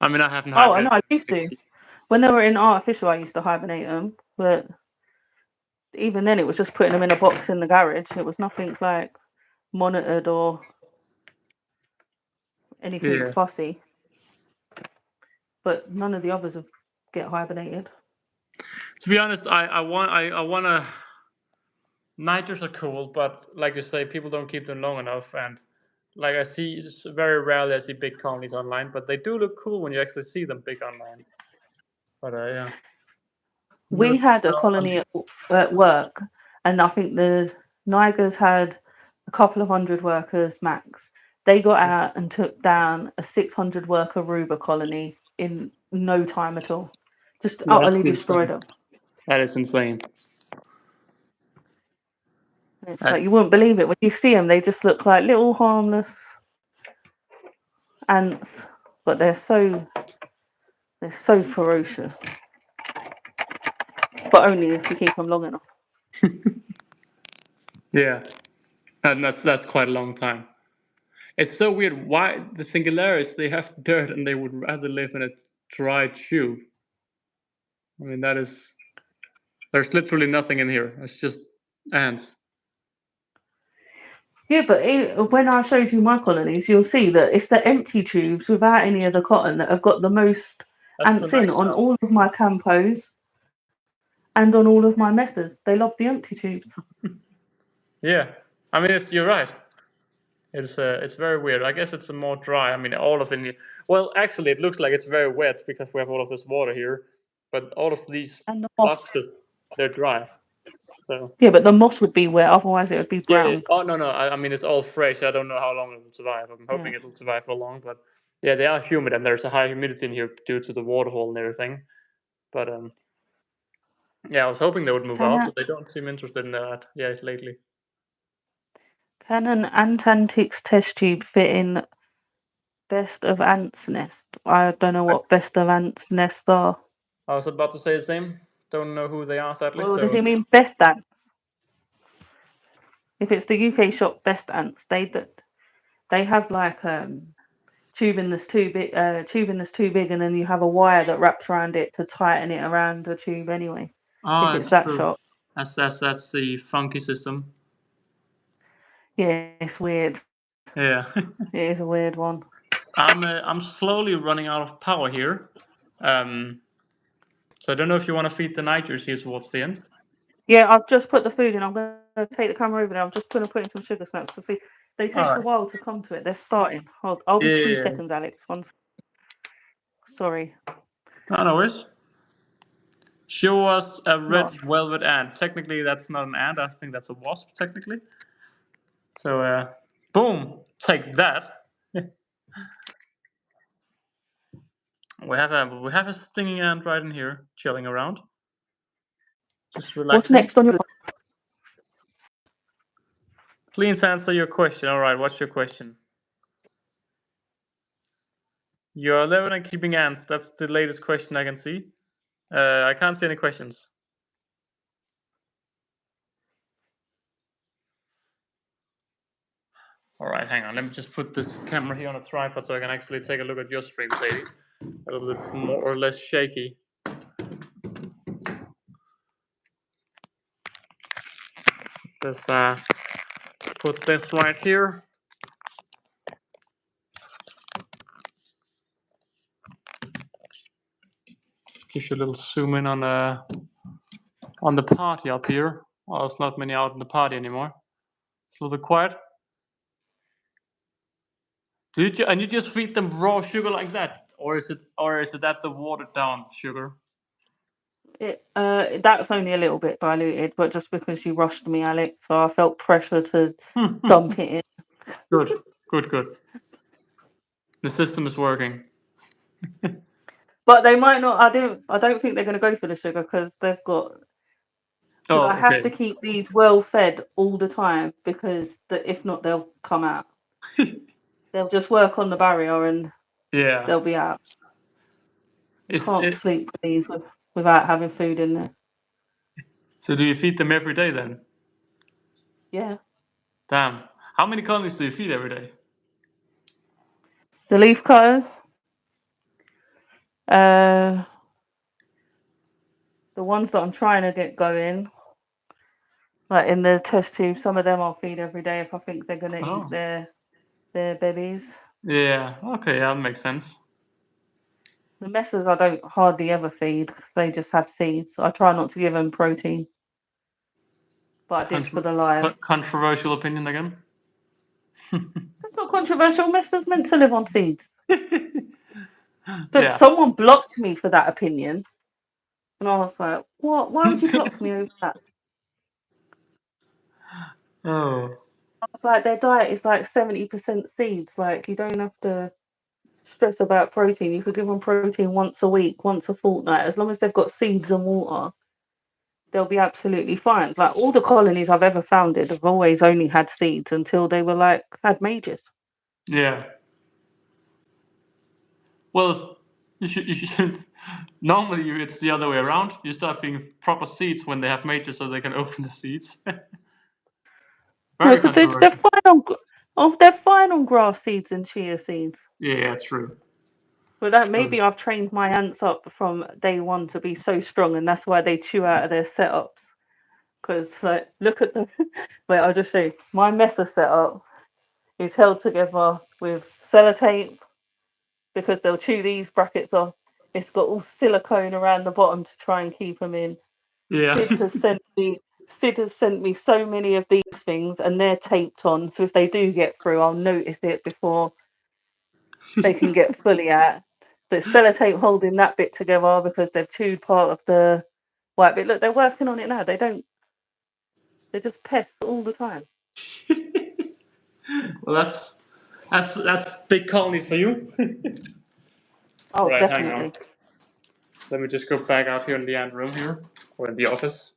I mean, I haven't Oh, I know, hibernated. I used to. When they were in artificial, I used to hibernate them, but even then, it was just putting them in a box in the garage. It was nothing like monitored or anything Yeah. fussy. But none of the others have get hibernated. To be honest, I wanna. Nighters are cool, but like you say, people don't keep them long enough. And like I see, it's very rarely I see big colonies online, but they do look cool when you actually see them big online. But yeah. We had a colony at work, and I think the Nigers had a couple of hundred workers max. They got out and took down a 600 worker Ruber colony in no time at all. Just utterly That's destroyed insane. them. That is insane. It's That, like you wouldn't believe it when you see them. They just look like little harmless ants, but they're so ferocious. But only if you keep them long enough. yeah, and that's quite a long time. It's so weird. Why the Singularis? They have dirt, and they would rather live in a dry tube. I mean, that is. There's literally nothing in here. It's just ants. Yeah, but when I showed you my colonies, you'll see that it's the empty tubes without any of the cotton that have got the most That's the ants in nice on stuff. all of my campos and on all of my messes. They love the empty tubes. Yeah, I mean, you're right. It's very weird. I guess it's more dry. I mean, all of the well, actually, it looks like it's very wet because we have all of this water here, but all of these And the moss. boxes they're dry. So Yeah, but the moss would be wet, otherwise it would be yeah, brown. oh no, I mean it's all fresh. I don't know how long it will survive. I'm hoping Yeah. it'll survive for long, but yeah, they are humid and there's a high humidity in here due to the water hole and everything. But yeah, I was hoping they would move out, Can, but they don't seem interested in that yet lately. can an Antantics test tube fit in Best of Ants Nest? I don't know what Best of Ants Nests are. I was about to say the same. Don't know who they are sadly. Well, does So he mean Best Ants? If it's the UK shop Best Ants, they have like tubing that's too big, and then you have a wire that wraps around it to tighten it around the tube anyway. If it's that's that true. shop, That's the funky system. yeah, it's weird. Yeah. It is a weird one. I'm slowly running out of power here. So I don't know if you want to feed the nighters here towards the end. Yeah, I've just put the food in. I'm going to take the camera over there. I'm just going to put in some sugar snaps to see. They take a while to come to it. They're starting. I'll be 2 seconds, Alex. Sorry. No worries. Show us a red velvet ant. Technically, that's not an ant. I think that's a wasp, technically. So, boom. Take that. We have a stinging ant right in here, chilling around. Just relaxing. What's next on your? Please answer your question. All right, what's your question? You're 11 and keeping ants. That's the latest question I can see. I can't see any questions. All right, hang on. Let me just put this camera here on a tripod so I can actually take a look at your stream, Sadie. A little bit more or less shaky. Just put this right here. Give you a little zoom in on the party up here. Well, there's not many out in the party anymore. It's a little bit quiet. And you just feed them raw sugar like that, or is it that the watered down sugar? That's only a little bit diluted, but just because you rushed me, Alex, so I felt pressure to dump it in. Good. The system is working. But they might not. I don't think they're going to go for the sugar because they've got. Because Oh, I have okay. to keep these well fed all the time because if not, they'll come out. They'll just work on the barrier and Yeah. they'll be out. You Is can't it, sleep with these without having food in there. so do you feed them every day then? Yeah. Damn. How many colonies do you feed every day? The leaf cutters. The ones that I'm trying to get going, like in the test tube, some of them I'll feed every day if I think they're gonna Oh. eat their babies. Yeah. Okay. Yeah, that makes sense. The messes I don't hardly ever feed because they just have seeds. I try not to give them protein, but I did for the live. Controversial opinion again. That's not controversial. Messes meant to live on seeds. But Yeah. someone blocked me for that opinion, and I was like, "What? Why would you block me over that?" Oh. I was like, "Their diet is like 70% seeds. Like you don't have to stress about protein. You could give them protein once a week, once a fortnight. As long as they've got seeds and water, they'll be absolutely fine." Like all the colonies I've ever founded have always only had seeds until they were like had majors. Yeah. Well, you should. Normally, it's the other way around. You start feeding proper seeds when they have majors, so they can open the seeds. No, Very because they're controversial. fine on they're fine on grass seeds and chia seeds. Yeah, true. But that True. maybe I've trained my ants up from day one to be so strong, and that's why they chew out of their setups. Because like, look at the wait, I'll just show you. My Mesa setup is held together with sellotape because they'll chew these brackets off. It's got all silicone around the bottom to try and keep them in. Yeah. Sid has sent me so many of these things, and they're taped on. So if they do get through, I'll notice it before they can get fully out. But sellotape holding that bit together because they've chewed part of the white bit. Look, they're working on it now. They're just pests all the time. Well, that's big colonies for you. Oh, Right, hang on. definitely. Let me just go back out here in the ant room here, or in the office.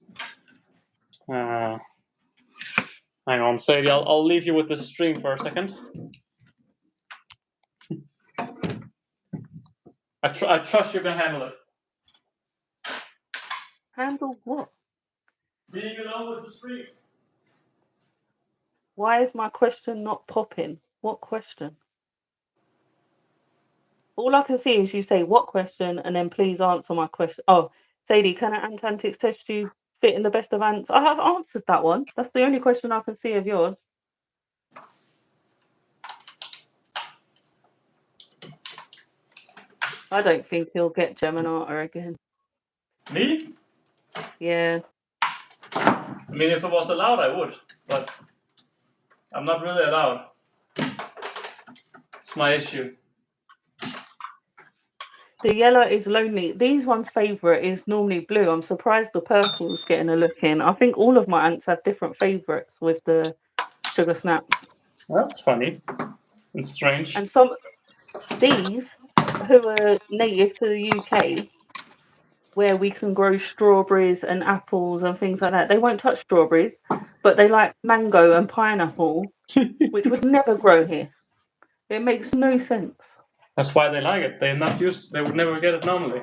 Hang on, Sadie. I'll leave you with the stream for a second. I trust you can handle it. Handle what? Being alone with the stream. Why is my question not popping? What question? All I can see is you say what question and then please answer my question. Oh, Sadie, can an ant antics test you fit in the best of ants? I have answered that one. That's the only question I can see of yours. I don't think he'll get Geminata again. Me? Yeah. I mean, if it was allowed, I would, but I'm not really allowed. It's my issue. The yellow is lonely. These ones' favourite is normally blue. I'm surprised the purple's getting a look in. I think all of my ants have different favourites with the sugar snaps. That's funny and strange. And these, who are native to the UK, where we can grow strawberries and apples and things like that, they won't touch strawberries, but they like mango and pineapple, which would never grow here. It makes no sense. That's why they like it. They're not used. They would never get it normally.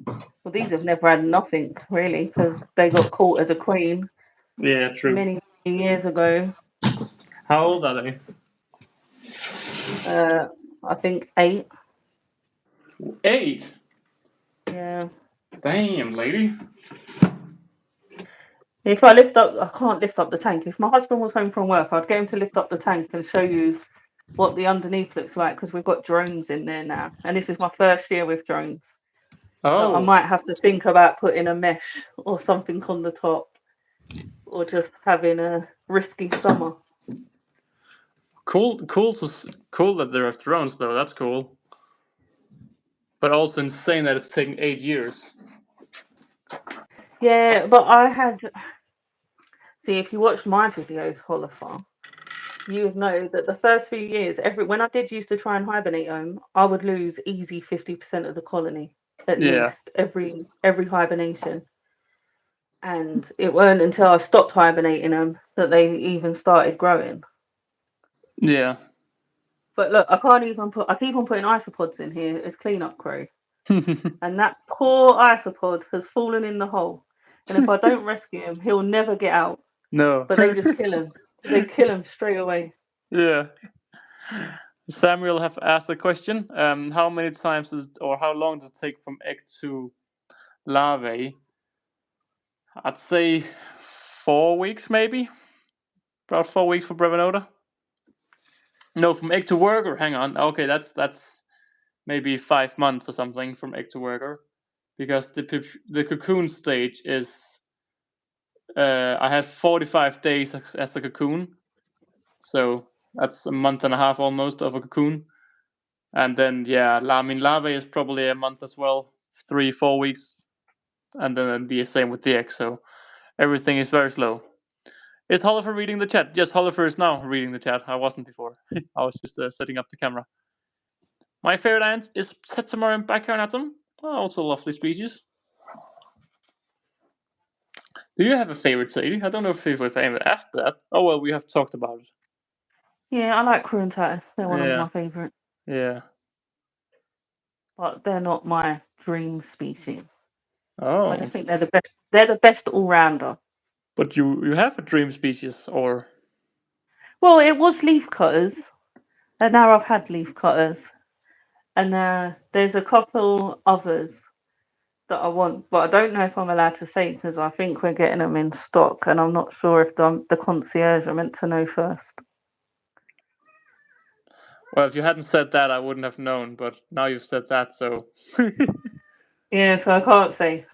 Well, these have never had nothing really because they got caught as a queen Yeah, true. many years ago. How old are they? I think 8. 8. Yeah. Damn, lady. If I lift up, I can't lift up the tank. If my husband was home from work, I'd get him to lift up the tank and show you what the underneath looks like because we've got drones in there now. And this is my first year with drones. So I Oh, might have to think about putting a mesh or something on the top or just having a risky summer. cool that there are drones though. That's cool. But also insane that it's taken 8 years. Yeah, but I had. See, if you watch my videos, Holifer, you would know that the first few years, when I did used to try and hibernate them, I would lose easy 50% of the colony at Yeah. least every hibernation. And it weren't until I stopped hibernating them that they even started growing. Yeah. But look, I keep on putting isopods in here as cleanup crew. And that poor isopod has fallen in the hole. And if I don't rescue him, he'll never get out. No. But they just kill him. They kill him straight away. Yeah. Samuel have asked a question. How many times how long does it take from egg to larvae? I'd say 4 weeks, maybe. About 4 weeks for Brevinota. No, from egg to worker. Hang on. Okay, that's maybe 5 months or something from egg to worker, because the cocoon stage is. I had 45 days as a cocoon, so that's a month and a half almost of a cocoon. And then larvae is probably a month as well, 3-4 weeks, and then the same with the egg. So everything is very slow. Is Holifer reading the chat? Yes, Holifer is now reading the chat. I wasn't before. I was just setting up the camera. My favorite ant is Tetsamarium bacarnatum. Also a lovely species. Do you have a favorite, Sadie? I don't know if we've ever asked that. Oh well, we have talked about it. Yeah, I like Cruentatus. They're one of my favourite. Yeah. But they're not my dream species. Oh. I just think they're the best. They're the best all-rounder. But you have a dream species, or? Well, it was leaf cutters, and now I've had leaf cutters, and there's a couple others that I want, but I don't know if I'm allowed to say because I think we're getting them in stock, and I'm not sure if the concierge are meant to know first. Well, if you hadn't said that, I wouldn't have known. But now you've said that, so. Yeah, so I can't say.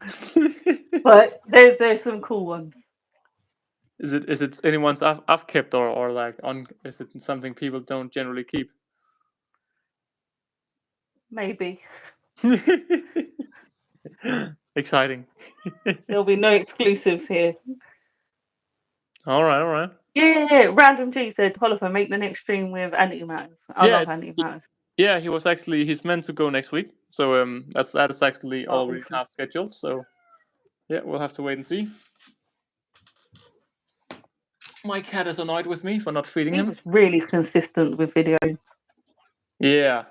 But there's some cool ones. Is it anyone's I've kept or like is it something people don't generally keep? Maybe. Exciting. There'll be no exclusives here. All right. Yeah, Random G said, Holifer, make the next stream with antimatters. I love antimatters. Yeah, he's meant to go next week. So that is actually already half scheduled. So yeah, we'll have to wait and see. My cat is annoyed with me for not feeding him. He was really consistent with videos. Yeah,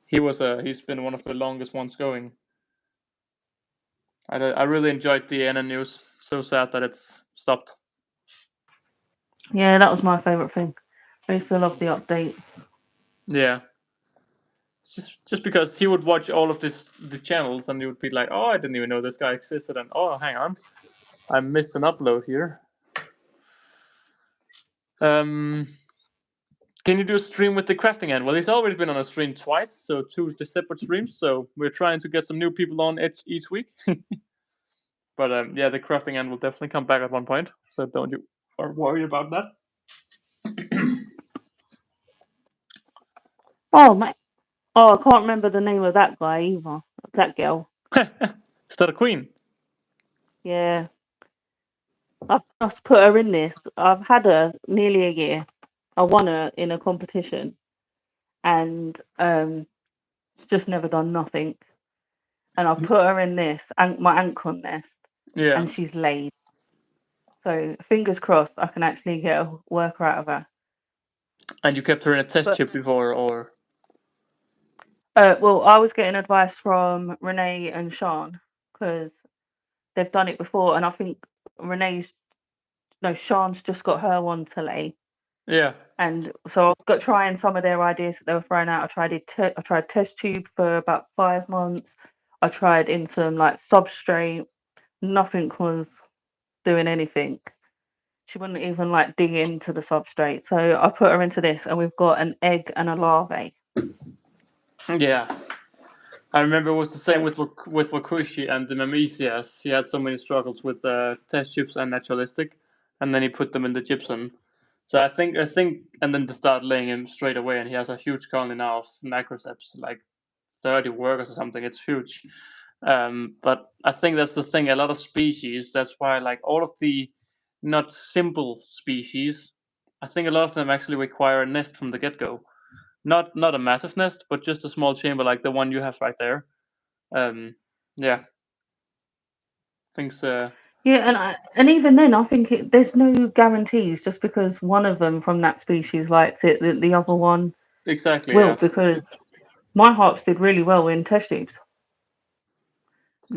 he's been one of the longest ones going. I really enjoyed the NN news. So sad that it's stopped. Yeah, that was my favourite thing. I used to love the updates. Yeah. Just because he would watch all of the channels and he would be like, oh, I didn't even know this guy existed, and oh, hang on, I missed an upload here. Can you do a stream with the crafting end? Well, he's already been on a stream twice, so 2 separate streams. So we're trying to get some new people on each week. But the crafting end will definitely come back at one point. So don't you worry about that. Oh my! Oh, I can't remember the name of that guy either. That girl. Is that a queen? Yeah. I've just put her in this. I've had her nearly a year. I won her in a competition, and just never done nothing. And I've put her in this and my ancon nest, and she's laid. So fingers crossed, I can actually get a worker out of her. And you kept her in a test chip before, or? Well, I was getting advice from Renee and Sean because they've done it before, and I think Sean's just got her one to lay. Yeah. And so I was trying some of their ideas that they were throwing out. I tried test tube for about 5 months. I tried in some like substrate. Nothing was doing anything. She wouldn't even like dig into the substrate. So I put her into this, and we've got an egg and a larvae. Yeah. I remember it was the same with Wakushi and the Mamesias. He had so many struggles with test tubes and naturalistic, and then he put them in the gypsum. So I think, and then to start laying him straight away, and he has a huge colony now of Macroceps, like 30 workers or something. It's huge. But I think that's the thing. A lot of species. That's why, like all of the not simple species, I think a lot of them actually require a nest from the get go. Not a massive nest, but just a small chamber like the one you have right there. Yeah, things. Yeah, and even then, I think there's no guarantees. Just because one of them from that species likes it, that the other one Exactly. will. Yeah. Because my harps did really well in test tubes.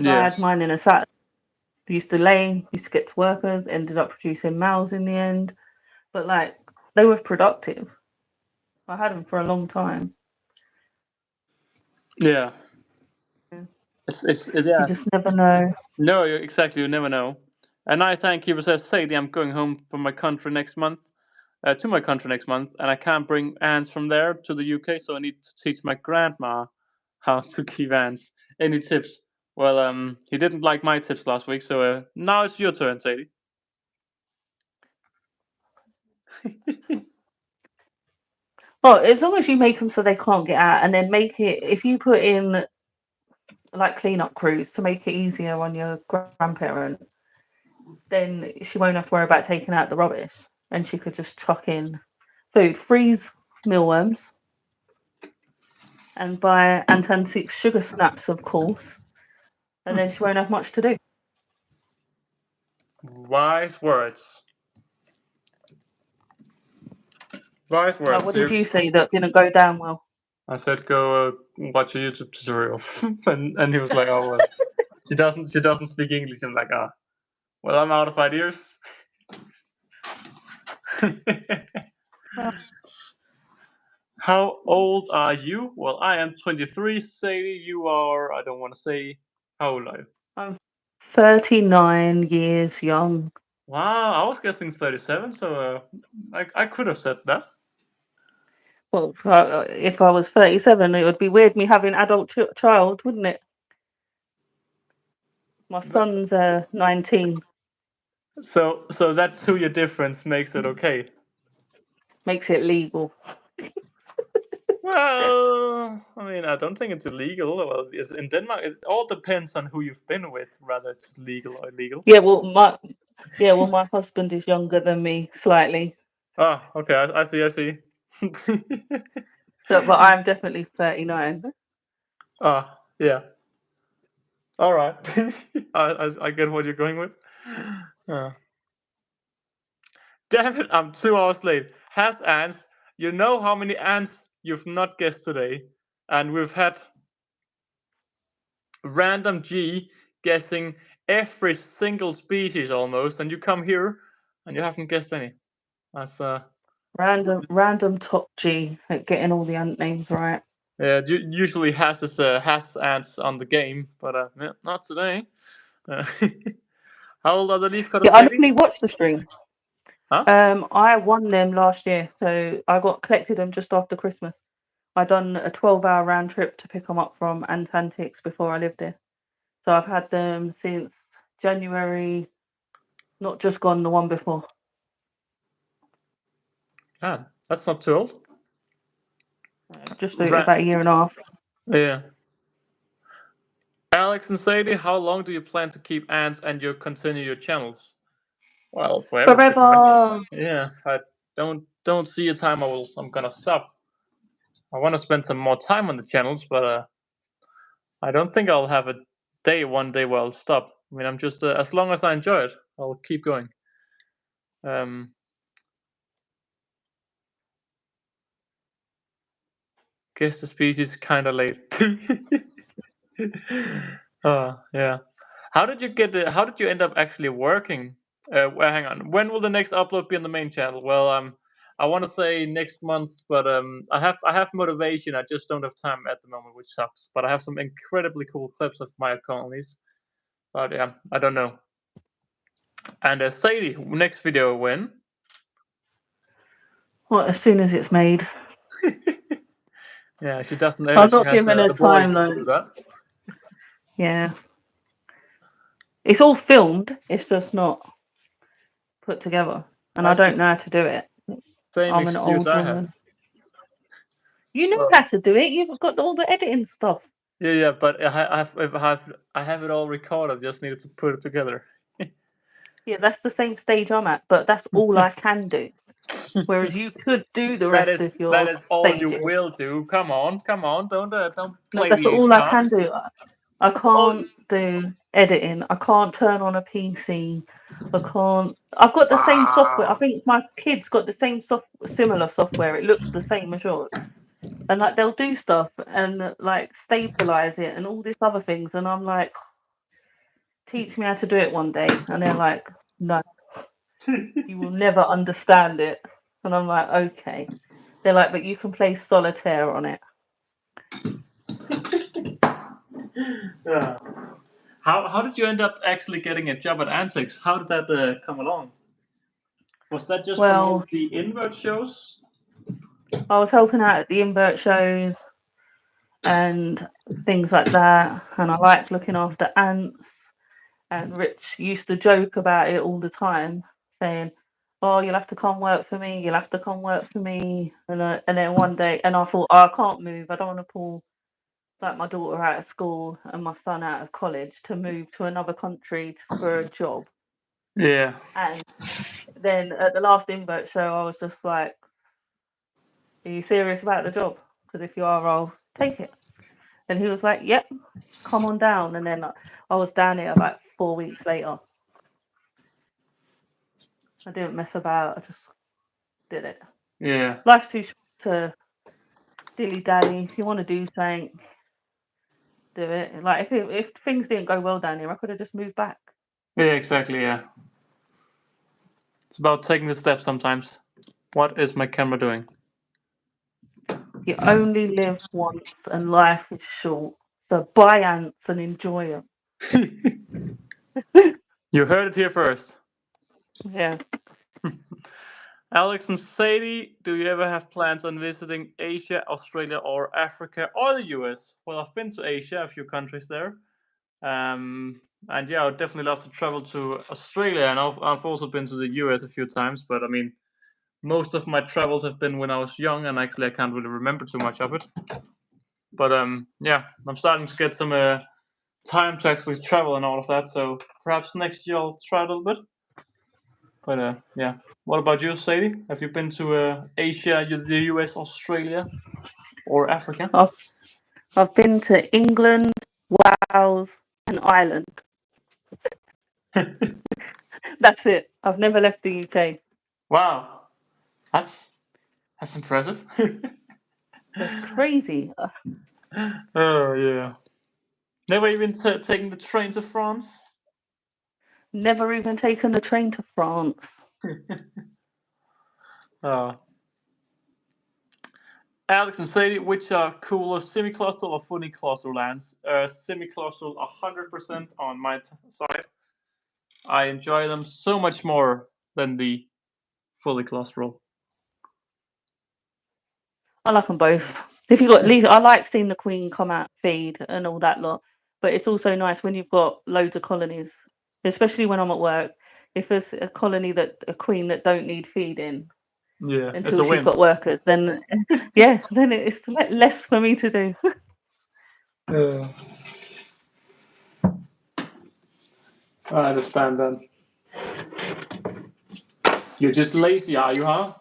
So I had Yes. mine in a sat. Used to lay, used to get to workers, ended up producing males in the end. But like they were productive. I had them for a long time. Yeah. Yeah. You Yeah. just never know. No, exactly. You never know. And I thank you for Sadie. I'm going home from my country next month. To my country next month, and I can't bring ants from there to the UK, so I need to teach my grandma how to keep ants. Any tips? Well, he didn't like my tips last week, so now it's your turn, Sadie. Well, as long as you make them so they can't get out, and then make it, if you put in like cleanup crews to make it easier on your grandparent, then she won't have to worry about taking out the rubbish, and she could just chuck in food, freeze mealworms, and buy Antantic sugar snaps, of course, and then she won't have much to do. Wise words. Wise Like, words. what did you say that didn't go down well? I said go watch a YouTube tutorial, and he was like, oh well, she doesn't speak English. I'm like, well, I'm out of ideas. How old are you? Well, I am 23. Sadie, you are. I don't want to say. How old are you? I'm 39 years young. Wow, I was guessing 37. So I could have said that. Well, if I was 37, it would be weird me having adult child, wouldn't it? My But, son's 19. so that 2 year difference makes it okay. Makes it legal. Well, I mean, I don't think it's illegal. Well, it's in Denmark. It all depends on who you've been with, whether it's legal or illegal. Yeah, well, my husband is younger than me slightly, Ah, okay. I see. I see. but I'm definitely 39. Yeah. All right. I get what you're going with. Damn it, I'm 2 hours late. Has ants. You know how many ants you've not guessed today? And we've had Random G guessing every single species almost, and you come here and you haven't guessed any. That's Random top G at getting all the ant names right. usually has ants on the game, but yeah, not today. Uh, how old are the leafcutters, Yeah, I Sadie? normally watch the stream. Huh? I won them last year, so I collected them just after Christmas. I done a 12-hour round trip to pick them up from Antantics before I lived here. So I've had them since January, not just gone, the one before. Yeah, that's not too old. Just about a year and a half. Yeah. Alex and Sadie, how long do you plan to keep ants and you continue your channels? Well, forever, pretty much. Forever. Yeah, I don't see a time I'm gonna stop. I want to spend some more time on the channels, but I don't think I'll have one day where I'll stop. I mean, I'm just as long as I enjoy it, I'll keep going. Guess the species kind of late. Yeah. How did you How did you end up actually working? Well, hang on. When will the next upload be on the main channel? Well, I want to say next month, but I have motivation. I just don't have time at the moment, which sucks. But I have some incredibly cool clips of my colonies. But yeah, I don't know. And Sadie, next video when? Well, as soon as it's made. Yeah, she doesn't know I'm she not has giving a the voice to timeline. do that. Yeah. It's all filmed. It's just not put together. And That's I the don't know how to do it. same I'm an excuse old I have. woman. You know Well, how to do it. You've got all the editing stuff. Yeah, but I have it all recorded. Just needed to put it together. Yeah, that's the same stage I'm at, but that's all I can do. Whereas you could do the That rest of that your is all you stages. will do. Come on, don't No, play that's the age all I card. can do. I That's all. can't do editing. I can't turn on a PC. I can't. I've got the same software. I Wow. think my kids got the same similar software. It looks the same as yours. And like they'll do stuff and like stabilize it and all these other things. And I'm like, teach me how to do it one day. And they're like, no, you will never understand it. And I'm like, okay. They're like, but you can play solitaire on it. Yeah. How did you end up actually getting a job at Antics? How did that come along? Was that just from all Well, the invert shows? I was helping out at the invert shows and things like that. And I liked looking after ants. And Rich used to joke about it all the time, saying, "Oh, you'll have to come work for me. You'll have to come work for me." And then one day, and I thought, oh, I can't move. I don't want to pull like my daughter out of school and my son out of college to move to another country for a job. Yeah. And then at the last invert show, I was just like, "Are you serious about the job? Because if you are, I'll take it." And he was like, "Yep, come on down." And then I was down here like 4 weeks later. I didn't mess about. I just did it. Yeah. Life's too short to dilly dally. If you want to do something, do it. Like if things didn't go well down here, I could have just moved back. Yeah, exactly. Yeah. It's about taking the step sometimes. What is my camera doing? You only live once, and life is short. So buy ants and enjoy them. You heard it here first. Yeah. Alex and Sadie, do you ever have plans on visiting Asia, Australia, or Africa, or the US? Well, I've been to Asia, a few countries there. And yeah, I would definitely love to travel to Australia, and I've also been to the US a few times, but I mean, most of my travels have been when I was young, and actually I can't really remember too much of it. But yeah, I'm starting to get some time to actually travel and all of that, so perhaps next year I'll try a little bit. But yeah, what about you, Sadie? Have you been to Asia, the US, Australia, or Africa? I've been to England, Wales, and Ireland. That's it. I've never left the UK. Wow, that's impressive. That's crazy. Oh yeah. Never even taken the train to France. Never even taken the train to France. uh, Alex and Sadie, which are cooler, semi-cluster or fully cluster lands? Semi-cluster, 100% on my side. I enjoy them so much more than the fully clusteral. I like them both. If you got I like seeing the queen come out, feed, and all that lot. But it's also nice when you've got loads of colonies, especially when I'm at work. If there's a queen that don't need feeding Yeah, it's until a she's win. got workers, then yeah, then it's less for me to do. I understand that. You're just lazy, are you, huh?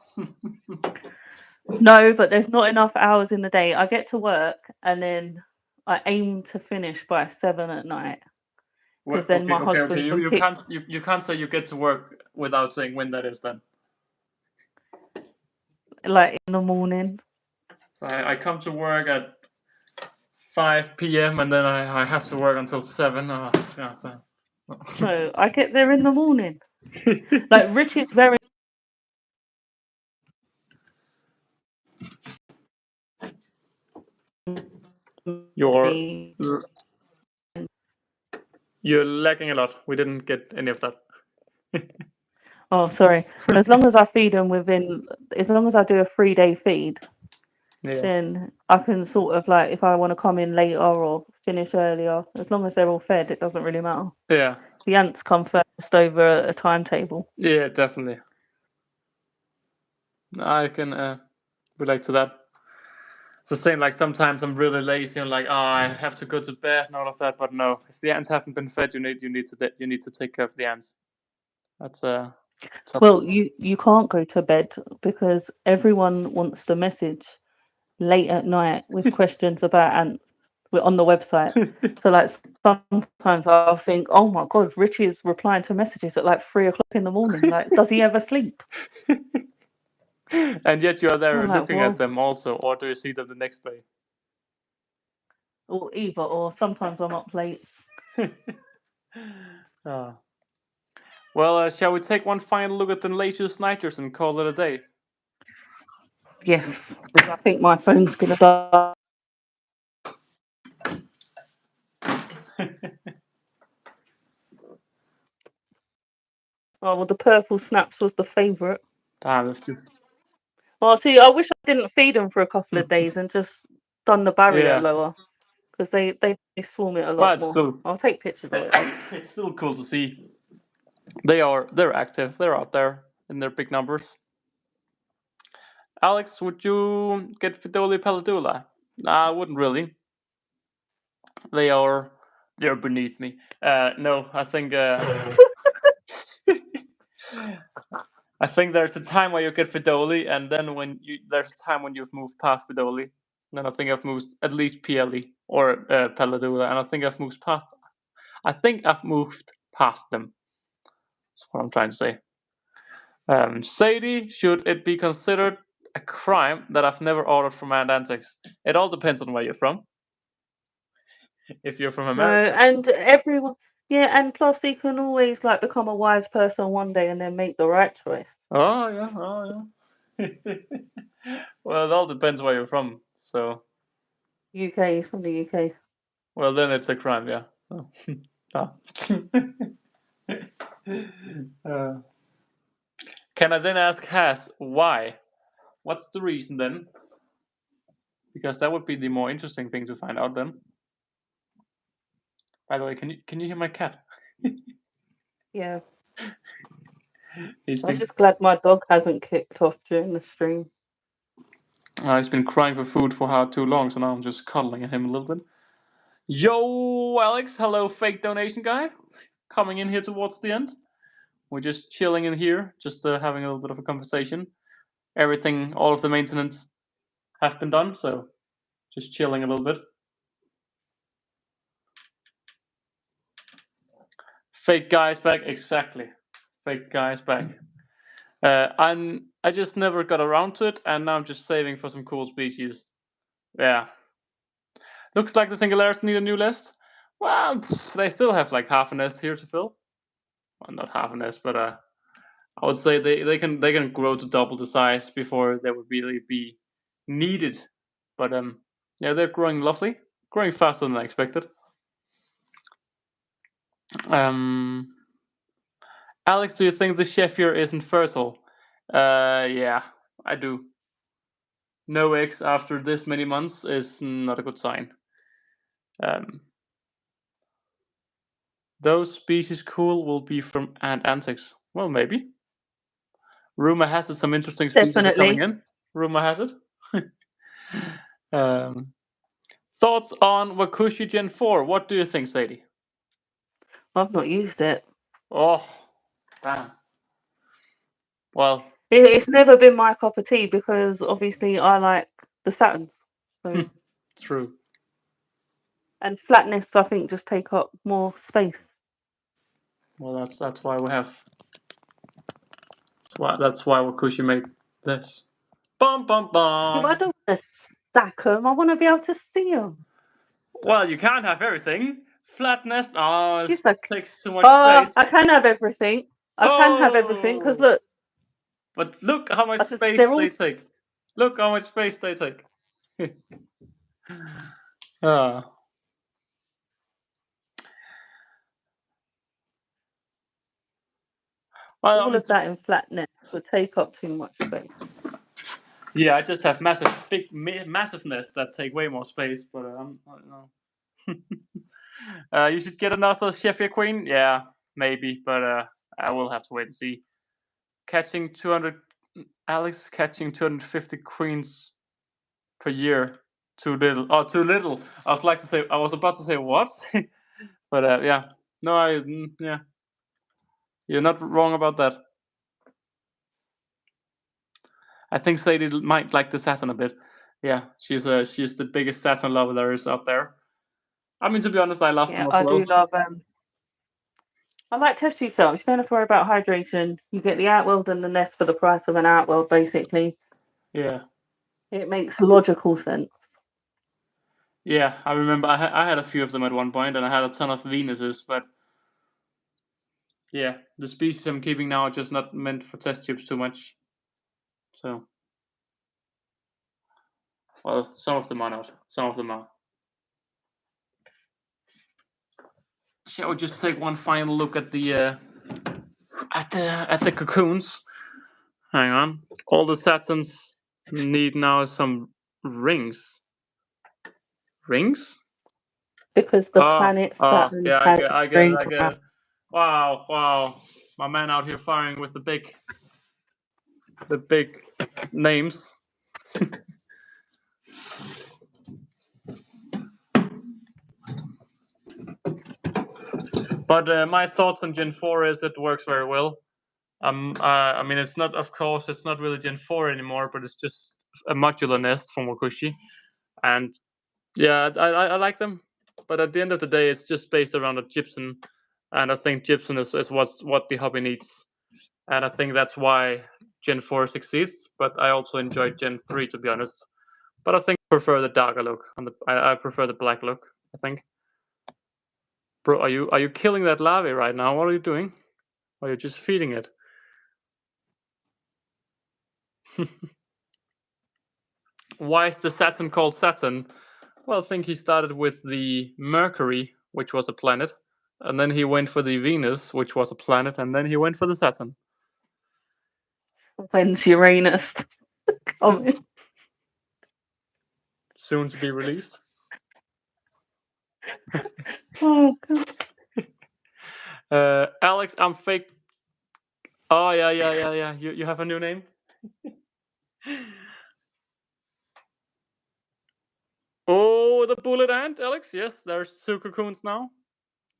No, but there's not enough hours in the day. I get to work and then I aim to finish by 7 at night because then Okay, my okay, okay. husband can pick You can't say you get to work without saying when that is. Then like in the morning. so I come to work at 5 p.m. and then I have to work until 7. Oh, God damn. No, I get there in the morning. Like Rich is very You're you're lacking a lot. We didn't get any of that. Oh, sorry. As long as I feed them as long as I do a 3-day feed, Yeah. then I can sort of like if I want to come in later or finish earlier, as long as they're all fed, it doesn't really matter. Yeah. The ants come first over a timetable. Yeah, definitely. I can relate to that. It's the same. Like sometimes I'm really lazy. I'm like, oh, I have to go to bed and all of that. But no, if the ants haven't been fed, you need to take care of the ants. That's tough. Well, you can't go to bed because everyone wants the message late at night with questions about ants. We're on the website. So like sometimes I'll think, oh my god, Richie's replying to messages at like 3 o'clock in the morning. Like, does he ever sleep? And yet you are there I'm like, looking at well, them also, or do you see them the next day? or either, or sometimes I'm up late. Ah. Well, shall we take one final look at the latest nitros and call it a day? Yes, I think my phone's gonna die. Oh well, the purple snaps was the favourite. Damn, it's just Well, see, I wish I didn't feed them for a couple of days and just done the barrier yeah. lower because they swarm it a But lot it's more. still I'll take pictures of it. it's still cool to see. They're active. They're out there in their big numbers. Alex, would you get Fidoli Paladula? Nah, I wouldn't really. They're beneath me. No, I think I think there's a time where you get Fidoli, and then there's a time when you've moved past Fidoli. Then I think I've moved at least PLE or Paladula, and I think I've moved past. I think I've moved past them. That's what I'm trying to say. Sadie, should it be considered a crime that I've never ordered from Ant Antics? It all depends on where you're from. If you're from No, America, and everyone, yeah, and plus you can always like become a wise person one day and then make the right choice. oh yeah. Well, it all depends where you're from. So, UK is from the UK. well, then it's a crime, yeah. Oh. Ah. Can I then ask Has why? What's the reason then? Because that would be the more interesting thing to find out then. By the way, can you hear my cat? Yeah, He's I'm been just glad my dog hasn't kicked off during the stream. he's been crying for food for how too long, so now I'm just cuddling at him a little bit. Yo, Alex, hello, fake donation guy, coming in here towards the end. We're just chilling in here, just having a little bit of a conversation. Everything, all of the maintenance have been done, so just chilling a little bit. Fake guys back, exactly. Fake guys back. I just never got around to it, and now I'm just saving for some cool species. Yeah. Looks like the Singularities need a new list. Well, they still have like half a nest here to fill. Well, not half a nest, but I would say they can grow to double the size before they would really be needed. But yeah, they're growing lovely, growing faster than I expected. Alex, do you think the Sheffier isn't fertile? Yeah, I do. No eggs after this many months is not a good sign. Those species cool will be from Ant Antics. Well, maybe. Rumor has it some interesting species are coming Definitely. in. Rumor has it. Thoughts on Wakushi Gen 4? What do you think, Sadie? I've not used it. Oh, damn. Well, It's never been my cup of tea because obviously I like the Saturns. So true. and flatness I think just take up more space. Well, that's why we have. That's why Wakushi made this. Bum bum Yeah, but I bum. don't want to stack them. I want to be able to see them. Well, you can't have everything. Flatness. Oh, it Just like, takes too much space. I can have everything. I can have everything because Oh. look, But look how much space they're all. they take. Look how much space they take. Ah. Well, All of that in flatness would take up too much space. yeah, I just have massiveness that take way more space. But I don't know. You should get another Sheffield Queen. Yeah, maybe, but I will have to wait and see. Catching 200, Alex catching 250 queens per year. too little. Oh, too little. I was about to say what, but yeah. No, yeah. You're not wrong about that. I think Sadie might like the Saturn a bit. Yeah, she's the biggest Saturn lover there is out there. I mean, to be honest, I love them as I well. do love. I like test tube cells. You don't have to worry about hydration. You get the Outworld and the Nest for the price of an Outworld, basically. Yeah. It makes logical sense. Yeah, I remember I had a few of them at one point, and I had a ton of Venuses, but yeah, the species I'm keeping now are just not meant for test tubes too much. So, well, some of them are not. Some of them are. Shall we just take one final look at the cocoons? Hang on. All the Saturns need now some rings. Rings? Because the planet Saturn yeah, has I get rings. it. Wow. My man out here firing with the big names. But my thoughts on Gen 4 is it works very well. I mean, it's not really Gen 4 anymore, but it's just a modular nest from Wakushi, and yeah, I like them. But at the end of the day, it's just based around a gypsum, and I think gypsum is what the hobby needs, and I think that's why Gen 4 succeeds. But I also enjoy Gen 3, to be honest. But I think I prefer the darker look. I prefer the black look, I think. Bro, are you killing that larvae right now? What are you doing? Or are you just feeding it? Why is the Saturn called Saturn? Well, I think he started with the Mercury, which was a planet, and then he went for the Venus, which was a planet, and then he went for the Saturn. When's Uranus coming? Soon to be released. Oh God. Alex, I'm fake. Oh yeah. You have a new name? Oh, the bullet ant, Alex. Yes, there's 2 cocoons now.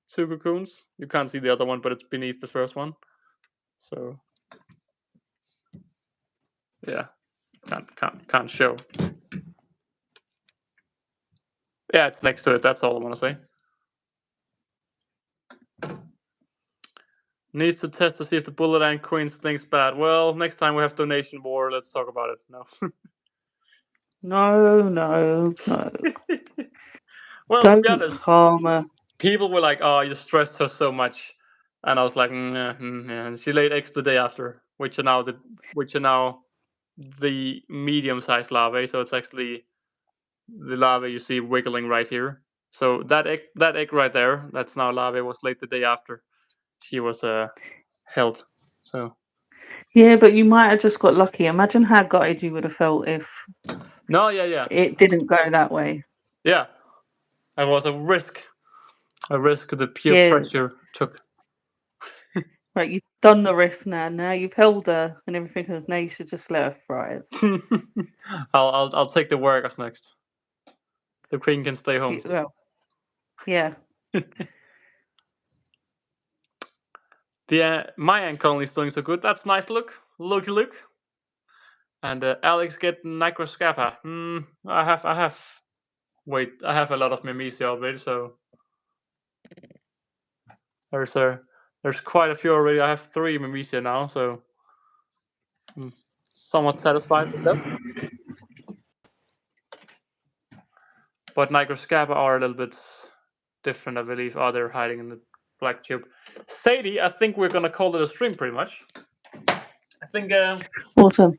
2 cocoons. You can't see the other one, but it's beneath the first one. So yeah, can't show. Yeah, it's next to it. That's all I want to say. Needs to test to see if the bullet ant queen stinks bad. Well, next time we have donation war, let's talk about it. No. No. Well, Don't to be honest, harm her. people were like, "Oh, you stressed her so much," and I was like, yeah. And she laid eggs the day after, which are now the medium-sized larvae. So it's actually the larvae you see wiggling right here. So that egg right there, that's now larvae, was laid the day after she was held. So Yeah, but you might have just got lucky. Imagine how gutted you would have felt if no, yeah, it didn't go that way. yeah. It was a risk the peer pressure took. Right, you've done the risk now. Now you've held her and everything else. Now you should just let her thrive. I'll take the workers next. The queen can stay home. Well, yeah. My ant colony is doing so good. That's nice. Look. And Alex get Microscapa. I have. Wait, I have a lot of Memesia already, so there's quite a few already. I have 3 Memesia now, so I'm somewhat satisfied with them. But Microscapa are a little bit different, I believe. Oh, they're hiding in the black tube. Sadie, I think we're gonna call it a stream pretty much. I think Awesome.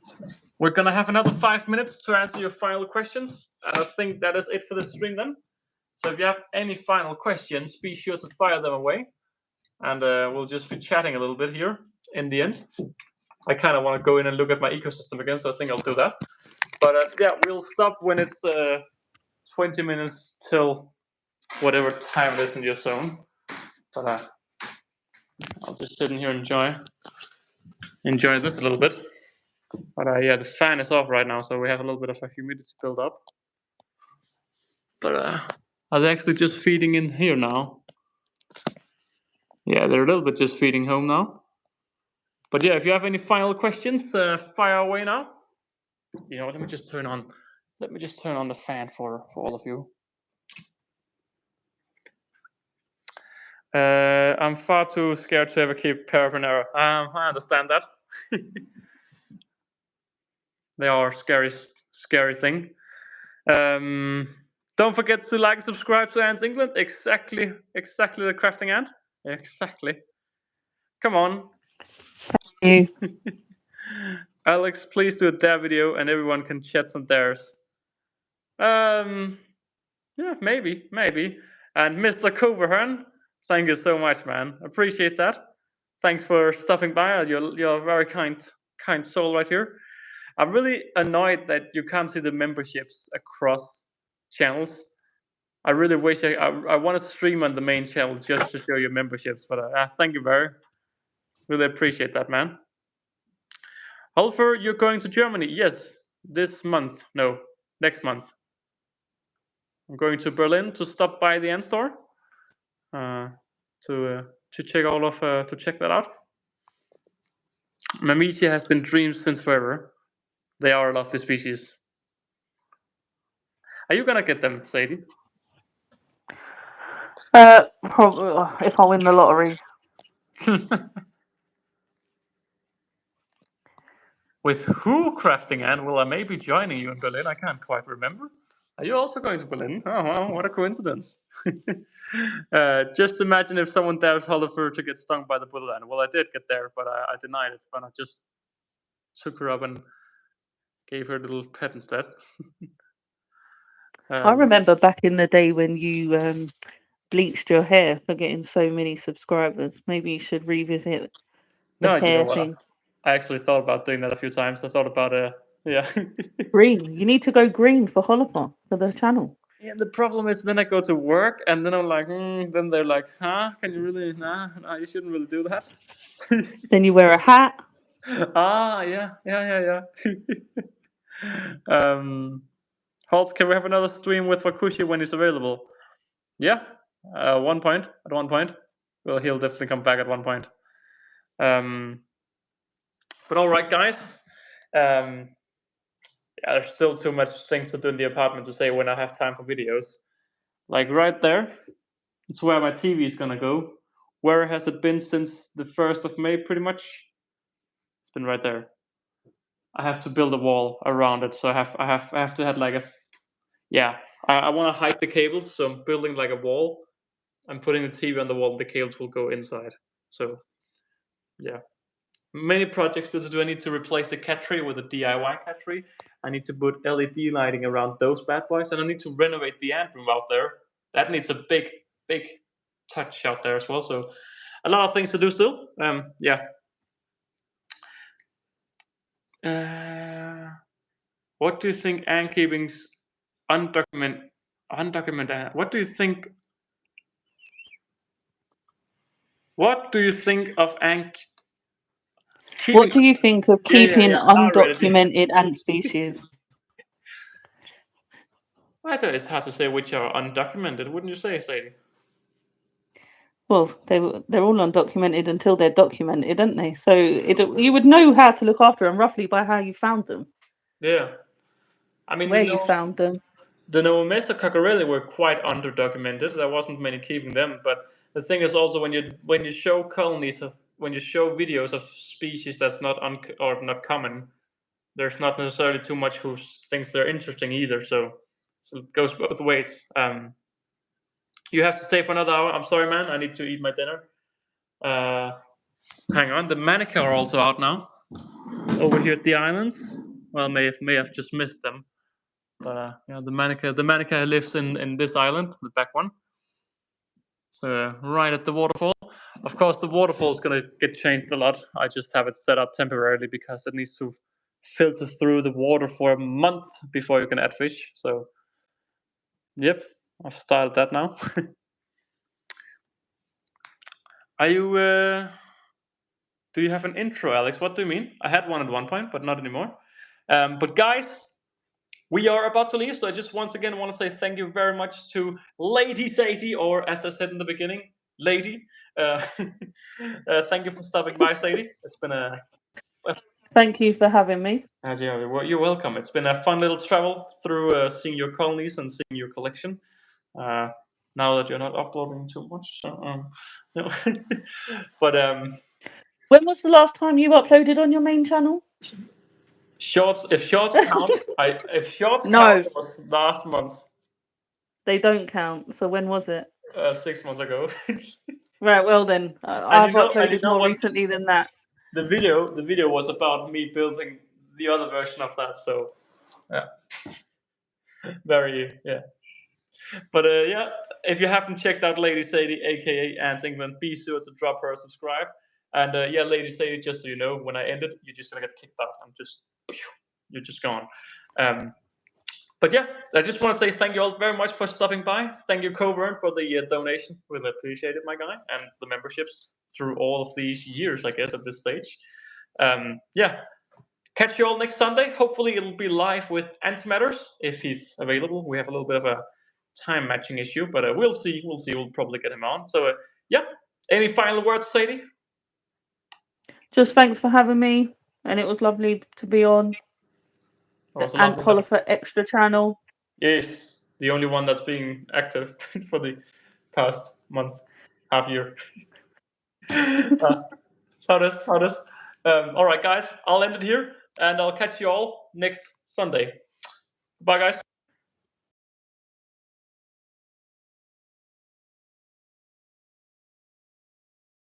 We're gonna have another 5 minutes to answer your final questions. I think that is it for the stream then. So if you have any final questions, be sure to fire them away, and we'll just be chatting a little bit here in the end. I kind of want to go in and look at my ecosystem again, so I think I'll do that. But yeah, we'll stop when it's 20 minutes till whatever time it is in your zone. But I'll just sit in here and enjoy this a little bit. But yeah, the fan is off right now, so we have a little bit of a humidity build up. But are they actually just feeding in here now? Yeah, they're a little bit just feeding home now. But yeah, if you have any final questions, fire away now. You know, let me just turn on the fan for all of you. I'm far too scared to ever keep Parapanera. I understand that. They are scary thing. Don't forget to like and subscribe to Ants England. Exactly the crafting ant. Exactly. Come on. You. Alex, please do a dare video and everyone can chat some dares. Yeah, maybe. And Mr. Coverhern, thank you so much, man. Appreciate that. Thanks for stopping by. You're a very kind soul right here. I'm really annoyed that you can't see the memberships across channels. I really wish I want to stream on the main channel just to show your memberships, but thank you very. Really appreciate that, man. Holfer, you're going to Germany? Yes, this month. No, next month. I'm going to Berlin to stop by the Ant store to check all of to check that out. Mamitia has been dreams since forever. They are a lovely species. Are you gonna get them, Sadie? Probably if I win the lottery. With who crafting Ant? Well, I may be joining you in Berlin. I can't quite remember. Are you also going to Berlin? Oh, wow, what a coincidence. Just imagine if someone dares Hollifer to get stung by the bullet ant. Well, I did get there, but I denied it. But I just took her up and gave her a little pet instead. I remember back in the day when you bleached your hair for getting so many subscribers. Maybe you should revisit the hair thing. I actually thought about doing that a few times. I thought about yeah. Green. You need to go green for Holophon for the channel. Yeah, the problem is then I go to work and then I'm like, then they're like, huh? Can you really? Nah, you shouldn't really do that. Then you wear a hat. Yeah. Halt, can we have another stream with Wakushi when he's available? Yeah, at one point. Well, he'll definitely come back at one point. But all right, guys. Yeah, there's still too much things to do in the apartment to say when I have time for videos. Like right there, it's where my TV is gonna go. Where has it been since the 1st of May, pretty much? It's been right there. I have to build a wall around it, so I have to have like a, yeah. I want to hide the cables, so I'm building like a wall. I'm putting the TV on the wall. The cables will go inside. So, yeah. Many projects to do. I need to replace the cat tree with a DIY cat tree. I need to put LED lighting around those bad boys, and I need to renovate the ant room out there. That needs a big touch out there as well. So, a lot of things to do still. Yeah. What do you think ant keeping's undocumented? What do you think? What do you think of ant? What do you think of keeping Yeah. undocumented ant species? It's hard to say which are undocumented, wouldn't you say, Sadie? Well, they're all undocumented until they're documented, aren't they? So you would know how to look after them roughly by how you found them. Yeah, I mean, where you found them. The Novomesta cockerelli were quite underdocumented. There wasn't many keeping them, but the thing is also when you show colonies of when you show videos of species that's not not common, there's not necessarily too much who thinks they're interesting either. So it goes both ways. You have to stay for another hour. I'm sorry, man. I need to eat my dinner. Hang on. The Manica are also out now. Over here at the islands. Well, may have just missed them. But the Manica lives in this island, the back one. So right at the waterfall. Of course, the waterfall is gonna get changed a lot. I just have it set up temporarily because it needs to filter through the water for a month before you can add fish. So, yep, I've started that now. Are you? Do you have an intro, Alex? What do you mean? I had one at one point, but not anymore. But guys, we are about to leave, so I just once again want to say thank you very much to Lady Sadie, or as I said in the beginning, Lady. Thank you for stopping by, Sadie. It's been a Thank you for having me. you're welcome. It's been a fun little travel through seeing your colonies and seeing your collection. Now that you're not uploading too much, so, no. But When was the last time you uploaded on your main channel? shorts, if shorts count, if shorts No. count, it was last month, They don't count. So when was it? 6 months ago. Right. Well then, I've you know uploaded more what? recently than that. The video was about me building the other version of that. So yeah, very yeah. But yeah, if you haven't checked out Lady Sadie, aka Ants England, be sure to drop her a subscribe. And yeah, Lady Sadie, just so you know, when I end it, you're just gonna get kicked out. You're just gone. But yeah, I just want to say thank you all very much for stopping by. Thank you, Covern, for the donation. Really appreciate it, my guy, and the memberships through all of these years, I guess, at this stage. Yeah, catch you all next Sunday. Hopefully, it'll be live with Antimatters if he's available. We have a little bit of a time matching issue, but we'll see. We'll see. We'll probably get him on. So yeah, any final words, Sadie? Just thanks for having me, and it was lovely to be on the Ant Hollifer Extra channel. Yes, the only one that's being active for the past month, half year. How does? All right, guys, I'll end it here, and I'll catch you all next Sunday. Bye, guys.